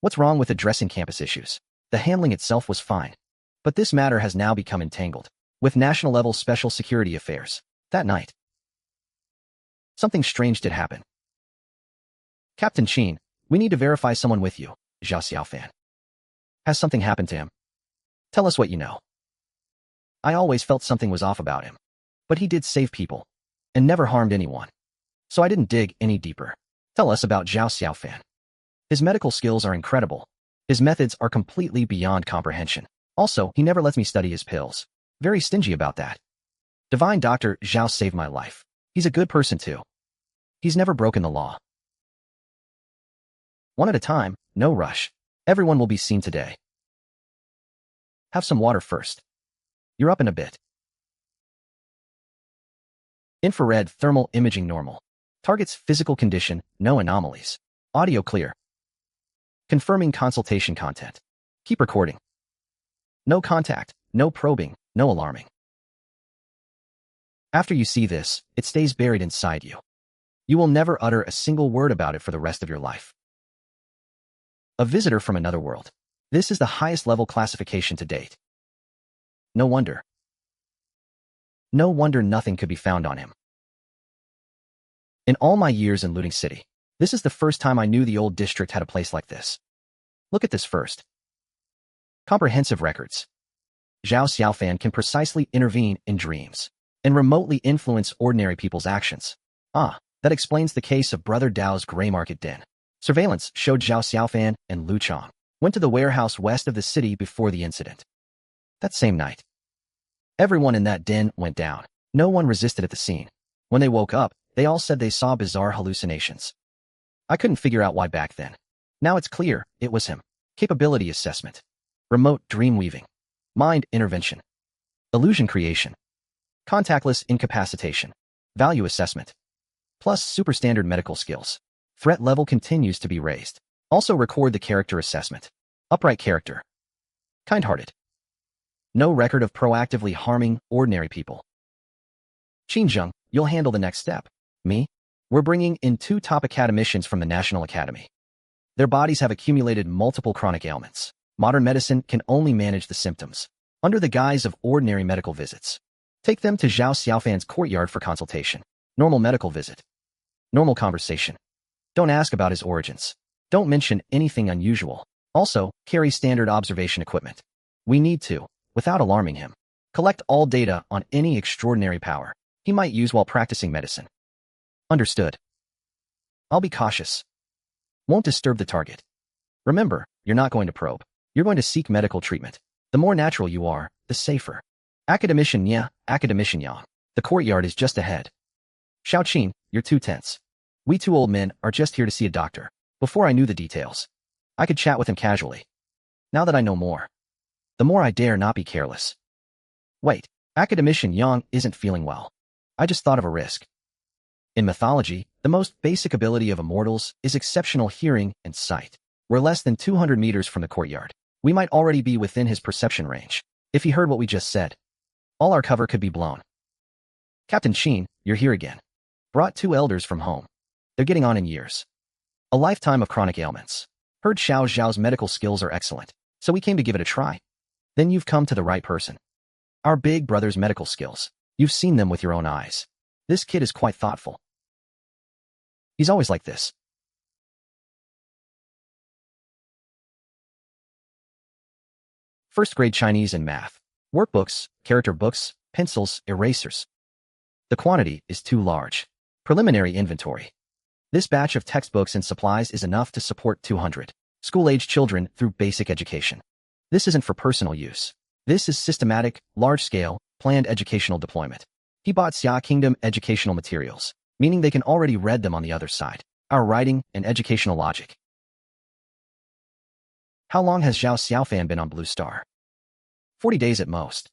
What's wrong with addressing campus issues? The handling itself was fine. But this matter has now become entangled with national-level special security affairs. That night, something strange did happen. Captain Qin, we need to verify someone with you, Zhao Xiaofan. Has something happened to him? Tell us what you know. I always felt something was off about him. But he did save people and never harmed anyone. So I didn't dig any deeper. Tell us about Zhao Xiaofan. His medical skills are incredible. His methods are completely beyond comprehension. Also, he never lets me study his pills. Very stingy about that. Divine Doctor Zhao saved my life. He's a good person too. He's never broken the law. One at a time, no rush. Everyone will be seen today. Have some water first. You're up in a bit. Infrared thermal imaging normal. Target's physical condition, no anomalies. Audio clear. Confirming consultation content. Keep recording. No contact, no probing, no alarming. After you see this, it stays buried inside you. You will never utter a single word about it for the rest of your life. A visitor from another world. This is the highest level classification to date. No wonder. No wonder nothing could be found on him. In all my years in Looting City, this is the first time I knew the old district had a place like this. Look at this first. Comprehensive records. Zhao Xiaofan can precisely intervene in dreams and remotely influence ordinary people's actions. Ah, that explains the case of Brother Dao's Gray Market Den. Surveillance showed Zhao Xiaofan and Lu Chong went to the warehouse west of the city before the incident. That same night, everyone in that den went down. No one resisted at the scene. When they woke up, they all said they saw bizarre hallucinations. I couldn't figure out why back then. Now it's clear, it was him. Capability assessment. Remote dream weaving. Mind intervention. Illusion creation. Contactless incapacitation. Value assessment. Plus superstandard medical skills. Threat level continues to be raised. Also record the character assessment. Upright character. Kind-hearted. No record of proactively harming ordinary people. Qinzheng, you'll handle the next step. Me? We're bringing in 2 top academicians from the National Academy. Their bodies have accumulated multiple chronic ailments. Modern medicine can only manage the symptoms. under the guise of ordinary medical visits. Take them to Zhao Xiaofan's courtyard for consultation. Normal medical visit. Normal conversation. Don't ask about his origins. Don't mention anything unusual. Also, carry standard observation equipment. We need to, without alarming him, collect all data on any extraordinary power he might use while practicing medicine. Understood. I'll be cautious. Won't disturb the target. Remember, you're not going to probe. You're going to seek medical treatment. The more natural you are, the safer. Academician Nya, Academician Yang. The courtyard is just ahead. Xiaoqin, you're too tense. We two old men are just here to see a doctor. Before I knew the details, I could chat with him casually. Now that I know more, the more I dare not be careless. Wait, Academician Yang isn't feeling well. I just thought of a risk. In mythology, the most basic ability of immortals is exceptional hearing and sight. We're less than 200 meters from the courtyard. We might already be within his perception range. If he heard what we just said, all our cover could be blown. Captain Qin, you're here again. Brought 2 elders from home. They're getting on in years. A lifetime of chronic ailments. Heard Xiao Zhao's medical skills are excellent, so we came to give it a try. Then you've come to the right person. Our big brother's medical skills. You've seen them with your own eyes. This kid is quite thoughtful. He's always like this. First grade Chinese and math. Workbooks, character books, pencils, erasers. The quantity is too large. Preliminary inventory. This batch of textbooks and supplies is enough to support 200 school-age children through basic education. This isn't for personal use. This is systematic, large-scale, planned educational deployment. He bought Xia Kingdom educational materials, meaning they can already read them on the other side. Our writing and educational logic. How long has Zhao Xiaofan been on Blue Star? 40 days at most.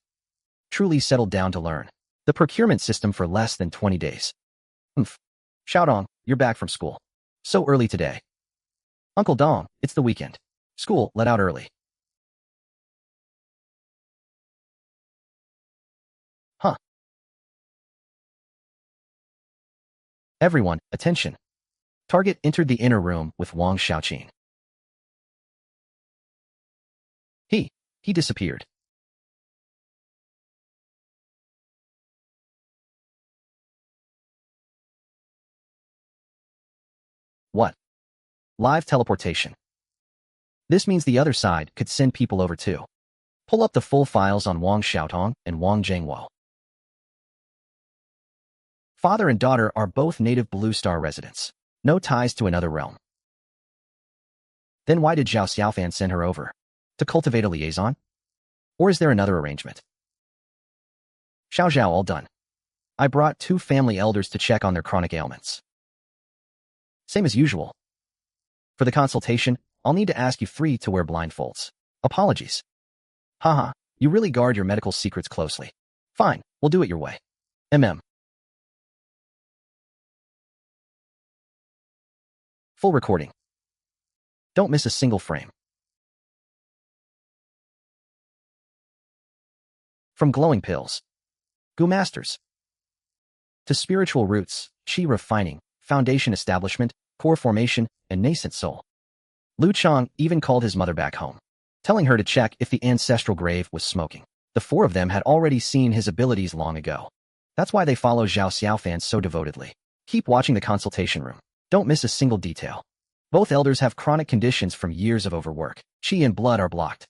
Truly settled down to learn the procurement system for less than 20 days. Xiaodong, you're back from school. So early today. Uncle Dong, it's the weekend. School let out early. Huh. Everyone, attention. Target entered the inner room with Wang Xiaoqin. He disappeared. What? Live teleportation. This means the other side could send people over too. Pull up the full files on Wang Xiaotong and Wang Zhengwo. Father and daughter are both native Blue Star residents. No ties to another realm. Then why did Zhao Xiaofan send her over? To cultivate a liaison? Or is there another arrangement? Xiao Zhao all done. I brought 2 family elders to check on their chronic ailments. Same as usual. For the consultation, I'll need to ask you 3 to wear blindfolds. Apologies. Haha, you really guard your medical secrets closely. Fine, we'll do it your way. Full recording. Don't miss a single frame. From glowing pills, goo masters, to spiritual roots, chi refining, foundation establishment, core formation, and nascent soul. Lu Chang even called his mother back home, telling her to check if the ancestral grave was smoking. The 4 of them had already seen his abilities long ago. That's why they follow Zhao Xiaofan so devotedly. Keep watching the consultation room. Don't miss a single detail. Both elders have chronic conditions from years of overwork. Chi and blood are blocked.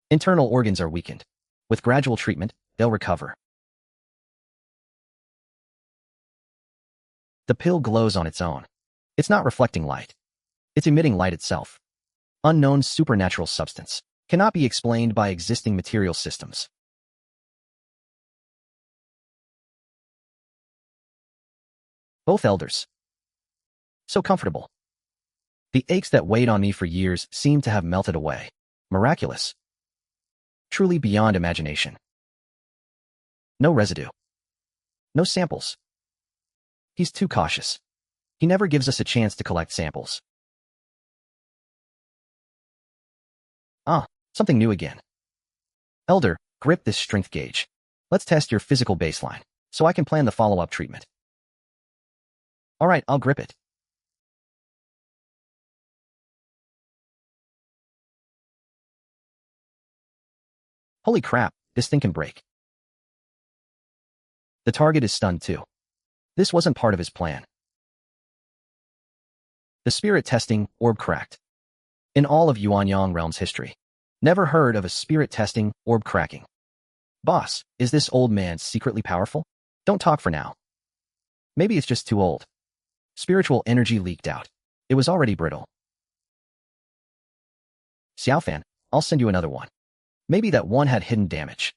Internal organs are weakened. With gradual treatment, they'll recover. The pill glows on its own. It's not reflecting light. It's emitting light itself. Unknown supernatural substance. Cannot be explained by existing material systems. Both elders. So comfortable. The aches that weighed on me for years seem to have melted away. Miraculous. Truly beyond imagination. No residue. No samples. He's too cautious. He never gives us a chance to collect samples. Something new again. Elder, grip this strength gauge. Let's test your physical baseline, so I can plan the follow-up treatment. All right, I'll grip it. Holy crap, this thing can break. The target is stunned too. This wasn't part of his plan. The spirit testing orb cracked. In all of Yuanyang Realm's history, never heard of a spirit testing orb cracking. Boss, is this old man secretly powerful? Don't talk for now. Maybe it's just too old. Spiritual energy leaked out. It was already brittle. Xiaofan, I'll send you another one. Maybe that one had hidden damage.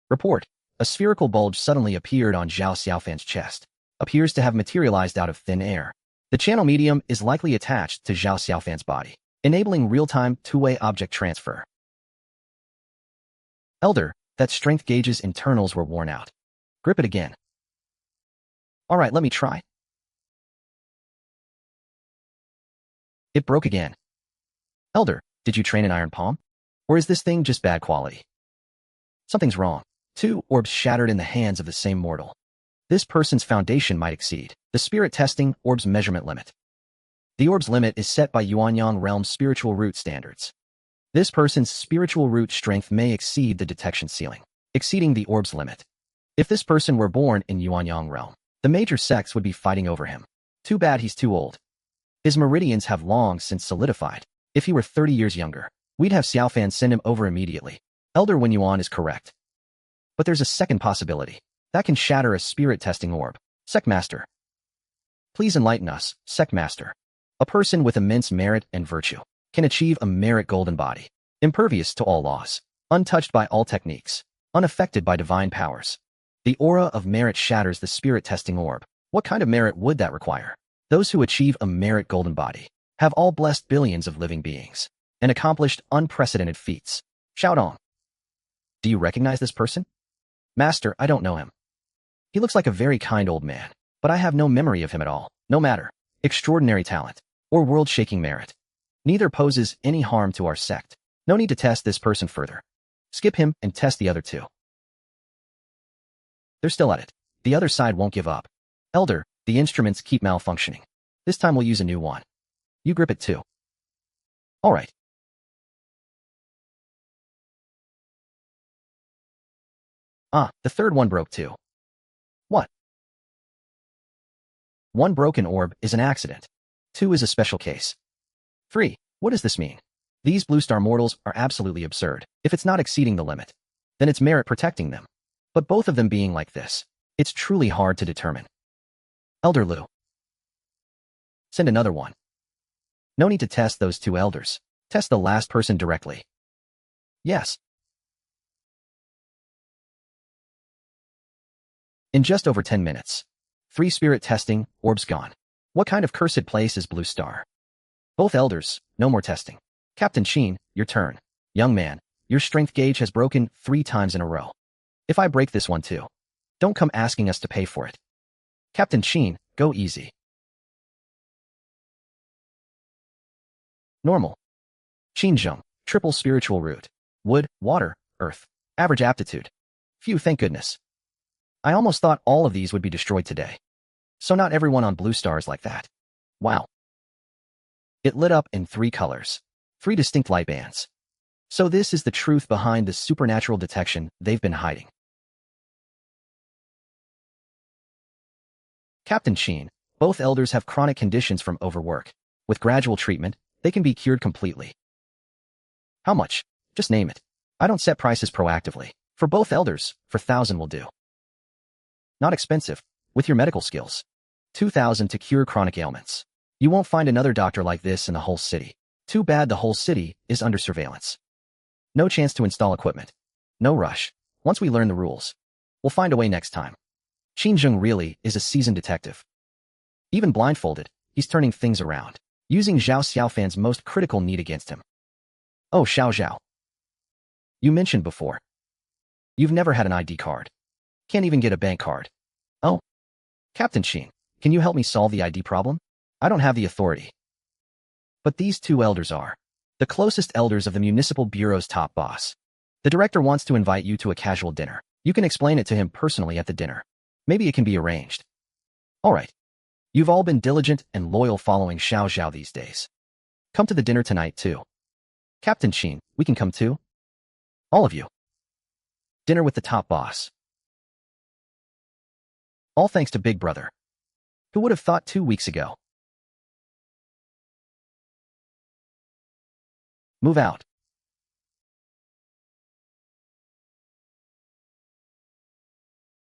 Report. A spherical bulge suddenly appeared on Zhao Xiaofan's chest. Appears to have materialized out of thin air. The channel medium is likely attached to Zhao Xiaofan's body, enabling real-time two-way object transfer. Elder, that strength gauge's internals were worn out. Grip it again. All right, let me try. It broke again. Elder, did you train an iron palm? Or is this thing just bad quality? Something's wrong. 2 orbs shattered in the hands of the same mortal. This person's foundation might exceed the spirit testing orb's measurement limit. The orb's limit is set by Yuanyang Realm's spiritual root standards. This person's spiritual root strength may exceed the detection ceiling, exceeding the orb's limit. If this person were born in Yuanyang Realm, the major sects would be fighting over him. Too bad he's too old. His meridians have long since solidified. If he were 30 years younger, we'd have Xiaofan send him over immediately. Elder Wen Yuan is correct. But there's a second possibility. That can shatter a spirit testing orb. Sectmaster. Please enlighten us, Sectmaster. A person with immense merit and virtue can achieve a merit golden body, impervious to all laws, untouched by all techniques, unaffected by divine powers. The aura of merit shatters the spirit testing orb. What kind of merit would that require? Those who achieve a merit golden body have all blessed billions of living beings and accomplished unprecedented feats. Shout on. Do you recognize this person? Master, I don't know him. He looks like a very kind old man, but I have no memory of him at all. No matter, extraordinary talent or world-shaking merit. Neither poses any harm to our sect. No need to test this person further. Skip him and test the other 2. They're still at it. The other side won't give up. Elder, the instruments keep malfunctioning. This time we'll use a new one. You grip it too. All right. Ah, the third one broke too. What? 1 broken orb is an accident. 2 is a special case. 3. What does this mean? These blue star mortals are absolutely absurd. If it's not exceeding the limit, then it's merit protecting them. But both of them being like this, it's truly hard to determine. Elder Lu. Send another one. No need to test those 2 elders. Test the last person directly. Yes. In just over 10 minutes, 3 spirit testing orbs gone. What kind of cursed place is Blue Star? Both elders, no more testing. Captain Sheen, your turn. Young man, your strength gauge has broken 3 times in a row. If I break this one too, don't come asking us to pay for it. Captain Sheen, go easy. Normal. Qinzheng, triple spiritual root. Wood, water, earth. Average aptitude. Phew, thank goodness. I almost thought all of these would be destroyed today. So not everyone on Blue Star is like that. Wow. It lit up in 3 colors. 3 distinct light bands. So this is the truth behind the supernatural detection they've been hiding. Captain Sheen, both elders have chronic conditions from overwork. With gradual treatment, they can be cured completely. How much? Just name it. I don't set prices proactively. For both elders, for 1,000 will do. Not expensive, with your medical skills. 2,000 to cure chronic ailments. You won't find another doctor like this in the whole city. Too bad the whole city is under surveillance. No chance to install equipment. No rush. Once we learn the rules, we'll find a way next time. Qinzheng really is a seasoned detective. Even blindfolded, he's turning things around, using Zhao Xiaofan's most critical need against him. Oh, Xiao Zhao. You mentioned before. You've never had an ID card. Can't even get a bank card. Oh. Captain Qin, can you help me solve the ID problem? I don't have the authority. But these 2 elders are the closest elders of the municipal bureau's top boss. The director wants to invite you to a casual dinner. You can explain it to him personally at the dinner. Maybe it can be arranged. All right. You've all been diligent and loyal following Xiao Zhao these days. Come to the dinner tonight too. Captain Qin, we can come too? All of you. Dinner with the top boss. All thanks to Big Brother. Who would have thought 2 weeks ago? Move out.